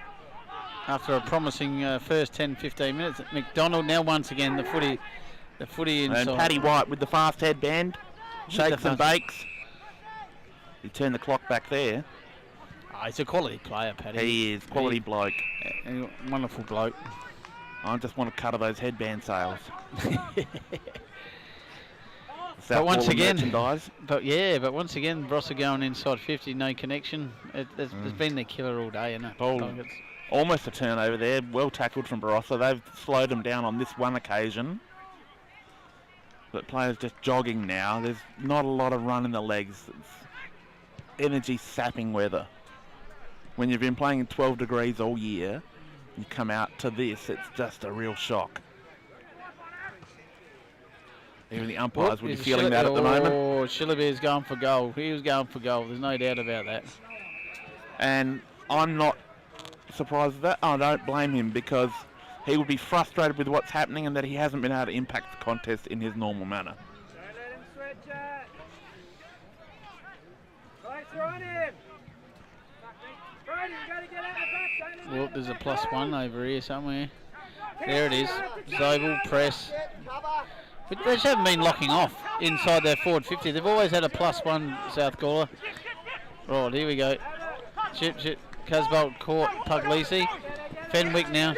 after a promising first 10-15 minutes. McDonald now once again the footy inside. And Paddy White with the fast headband, shakes and bakes. He turned the clock back there. He's a quality player, Paddy. He is quality bloke. Wonderful bloke. I just want to cut of those headband sales. But once again, merchandise. but once again, Barossa going inside 50, no connection. There's been the killer all day, isn't it? Ball. Almost a turnover there. Well tackled from Barossa. They've slowed them down on this one occasion. But players just jogging now. There's not a lot of run in the legs. It's energy sapping weather. When you've been playing in 12 degrees all year, you come out to this, it's just a real shock. Even the umpires would be feeling that at the moment. Oh, Shillabeer's going for goal. He was going for goal. There's no doubt about that. And I'm not surprised at that. I don't blame him, because he would be frustrated with what's happening and that he hasn't been able to impact the contest in his normal manner. Don't let him stretch it. Guys are on him. Brady, you got to get out the back. Don't let him Well, there's a +1 over here somewhere. There it is. Zobel, press. But they just haven't been locking off inside their forward 50. They've always had a +1, South Gawler. Right, here we go. Chip. Casbolt caught Puglisi. Fenwick now.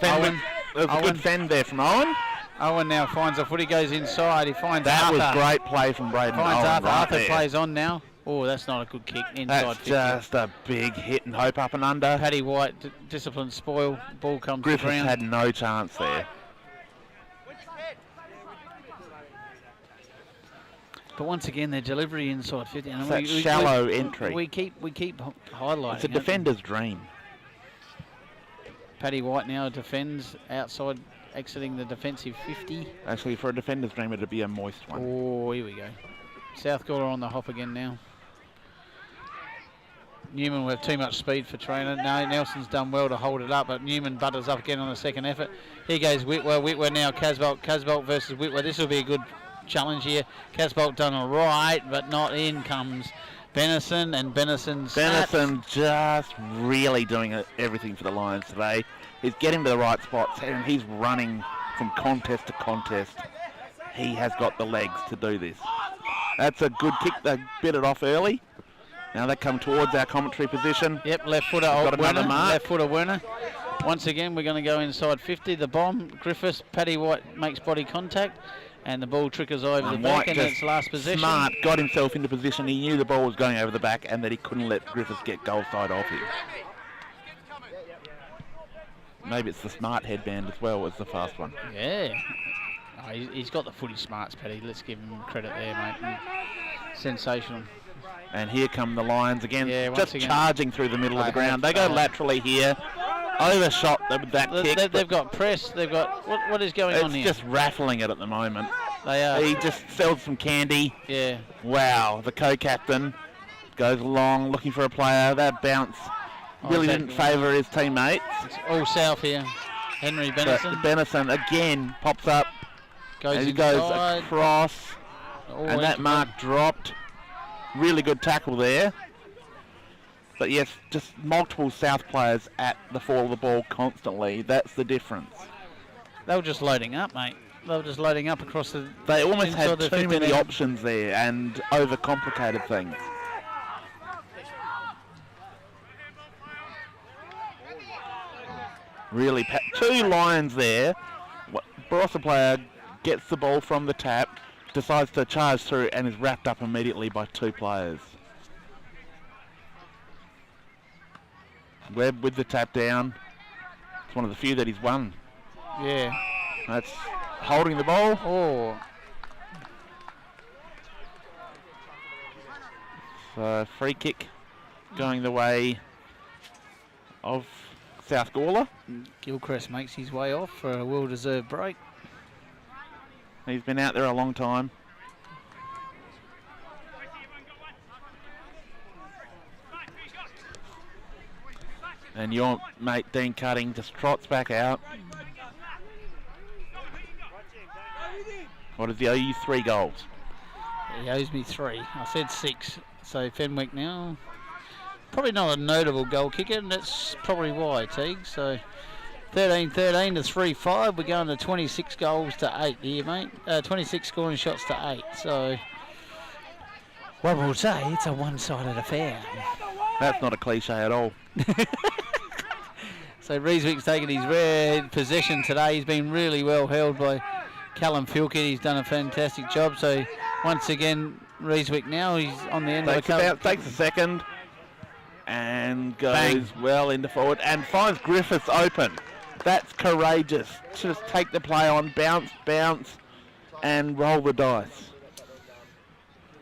Owen. There was a good fend there from Owen. Owen now finds a footy, goes inside. He finds That Arthur. was great play from Braden Finds Owen. Arthur. Right Arthur there. plays on now. Oh, that's not a good kick inside That's 50. just a big hit and hope up and under. Paddy White, discipline spoil. Ball comes to Griffiths ground. had no chance there. But once again, their delivery inside 50. And It's that shallow entry. We keep highlighting. It's a it. defender's dream. Paddy White now defends outside, exiting the defensive 50. Actually, for a defender's dream, it'd be a moist one. Oh, here we go. South Gawler on the hop again now. Newman with too much speed for Trainer. No, Nelson's done well to hold it up, but Newman butters up again on the second effort. Here goes Whitwer. Whitwer now, Casbolt. Casbolt versus Whitwer. This will be a good challenge here. Casbolt done all right, but not in comes Benison, and Benison just really doing everything for the Lions today. He's getting to the right spots, and he's running from contest to contest. He has got the legs to do this. That's a good kick. They bit it off early. Now they come towards our commentary position. Yep, left footer Got another Werner. mark. Left footer Werner. Once again, we're going to go inside 50. The bomb. Griffiths, Paddy White makes body contact, and the ball trickles over the back, and it's last possession. Smart got himself into position. He knew the ball was going over the back and that he couldn't let Griffiths get goal side off him. Maybe it's the smart headband as well as the fast one. Yeah. Oh, he's got the footy smarts, Paddy. Let's give him credit there, mate. Sensational. And here come the Lions again, Yeah, once just again. charging through the middle of the They ground. have, They go laterally here. overshot with that kick. They've got press. They've got what is going on It's here? just rattling it at the moment. They are. He just sells some candy. Yeah. Wow, the co-captain goes along looking for a player. That bounce really didn't favour his teammates. It's all south here. Henry But Benison Benison again pops up. goes and he inside. goes across. All And that into mark dropped. Really good tackle there. But yes, just multiple South players at the fall of the ball constantly. That's the difference. They were just loading up, mate. They were just loading up across the. They almost inside had the too 50 many metre. options there and overcomplicated things. Really, two lines there. Barossa player gets the ball from the tap, decides to charge through and is wrapped up immediately by two players. Webb with the tap down. It's one of the few that he's won. Yeah. That's holding the ball. Oh. So free kick going the way of South Gawler. Gilchrist makes his way off for a well-deserved break. He's been out there a long time. And your mate Dean Cutting just trots back out. What does he owe you? 3 goals. He owes me 3. I said 6. So Fenwick now. Probably not a notable goal kicker, and that's probably why, Teague. So 13-13 to 3-5. We're going to 26 goals to 8 here, mate. 26 scoring shots to 8. So what we'll say, it's a one-sided affair. That's not a cliche at all. So Riesewick's taken his rare possession today. He's been really well held by Callum Filkett. He's done a fantastic job. So once again, Riesewick now, he's on the end of the Takes a second and goes Bang. well into forward and finds Griffiths open. That's courageous. Just take the play on, bounce, and roll the dice.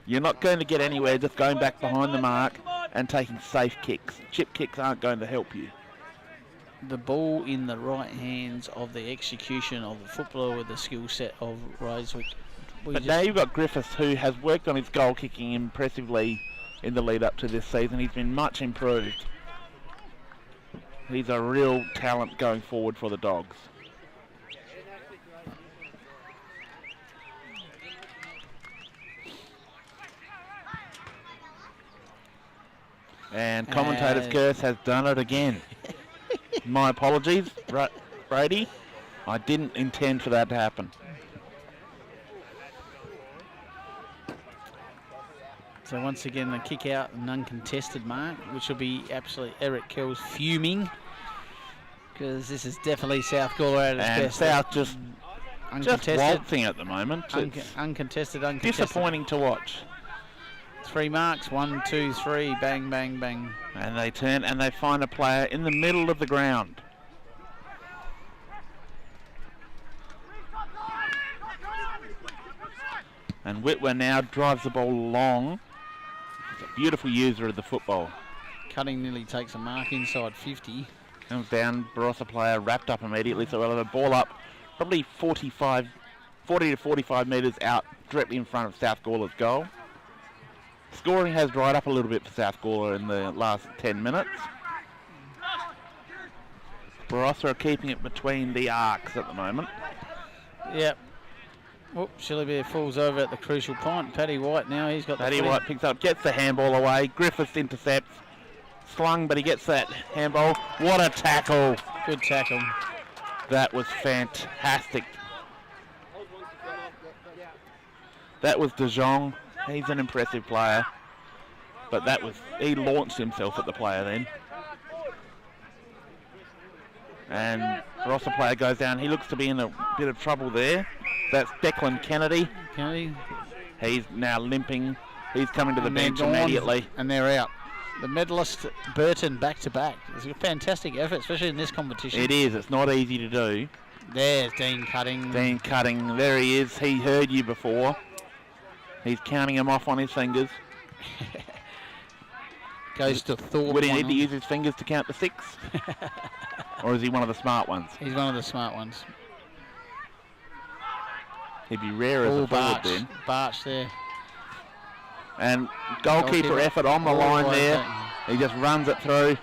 You're not going to get anywhere just going back behind the mark and taking safe kicks. Chip kicks aren't going to help you. The ball in the right hands of the execution of the footballer with the skill set of Riesewick. But now you've got Griffiths, who has worked on his goal kicking impressively in the lead up to this season. He's been much improved. He's a real talent going forward for the Dogs. And commentator's curse has done it again. My apologies, Brady. I didn't intend for that to happen. So once again, the kick out and uncontested mark, which will be absolutely Eric Kells fuming, because this is definitely South Gawler at its And best. South just uncontested, waltzing at the moment. It's uncontested. disappointing to watch. 3 marks, 1, 2, 3, bang, bang, bang. And they turn and they find a player in the middle of the ground. And Whitwer now drives the ball long. He's a beautiful user of the football. Cutting nearly takes a mark inside 50. Comes down, Barossa player wrapped up immediately, so we'll have a ball up probably 40 to 45 metres out directly in front of South Gawler's goal. Scoring has dried up a little bit for South Gawler in the last 10 minutes. Barossa are keeping it between the arcs at the moment. Yep. Whoop, Shillybeer falls over at the crucial point. Paddy White now, he's got Paddy the White picks up, gets the handball away. Griffiths intercepts. Slung, but he gets that handball. What a tackle. Good tackle. That was fantastic. That was De Jong. He's an impressive player. But he launched himself at the player then. And Barossa player goes down. He looks to be in a bit of trouble there. That's Declan Kennedy. He's now limping. He's coming to the bench immediately. And they're out. The medalist Burton back-to-back. It's a fantastic effort, especially in this competition. It is. It's not easy to do. There's Dean Cutting. Dean Cutting. There he is. He heard you before. He's counting them off on his fingers. Goes to Thorpe. Would he need to use his fingers to count to 6? Or is he one of the smart ones? He's one of the smart ones. He'd be rare as a forward then. Barch there. And goalkeeper effort on the line there. He just runs it through.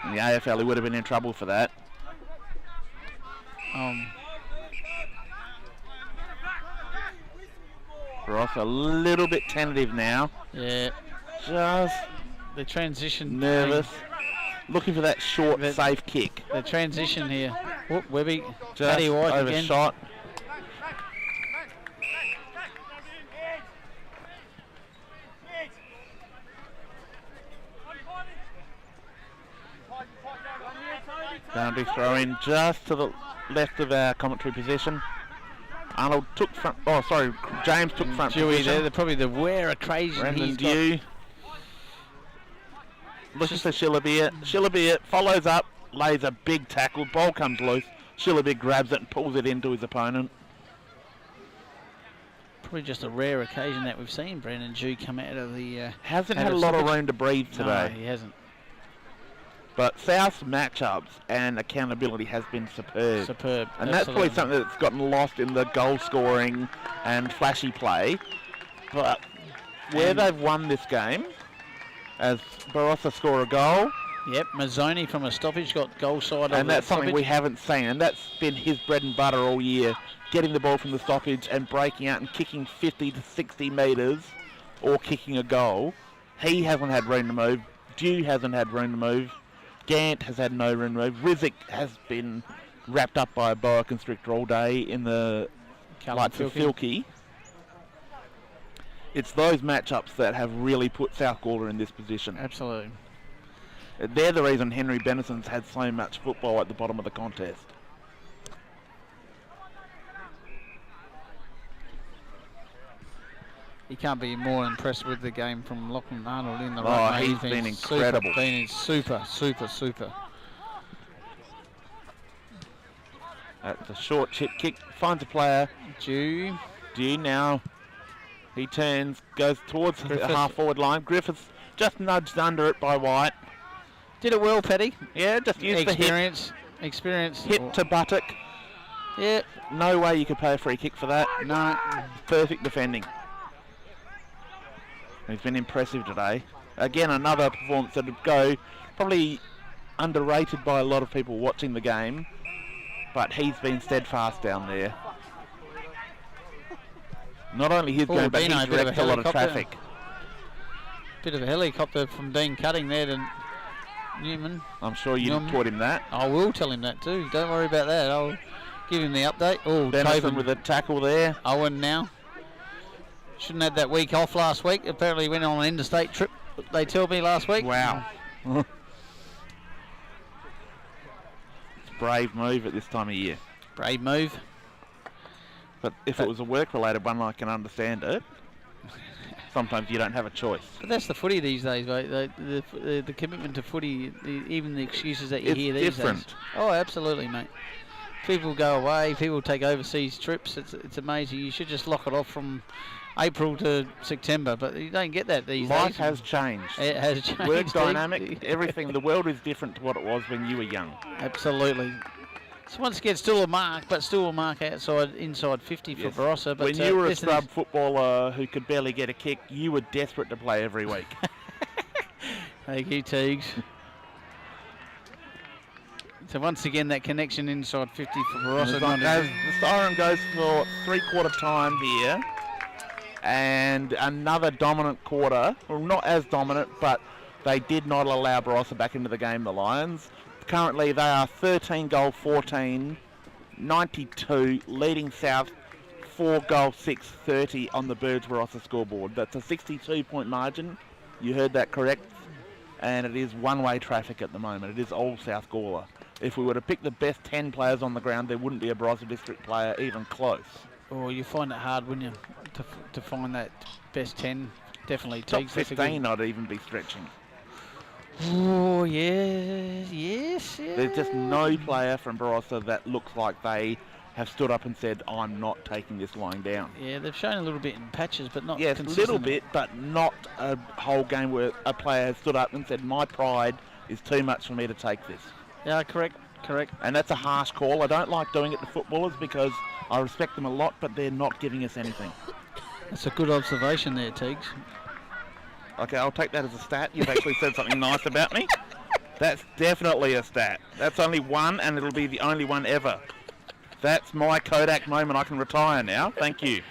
In the AFL, he would have been in trouble for that. Barossa a little bit tentative now. Yeah. Just the transition. nervous. Looking for that short, safe kick. The transition here. Whoop, Webby. Just Paddy White overshot. Again. Boundary throw in just to the left of our commentary position. Arnold took front. Oh, sorry, James took front Dewey position. there, probably the wear occasion. Brendan Dew. Looking for Shillabeer. Shillabeer follows up, lays a big tackle. Ball comes loose. Shillabeer grabs it and pulls it into his opponent. Probably just a rare occasion that we've seen Brendan Dew come out of the. Hasn't had a lot of room to breathe today. No, he hasn't. But South's matchups and accountability has been superb. Superb. And that's probably something that's gotten lost in the goal scoring and flashy play. But where they've won this game, as Barossa score a goal. Yep, Mazzoni from a stoppage got goal side. And that's something we haven't seen. And that's been his bread and butter all year. Getting the ball from the stoppage and breaking out and kicking 50 to 60 metres or kicking a goal. He hasn't had room to move. Dew hasn't had room to move. Gant has had no room to move. Rizzick has been wrapped up by a boa constrictor all day in the lights of Filkey. It's those matchups that have really put South Gawler in this position. Absolutely. They're the reason Henry Benison's had so much football at the bottom of the contest. He can't be more impressed with the game from Lachlan Arnold in the right. He's been incredible. Been super. That's a short chip kick. Finds a player. Dew now. He turns, goes towards the half-forward line. Griffiths just nudged under it by White. Did it well, Paddy. Yeah, just used experience. Hit to buttock. Yeah. No way you could pay a free kick for that. No. Perfect defending. He's been impressive today. Again, another performance that would go probably underrated by a lot of people watching the game, but he's been steadfast down there. Not only his game, but he's wrecked a lot of traffic. Bit of a helicopter from Dean Cutting there to Newman. I'm sure you taught him that. I will tell him that too. Don't worry about that. I'll give him the update. Oh, Benison with a tackle there. Owen now. Shouldn't have had that week off last week. Apparently he went on an interstate trip, they told me last week. Wow. It's a brave move at this time of year. Brave move. But if it was a work-related one, I can understand it. Sometimes you don't have a choice. But that's the footy these days, mate. The commitment to footy, even the excuses that you hear these days. Oh, absolutely, mate. People go away, people take overseas trips. It's amazing. You should just lock it off from April to September, but you don't get that these days. Life has changed. It has changed. Work dynamic, everything. The world is different to what it was when you were young. Absolutely. So once again, still a mark, but still a mark inside 50 for Barossa. But when you were a scrub footballer who could barely get a kick, you were desperate to play every week. Thank you, Teagues. So once again, that connection inside 50 for Barossa. The siren goes for three-quarter time here. And another dominant quarter. Well, not as dominant, but they did not allow Barossa back into the game, the Lions. Currently, they are 13 goal 14, 92, leading South 4 goal 6, 30 on the Birds Barossa scoreboard. That's a 62-point margin. You heard that correct. And it is one-way traffic at the moment. It is all South Gawler. If we were to pick the best 10 players on the ground, there wouldn't be a Barossa district player even close. Oh, you find it hard, wouldn't you, to find that best 10? Definitely. Top 15 I'd even be stretching. Oh, yes. There's just no player from Barossa that looks like they have stood up and said, I'm not taking this lying down. Yeah, they've shown a little bit in patches, but not consistently. Yes, a little bit, but not a whole game where a player has stood up and said, my pride is too much for me to take this. Yeah, correct. And that's a harsh call. I don't like doing it to footballers because I respect them a lot, but they're not giving us anything. That's a good observation there, Teagues. Okay, I'll take that as a stat. You've actually said something nice about me. That's definitely a stat. That's only one, and it'll be the only one ever. That's my Kodak moment. I can retire now. Thank you.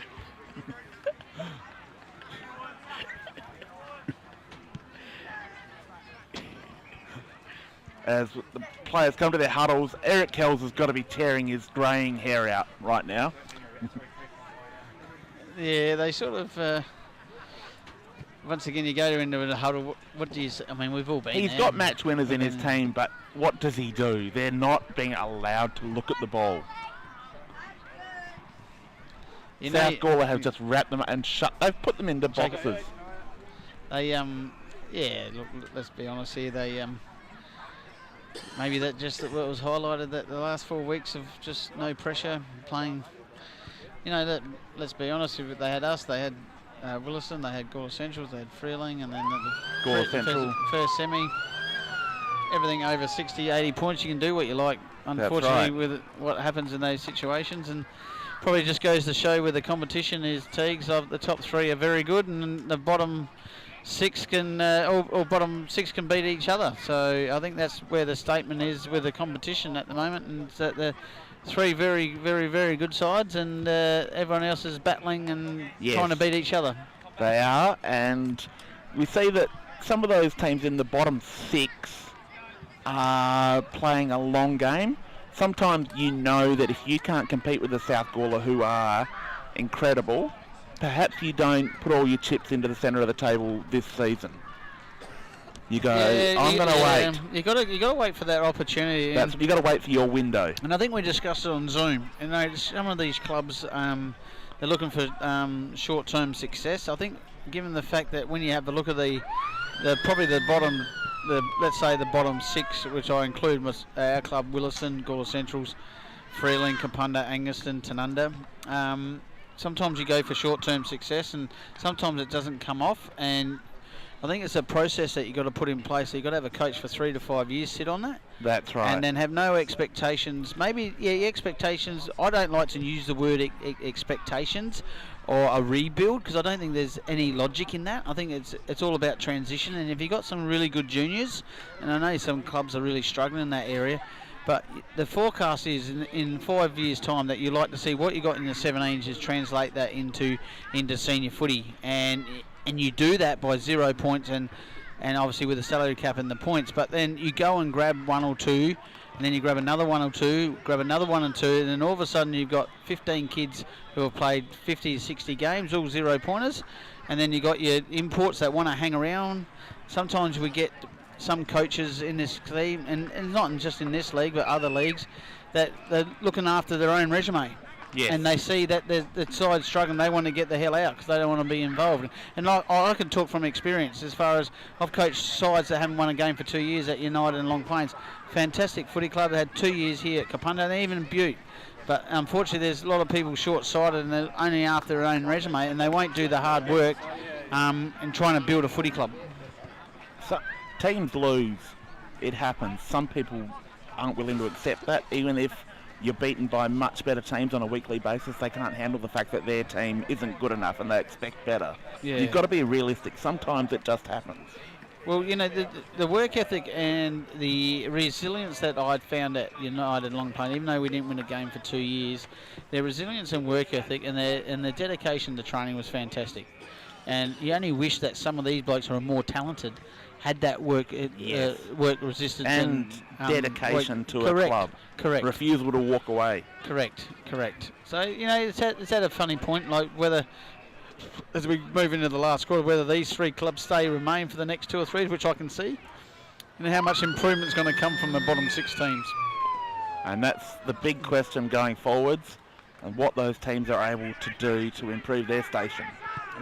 As the players come to their huddles, Eric Kells has got to be tearing his greying hair out right now. Yeah, they sort of... once again, you go into a huddle, what do you say? I mean, we've all been He's there. got match winners in his team, but what does he do? They're not being allowed to look at the ball. South Gawler have just wrapped them up and they've put them into boxes. They, yeah, look, let's be honest here, they, maybe that just what was highlighted that the last 4 weeks of just no pressure, playing, you know, that, let's be honest, if they had us, they had Williston, they had Gawler Centrals, they had Freeling, and then Gawler Central. First semi, everything over 60, 80 points, you can do what you like, unfortunately, with what happens in those situations, and probably just goes to show where the competition is. Teagues, of the top three are very good, and the bottom six can or bottom six can beat each other. So I think that's where the statement is with the competition at the moment, and it's that the three very, very, very good sides, and everyone else is battling and trying to beat each other. They are, and we see that some of those teams in the bottom six are playing a long game. Sometimes you know that if you can't compete with the South Gawler, who are incredible, perhaps you don't put all your chips into the centre of the table this season. You go, I'm going to wait. You got to wait for that opportunity. You got to wait for your window. And I think we discussed it on Zoom. You know, some of these clubs, they're looking for short-term success. I think, given the fact that when you have a look at probably the bottom. Let's say the bottom six, which I include was our club, Williston, Gawler Centrals, Freeling, Kapunda, Anguston, Tanunda. Sometimes you go for short-term success, and sometimes it doesn't come off. And I think it's a process that you've got to put in place. So you've got to have a coach for 3 to 5 years sit on that. That's right. And then have no expectations. Maybe, expectations. I don't like to use the word expectations or a rebuild, because I don't think there's any logic in that. I think it's all about transition, and if you've got some really good juniors, and I know some clubs are really struggling in that area, but the forecast is in 5 years' time that you like to see what you got in the 17s is translate that into senior footy, and you do that by 0 points and obviously with the salary cap and the points, but then you go and grab 1 or 2, and then you grab another 1 or 2, grab another 1 and 2, and then all of a sudden you've got 15 kids who have played 50 to 60 games, all 0 pointers, and then you got your imports that want to hang around. Sometimes we get some coaches in this team, and not just in this league, but other leagues, that they're looking after their own resume. Yes. And they see that the side's struggling, they want to get the hell out because they don't want to be involved. And I can talk from experience as far as I've coached sides that haven't won a game for 2 years at United and Long Plains. Fantastic footy club. They had 2 years here at Kapunda and even Butte. But unfortunately, there's a lot of people short-sighted and they're only after their own resume, and they won't do the hard work in trying to build a footy club. So, teams lose. It happens. Some people aren't willing to accept that, even if you're beaten by much better teams on a weekly basis. They can't handle the fact that their team isn't good enough and they expect better. Yeah. You've got to be realistic. Sometimes it just happens. Well, you know, the work ethic and the resilience that I'd found at United Long Plain, even though we didn't win a game for 2 years, their resilience and work ethic and their dedication to training was fantastic. And you only wish that some of these blokes who are more talented had that work resistance and dedication to a club. Correct. Refusal to walk away. Correct. So, you know, it's at a funny point, like whether, as we move into the last quarter, whether these three clubs remain for the next 2 or 3, which I can see, and how much improvement's going to come from the bottom 6 teams. And that's the big question going forwards, and what those teams are able to do to improve their station.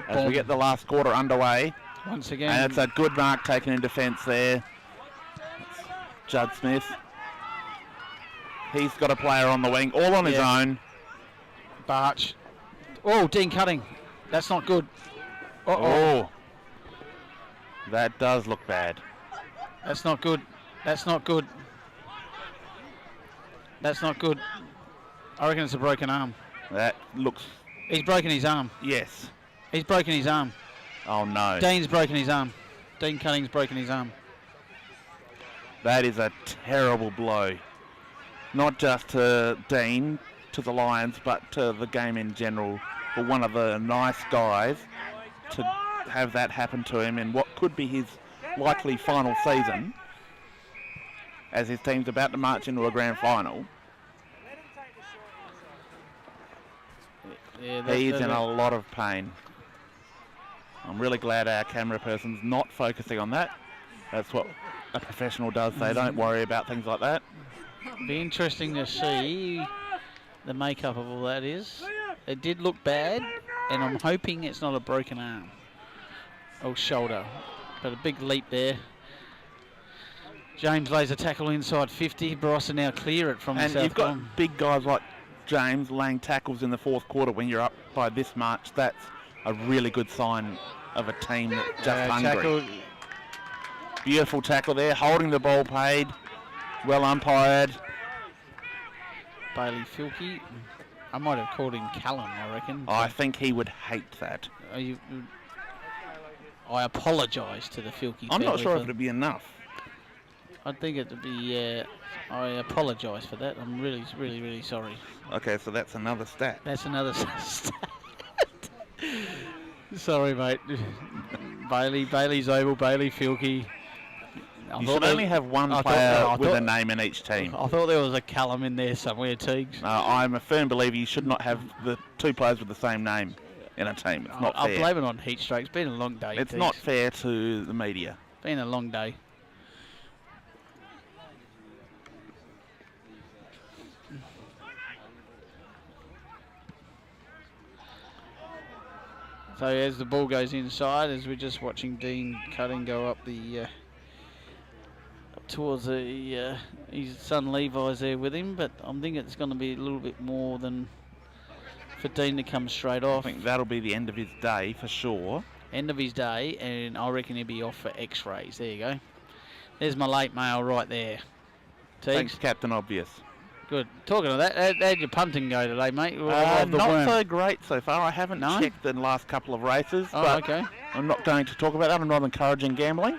As we get the last quarter underway, once again, and it's a good mark taken in defence there. It's Judd Smith. He's got a player on the wing, all on his own. Barch. Oh, Dean Cutting. That's not good. Oh, that does look bad. That's not good. That's not good. I reckon it's a broken arm. That looks... He's broken his arm. Yes. He's broken his arm. Oh, no. Dean's broken his arm. Dean Cunning's broken his arm. That is a terrible blow. Not just to Dean, to the Lions, but to the game in general. For one of the nice guys to have that happen to him in what could be his likely final season, as his team's about to march into a grand final. Yeah, He's in a lot of pain. I'm really glad our camera person's not focusing on that. That's what a professional does. They don't worry about things like that. Be interesting to see the makeup of all that is. It did look bad, and I'm hoping it's not a broken arm or shoulder, but a big leap there. James lays a tackle inside 50. Barossa now clear it from the And South you've got Column. big guys like James laying tackles in the fourth quarter when you're up by this much. That's a really good sign of a team that's just hungry. Tackle. Beautiful tackle there, holding the ball paid. Well umpired. Bailey Filkey. I might have called him Callum, I reckon. I think he would hate that. I apologise to the Filkey I'm not family sure for- if it'd be enough. I think it would be, I apologise for that. I'm really, really, really sorry. Okay, so that's another stat. That's another stat. Sorry, mate. Bailey's Oval, Bailey Filkey. You should only have one player with a name in each team. I thought there was a Callum in there somewhere, Teagues. I'm a firm believer you should not have the two players with the same name in a team. It's not I'll fair. blame it on heat stroke. It's been a long day. It's Teagues. not fair to the media. Been a long day. So as the ball goes inside, as we're just watching Dean Cutting go up the up towards the his son Levi's there with him, but I'm thinking it's going to be a little bit more than for Dean to come straight I off. think that'll be the end of his day for sure. End of his day, and I reckon he'll be off for X-rays. There you go. There's my late mail right there. Teagues. Thanks, Captain Obvious. Good. Talking of that, how'd your punting go today, mate? Of the Not worm. so great so far. I haven't No? checked the last couple of races, Oh, but okay. I'm not going to talk about that. I'm not encouraging gambling.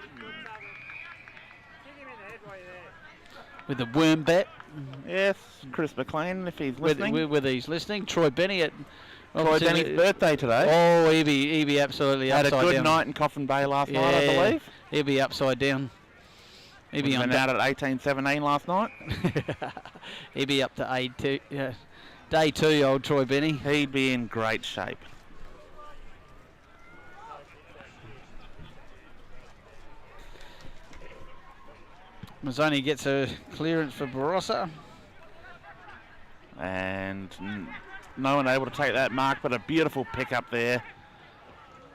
With the worm bet. Yes, Chris McLean, if he's With, listening. with he's listening. Troy Benny at Troy Denny's birthday today. Oh, he'd be absolutely Had a upside good down. night in Coffin Bay last night, I Yeah. believe. He'll be upside down. He'll be Went out at 18:17 last night. He'll be up to A2. Yeah. Day 2, old Troy Benny. He'd be in great shape. Mazzoni gets a clearance for Barossa. And no one able to take that mark, but a beautiful pick up there.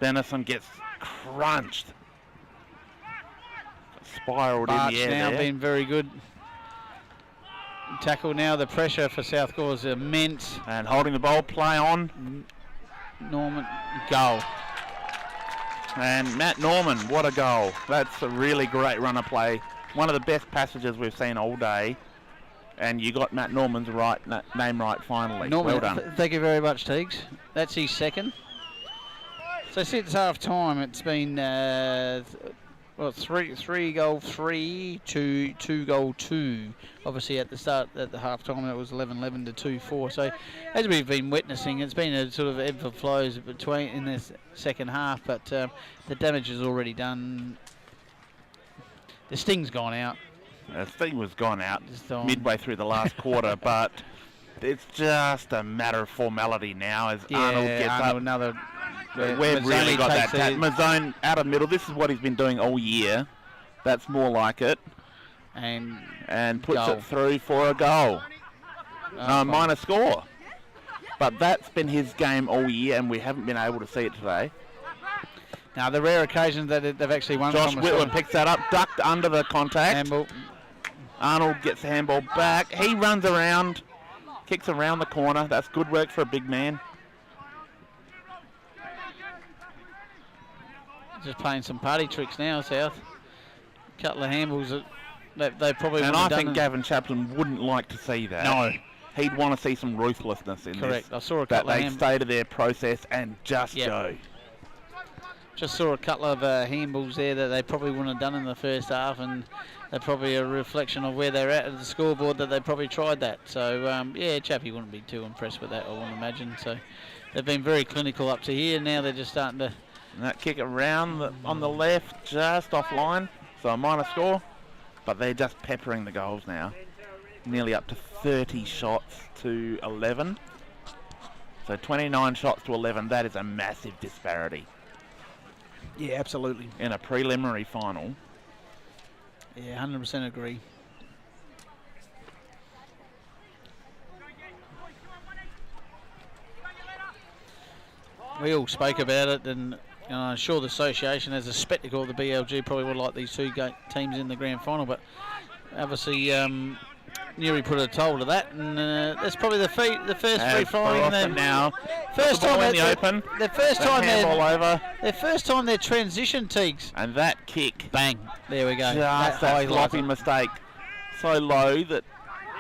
Benison gets crunched. Spiraled Bart's in the air now there. been very good. Tackle now. The pressure for South Gore is immense. And holding the ball, play on. Norman, goal. And Matt Norman, what a goal. That's a really great run of play. One of the best passages we've seen all day. And you got Matt Norman's name right finally. Norman, well done. thank you very much, Teagues. That's his second. So since half time, it's been 3 goal 3 to 2 goal 2. Obviously at the half time it was 11-11 to 2-4. So as we've been witnessing, it's been a sort of ebb and flows between in this second half, but the damage is already done. The sting's gone out. The thing was gone out Just on. midway through the last quarter, but it's just a matter of formality now as Arnold gets up. Another. We've really got that. takes Mazzone out of middle. This is what he's been doing all year. That's more like it. And puts goal. it through for a goal. Minor score. But that's been his game all year, and we haven't been able to see it today. Now the rare occasions that they've actually won. Josh from Whitlam picks that up, ducked under the contact. handball. Arnold gets the handball back. He runs around, kicks around the corner. That's good work for a big man. Just playing some party tricks now, South. Couple of handballs that They probably And wouldn't I have think done Gavin Chaplin wouldn't like to see that. No. He'd want to see some ruthlessness in Correct. this. I saw a That couple of they stay to their process and just Yep. go. Just saw a couple of handballs there that they probably wouldn't have done in the first half, and they're probably a reflection of where they're at the scoreboard that they probably tried that. So, yeah, Chappie wouldn't be too impressed with that, I wouldn't imagine. So they've been very clinical up to here. Now they're just starting to... And that kick around on the left, just offline. So a minor score. But they're just peppering the goals now. Nearly up to 30 shots to 11. So 29 shots to 11. That is a massive disparity. Yeah, absolutely. In a preliminary final. Yeah, 100% agree. We all spoke about it, and I'm sure the association, as a spectacle, the BLG probably would like these two teams in the grand final, but obviously Newry put a toll to that, and that's probably the first free flying in now. First time in the open. The first time all over. their first time their transition teaks. And that kick. Bang. There we go. Just that sloppy mistake. So low that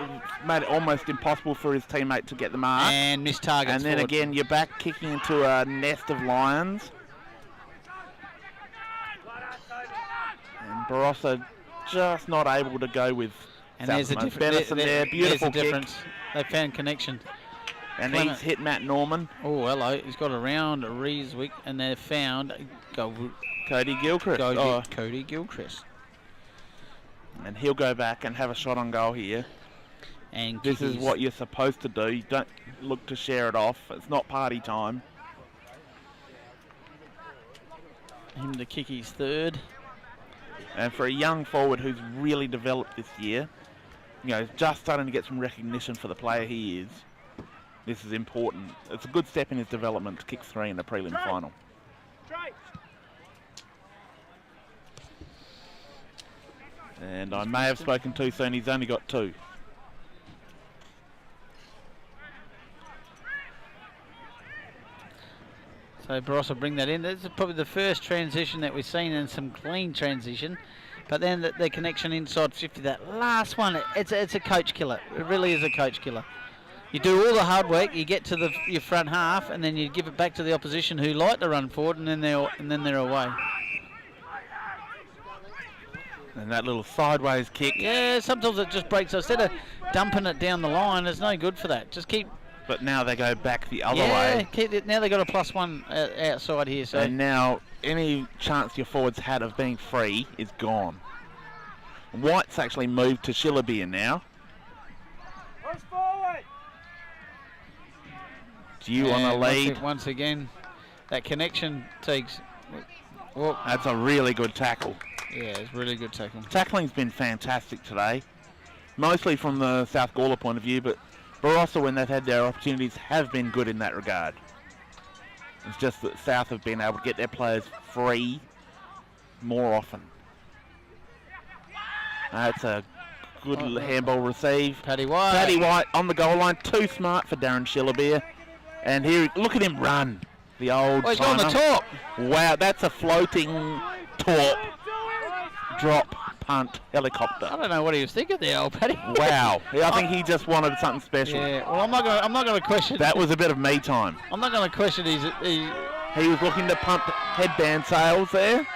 it made it almost impossible for his teammate to get the mark. And missed targets. And then forward. again, you're back kicking into a nest of lions. And Barossa just not able to go with. And there's a difference. There, beautiful kick. Difference. They found connection. And he's hit Matt Norman. Oh, hello. He's got around Reeswick, and they've found Cody Gilchrist. Cody Gilchrist. And he'll go back and have a shot on goal here. And this is what you're supposed to do. You don't look to share it off. It's not party time. Him to kick his third. And for a young forward who's really developed this year, you know, just starting to get some recognition for the player he is, this is important. It's a good step in his development to kick 3 in the prelim final. And I may have spoken too soon. He's only got 2. So Barossa bring that in. This is probably the first transition that we've seen, and some clean transition. But then the connection inside 50, that last one, it's a coach killer. It really is a coach killer. You do all the hard work, you get to your front half, and then you give it back to the opposition who like to run forward, and then they're away. And that little sideways kick. Yeah, sometimes it just breaks. So instead of dumping it down the line, it's no good for that. Just keep. But now they go back the other way. Yeah, now they've got a +1 outside here. So. And now any chance your forwards had of being free is gone. White's actually moved to Shillabeer now. Do you want to lead? Once again, that connection takes. Whoop. That's a really good tackle. Yeah, it's really good tackle. Tackling's been fantastic today, mostly from the South Gawler point of view, but Barossa, when they've had their opportunities, have been good in that regard. It's just that South have been able to get their players free more often. That's a good handball receive. Paddy White. Paddy White on the goal line, too smart for Darren Shillabeer. And here, look at him run. The old. Oh, he's on the top. Wow, that's a floating torp, drop, punt, helicopter. I don't know what he was thinking there, old Paddy. Wow, I think he just wanted something special. Yeah, well, I'm not going to question. That was a bit of me time. I'm not going to question He was looking to pump headband sails there,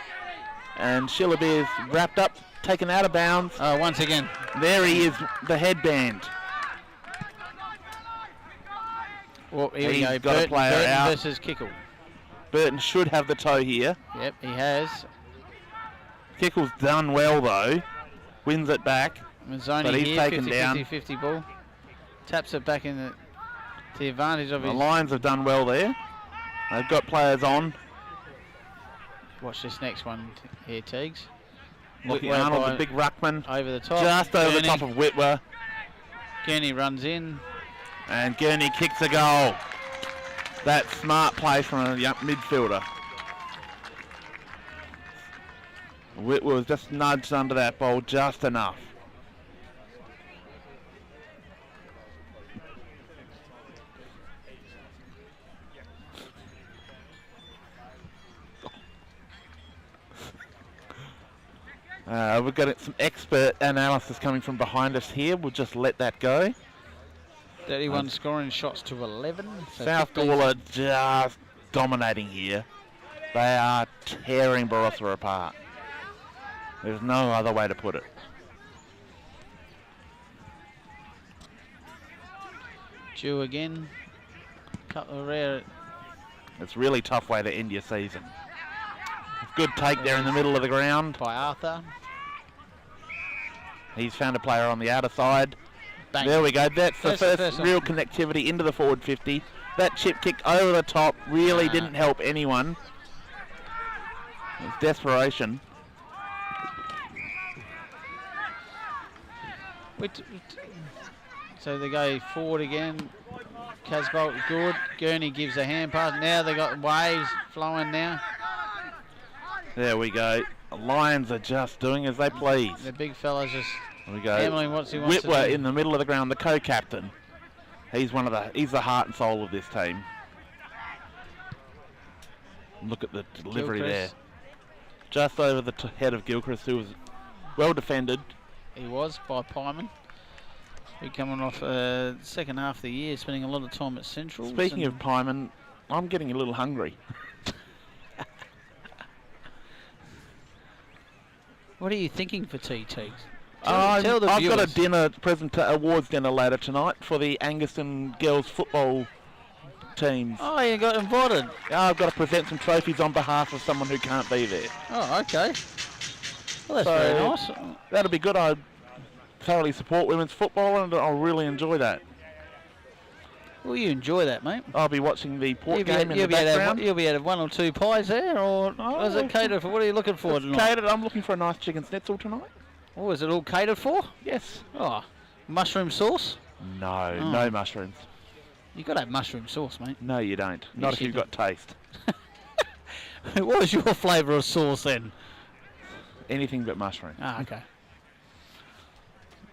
and Shillabeer's wrapped up, taken out of bounds. Once again. There he is, the headband. Well, here we go. Got a player Burton out. versus Kickle. Burton should have the toe here. Yep, he has. Kickle's done well though. Wins it back. Mazzoni But he's here, taken 50, down. 50 ball. Taps it back in to the advantage of The his. Lions have done well there. They've got players on. Watch this next one here, Teagues. Looking Whitwer Arnold, by- the big ruckman. over the top. Just over the Gurney. top of Whitwer. Gurney runs in. And Gurney kicks a goal. That smart play from a young midfielder. Whitwer was just nudged under that ball just enough. We've got some expert analysis coming from behind us here. We'll just let that go. 31 scoring shots to 11. So South 15 Gawler just dominating here. They are tearing Barossa apart. There's no other way to put it. Due again. Couple of rare. It's a really tough way to end your season. Good take there in the middle of the ground. By Arthur. He's found a player on the outer side. Bang. There we go. That's the First first real connectivity into the forward 50. That chip kick over the top really didn't help anyone. It was desperation. So they go forward again. Casbolt good. Gurney gives a hand pass. Now they got waves flowing now. There we go. The Lions are just doing as they please. The big fella's just There we go. handling what he wants to Whitwer do. in the middle of the ground, the co-captain. He's the heart and soul of this team. Look at the delivery there. Just over the head of Gilchrist, who was well defended. He was by Pyman. He coming off second half of the year, spending a lot of time at Central. Speaking of Pyman, I'm getting a little hungry. What are you thinking for TT? I've Tell the got a viewers. awards dinner later tonight for the Anguston girls football teams. Oh, you got invited. I've got to present some trophies on behalf of someone who can't be there. Oh, okay. Well, that's So, very nice. That'll be good. I thoroughly support women's football and I'll really enjoy that. Well, you enjoy that, mate. I'll be watching the Port game in the You'll be able background. to have 1 or 2 pies there, or is it catered for? What are you looking for It's tonight? catered. I'm looking for a nice chicken schnitzel tonight. Oh, is it all catered for? Yes. Oh, mushroom sauce? No, Oh. no mushrooms. You got to have mushroom sauce, mate. No, you don't. Not Yes, if you you've do. got taste. What was your flavour of sauce then? Anything but mushroom. Ah, okay.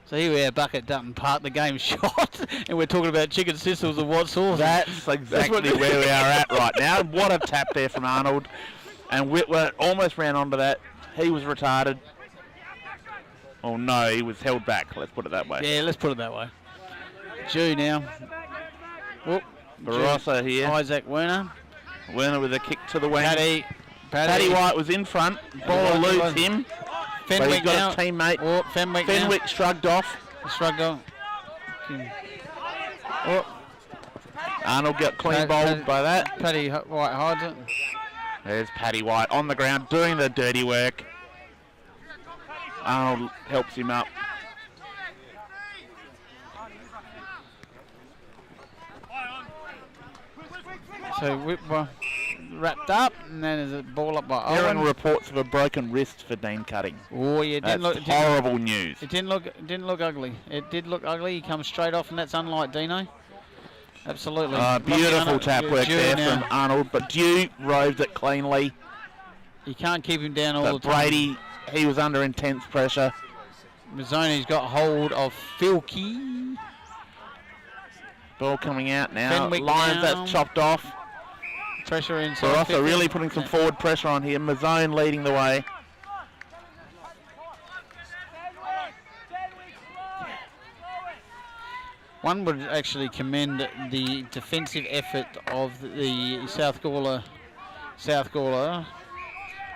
So here we are back at Dutton Park, the game's shot, and we're talking about chicken sizzles and what sauce. That's exactly where we are at right now. What a tap there from Arnold. And Whitwer almost ran onto that. He was retarded. Oh no, he was held back. Let's put it that way. Yeah, let's put it that way. Jew now. Whoop. Barossa here. Isaac Werner. Werner with a kick to the wing. Paddy White was in front. Ball Paddy eludes was. him. But Fenwick he's got now. a teammate. Oh, Fenwick now. Fenwick shrugged off. Shrugged on. Oh, Arnold got clean bowled by that. Paddy White hides it. There's Paddy White on the ground doing the dirty work. Arnold helps him up. So Whitwer wrapped up, and then there's a ball up by Hearing Owen. reports of a broken wrist for Dean Cutting. Oh yeah, That's horrible news. It didn't look ugly. It did look ugly. He comes straight off, and that's unlike Dino. Absolutely. Beautiful tap work Dew there now. from Arnold, but Dew roved it cleanly. You can't keep him down all But the time. Brady, he was under intense pressure. Mazzoni's got hold of Filkey. Ball coming out now. Fenwick Lions, down. that's chopped off. Pressure inside. Barossa 50. really putting some forward pressure on here. Mazzone leading the way. One would actually commend the defensive effort of the South Gawler.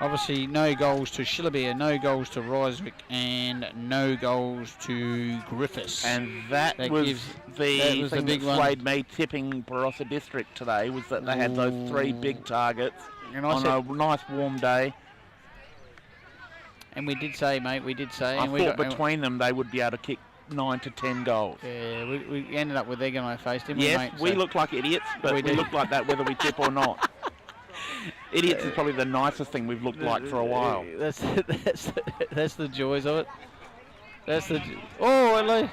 Obviously, no goals to Shillabeer, no goals to Ryswick, and no goals to Griffiths. And that was gives- the that was the thing big that one. swayed me tipping Barossa District today, was that they had those 3 big targets And I on said, a nice warm day. and we did say, mate, we did say. I and we thought got, between them they would be able to kick 9 to 10 goals. Yeah, we ended up with egg on our face, didn't we, Yes, mate? we So- look like idiots, but We we do. look like that whether we tip or not. Idiots is probably the nicest thing we've looked like for a while. That's the joys of it. That's the. Oh, hello.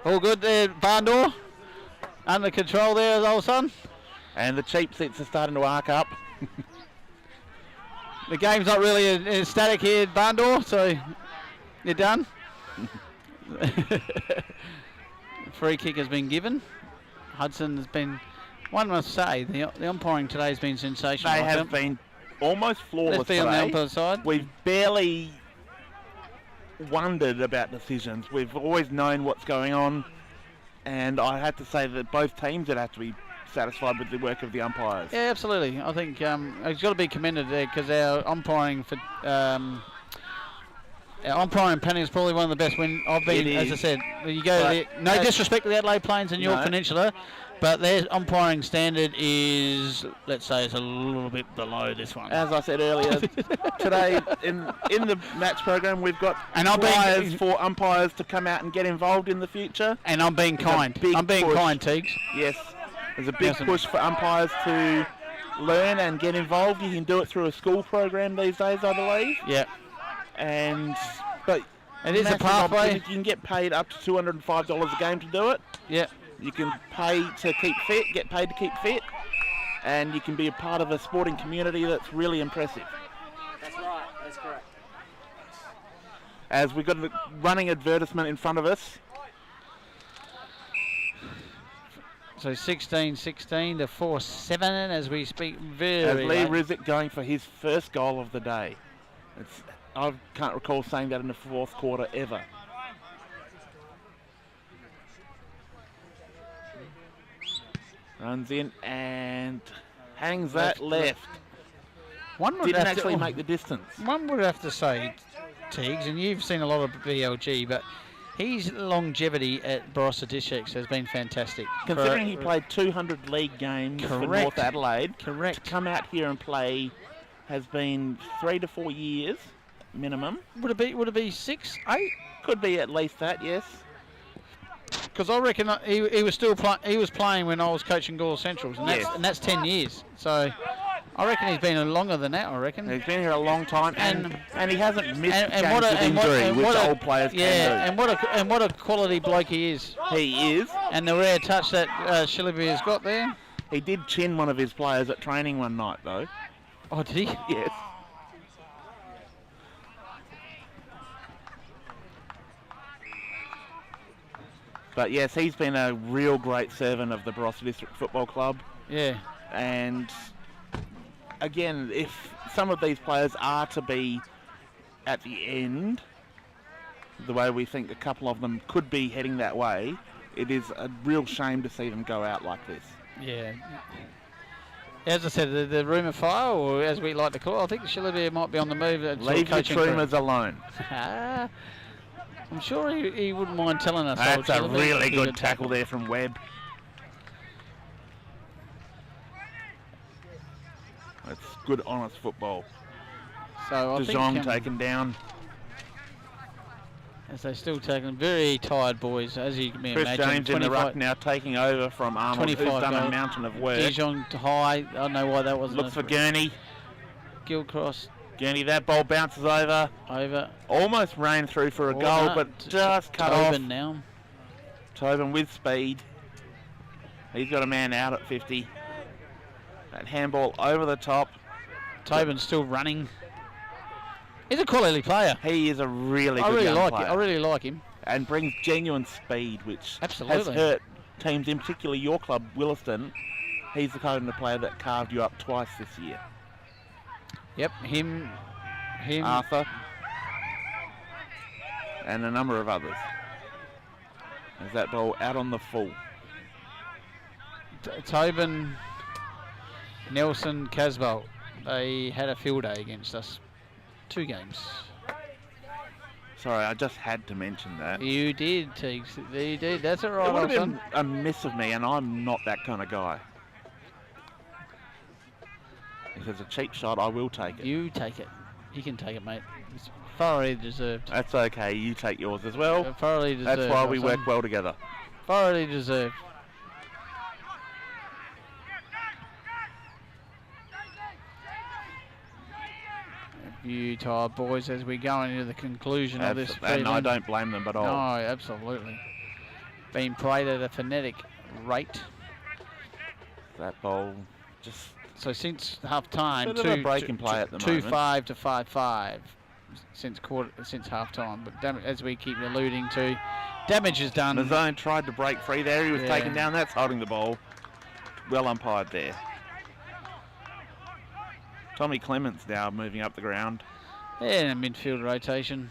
All good there, barn door. Under control there, old son. And the cheap seats are starting to arc up. The game's not really in static here, barn door, so you're done. Free kick has been given. Hudson has been. One must say, the umpiring today has been sensational. They I have think. been almost flawless Let's be on the today. umpire side. We've barely wondered about decisions. We've always known what's going on, and I have to say that both teams would have to be satisfied with the work of the umpires. Yeah, absolutely. I think it's got to be commended there because our umpiring for our umpiring panel is probably one of the best. When I've been, It as I is. said, you go there, no disrespect to the Adelaide Plains and York No. Peninsula, but their umpiring standard is, let's say, it's a little bit below this one. As I said earlier, today in the match program, we've got And I'm being- flyers for umpires to come out and get involved in the future. And I'm being There's a kind. big I'm being push. kind, Teagues. Yes, there's a big Yes, push for umpires to learn and get involved. You can do it through a school program these days, I believe. Yeah. But It is a massive pathway. opportunity. You can get paid up to $205 a game to do it. Yeah. You can pay to keep fit, get paid to keep fit, and you can be a part of a sporting community that's really impressive. That's right. That's correct. As we've got a running advertisement in front of us. So 16-16 to 4-7 as we speak. As Very Lee late. Rizek going for his first goal of the day. I can't recall saying that in the fourth quarter ever. Runs in and hangs that left. One would Didn't have to- actually make the distance. One would have to say, Teagues, and you've seen a lot of BLG, but his longevity at Barossa Districts has been fantastic. Considering he played 200 league games for Correct. North Adelaide, Correct. to come out here and play has been 3 to 4 years minimum. Would it be 6, 8? Could be at least that, yes. Because I reckon he was still he was playing when I was coaching Gawler Centrals, and Yes. that's 10 years. So I reckon he's been longer than that. I reckon. He's been here a long time, and he hasn't missed games what with injury, which what old players yeah, can do. and what a quality bloke he is. He is. And the rare touch that Shilliby has got there. He did chin one of his players at training one night, though. Oh, did he? Yes. But yes, he's been a real great servant of the Barossa District Football Club. Yeah. And again, if some of these players are to be at the end, the way we think a couple of them could be heading that way, it is a real shame to see them go out like this. Yeah. As I said, the rumour fire, or as we like to call it, I think Shilliby might be on the move. Leave the rumours alone. I'm sure he wouldn't mind telling us. That's a Shilliby. really good tackle there from Webb. That's good, honest football. So I De think Jong taken down. as they still taking very tired boys, as you can Chris imagine. James in the ruck now, taking over from Arnold, who's 25 done a goals. mountain of work. Dijon to high. I don't know why that wasn't. Looks for Gurney. Gilcross Gurney, that ball bounces over. over. Almost ran through for a Oh, goal, no, but just cut Tobin off. now. Tobin with speed. He's got a man out at 50. That handball over the top. Tobin's still running. He's a quality player. He is a really I good really young like player. it. I really like him. And brings genuine speed, which Absolutely. has hurt teams, in particular your club, Williston. He's the kind of player that carved you up twice this year. Yep, him. Arthur. And a number of others. There's that ball out on the full. Tobin, Nelson, Casbolt. They had a field day against us. 2 games. Sorry, I just had to mention that. You did, Teagues. You did. That's all right, It would old have son. been a miss of me, and I'm not that kind of guy. If there's a cheap shot, I will take it. You take it. You can take it, mate. It's thoroughly deserved. That's okay. You take yours as well. Thoroughly deserved. That's why we old son. work well together. Thoroughly deserved. You tired boys as we go into the conclusion of this. And I prelim. don't blame them at all. No, absolutely. Being played at a phonetic rate. That ball just So since half time, Bit of a break in play at the moment. 2-5 to 5-5 since half time. But as we keep alluding to, damage is done. the zone tried to break free there. He was Yeah. taken down. That's holding the ball. Well umpired there. Tommy Clements now moving up the ground. Yeah, in a midfield rotation.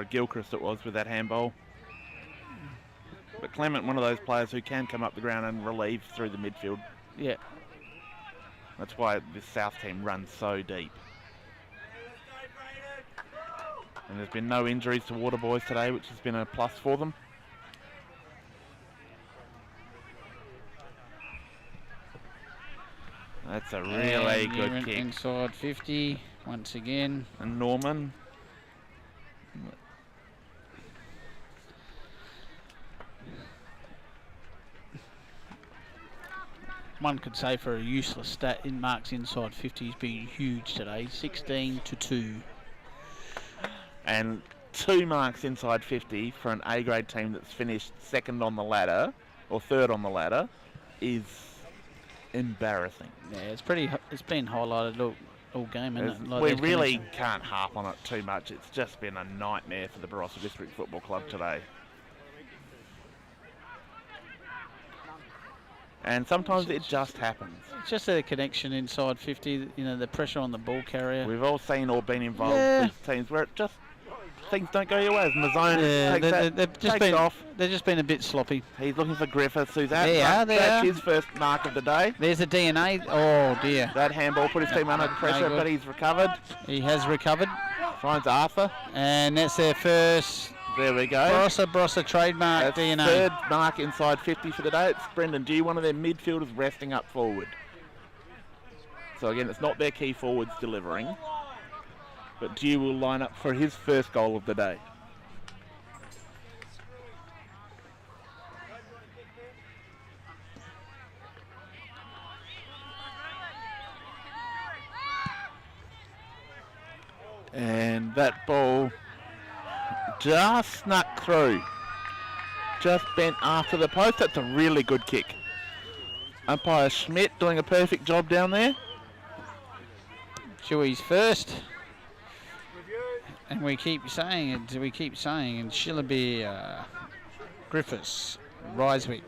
Gilchrist it was with that handball. But Clement, one of those players who can come up the ground and relieve through the midfield. Yeah. That's why this South team runs so deep. And there's been no injuries to Water Boys today, which has been a plus for them. That's a really good kick. Inside 50 once again. And Norman. One could say for a useless stat in marks inside 50, he's been huge today. 16-2. And 2 marks inside 50 for an A-grade team that's finished second on the ladder, or third on the ladder, is embarrassing. Yeah, it's been highlighted all game, isn't it? Like we that really connection. can't harp on it too much. It's just been a nightmare for the Barossa District Football Club today. And sometimes it just happens. It's just a connection inside 50, you know, the pressure on the ball carrier. We've all seen or been involved with teams where it just, things don't go your way. As Mazzone takes off. They've just been a bit sloppy. He's looking for Griffiths, who's There his first mark of the day. There's a DNA. Oh, dear. That handball put his team under pressure, but he's recovered. He has recovered. Finds Arthur. And that's their first There we go. Barossa trademark That's DNA. third mark inside 50 for the day. It's Brendan Dew, one of their midfielders resting up forward. So again, it's not their key forwards delivering, but Dew will line up for his first goal of the day. And that ball just snuck through. Just bent after the post. That's a really good kick. Umpire Schmidt doing a perfect job down there. Chewy's first. And we keep saying it, and Shillabeer, Griffiths, Ryswick,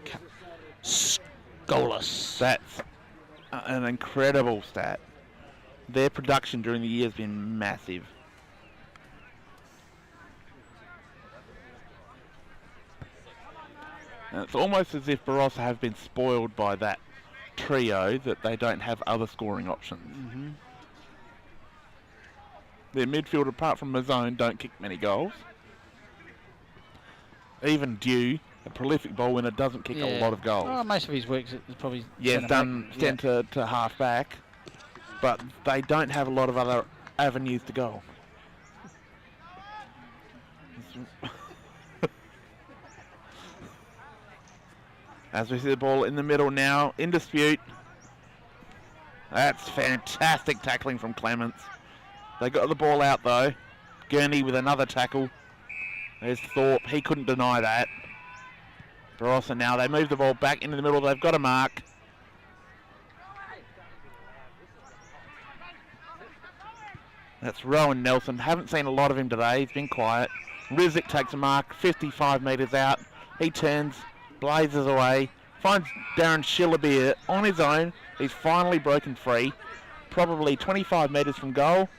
Gawler. That's an incredible stat. Their production during the year has been massive. And it's almost as if Barossa have been spoiled by that trio that they don't have other scoring options. Mm-hmm. Their midfield, apart from Mazzone, don't kick many goals. Even Dew, a prolific ball winner, doesn't kick a lot of goals. Oh, most of his work is probably centre to half back, but they don't have a lot of other avenues to goal. As we see the ball in the middle now, in dispute. That's fantastic tackling from Clements. They got the ball out though. Gurney with another tackle. There's Thorpe, he couldn't deny that. Barossa now, they move the ball back into the middle, they've got a mark. That's Rowan Nelson, haven't seen a lot of him today, he's been quiet. Rizik takes a mark, 55 metres out. He turns, blazes away, finds Darren Shillabeer on his own. He's finally broken free, probably 25 metres from goal.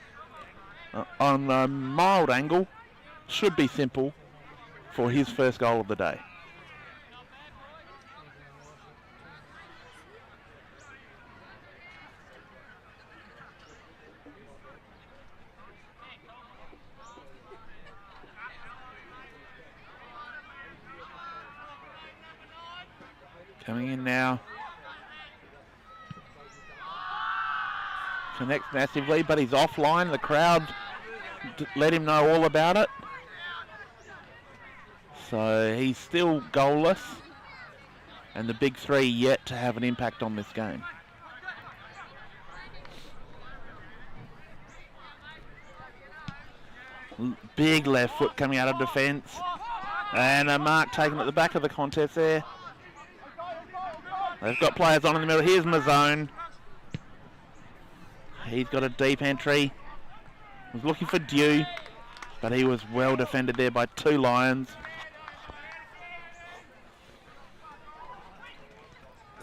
On a mild angle, should be simple for his first goal of the day. Coming in now. Connects massively, but he's offline. The crowd let him know all about it. So he's still goalless. And the big three yet to have an impact on this game. Big left foot coming out of defence. And a mark taken at the back of the contest there. They've got players on in the middle. Here's Mazzone. He's got a deep entry. Was looking for Dew, but he was well defended there by two Lions.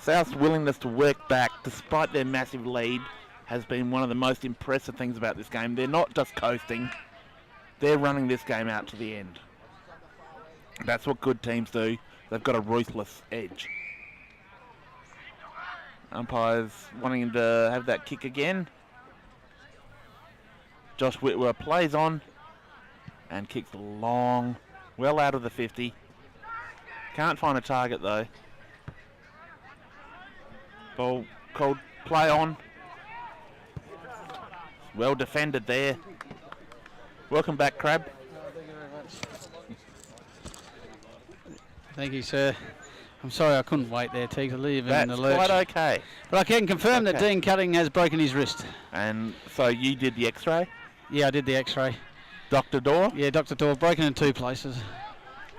South's willingness to work back, despite their massive lead, has been one of the most impressive things about this game. They're not just coasting, they're running this game out to the end. That's what good teams do. They've got a ruthless edge. Umpires wanting to have that kick again. Josh Whitwer plays on and kicks long, well out of the 50. Can't find a target though. Ball called play on. Well defended there. Welcome back, Crab. Thank you, sir. I'm sorry I couldn't wait there, Teague, to leave him in That's the lurch. quite okay. But I can confirm that Okay. Dean Cutting has broken his wrist. And so you did the x-ray? Yeah, I did the x-ray. Dr. Dorr? Yeah, Dr. Dorr, broken in 2 places.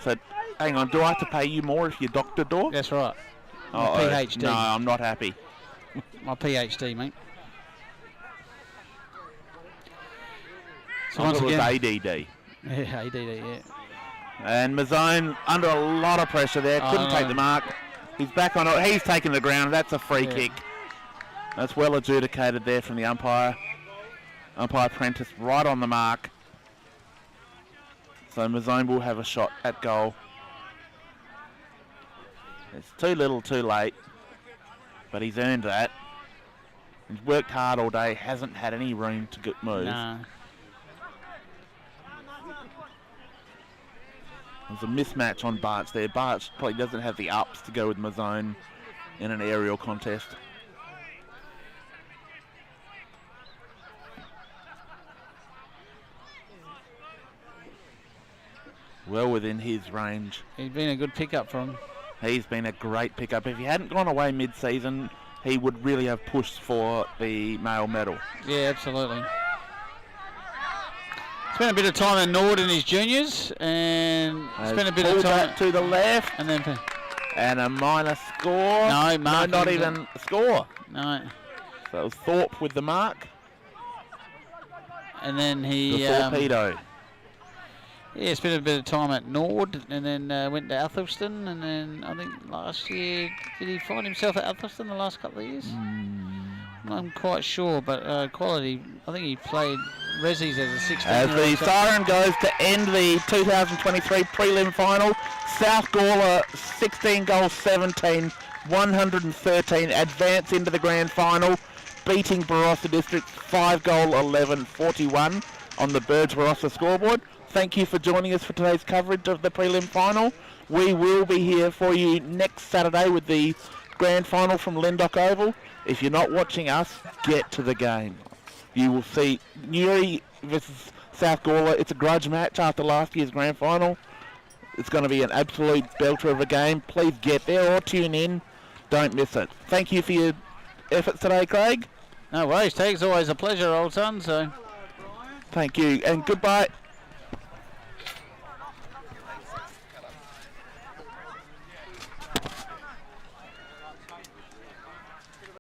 So, hang on, do I have to pay you more if you're Dr. Dorr? That's right. My Uh-oh. PhD. No, I'm not happy. My PhD, mate. So I once thought it was again, ADD. yeah, ADD, yeah. And Mazzone under a lot of pressure there. Couldn't take the mark. He's back on it. He's taking the ground. That's a free kick. That's well adjudicated there from the umpire. Umpire Prentice right on the mark. So Mazzone will have a shot at goal. It's too little, too late. But he's earned that. He's worked hard all day. Hasn't had any room to move. No. There's a mismatch on Barch there. Barch probably doesn't have the ups to go with Mazzone in an aerial contest. Well within his range. He's been a good pickup for him. He's been a great pickup. If he hadn't gone away mid-season, he would really have pushed for the male medal. Yeah, absolutely. Spent a bit of time in Nord in his juniors, and spent a bit of Pulled time that to the left, and then and a minor score. No, mark not him. even a score. no, So it was Thorpe with the mark. and then The he torpedo. yeah, spent a bit of time at Nord, and then went to Athelston, and then I think last year did he find himself at Athelston the last couple of years? I'm quite sure, but quality. I think he played Resis as a 16. As the siren goes to end the 2023 prelim final, South Gawler 16 goals 17, 113 advance into the grand final, beating Barossa District 5 goal 11, 41 on the Birds Barossa scoreboard. Thank you for joining us for today's coverage of the prelim final. We will be here for you next Saturday with the grand final from Lendock Oval. If you're not watching us, get to the game. You will see Newry versus South Gawler. It's a grudge match after last year's grand final. It's going to be an absolute belter of a game. Please get there or tune in. Don't miss it. Thank you for your efforts today, Craig. No worries, Teague. It's always a pleasure, old son. So Thank you, and goodbye.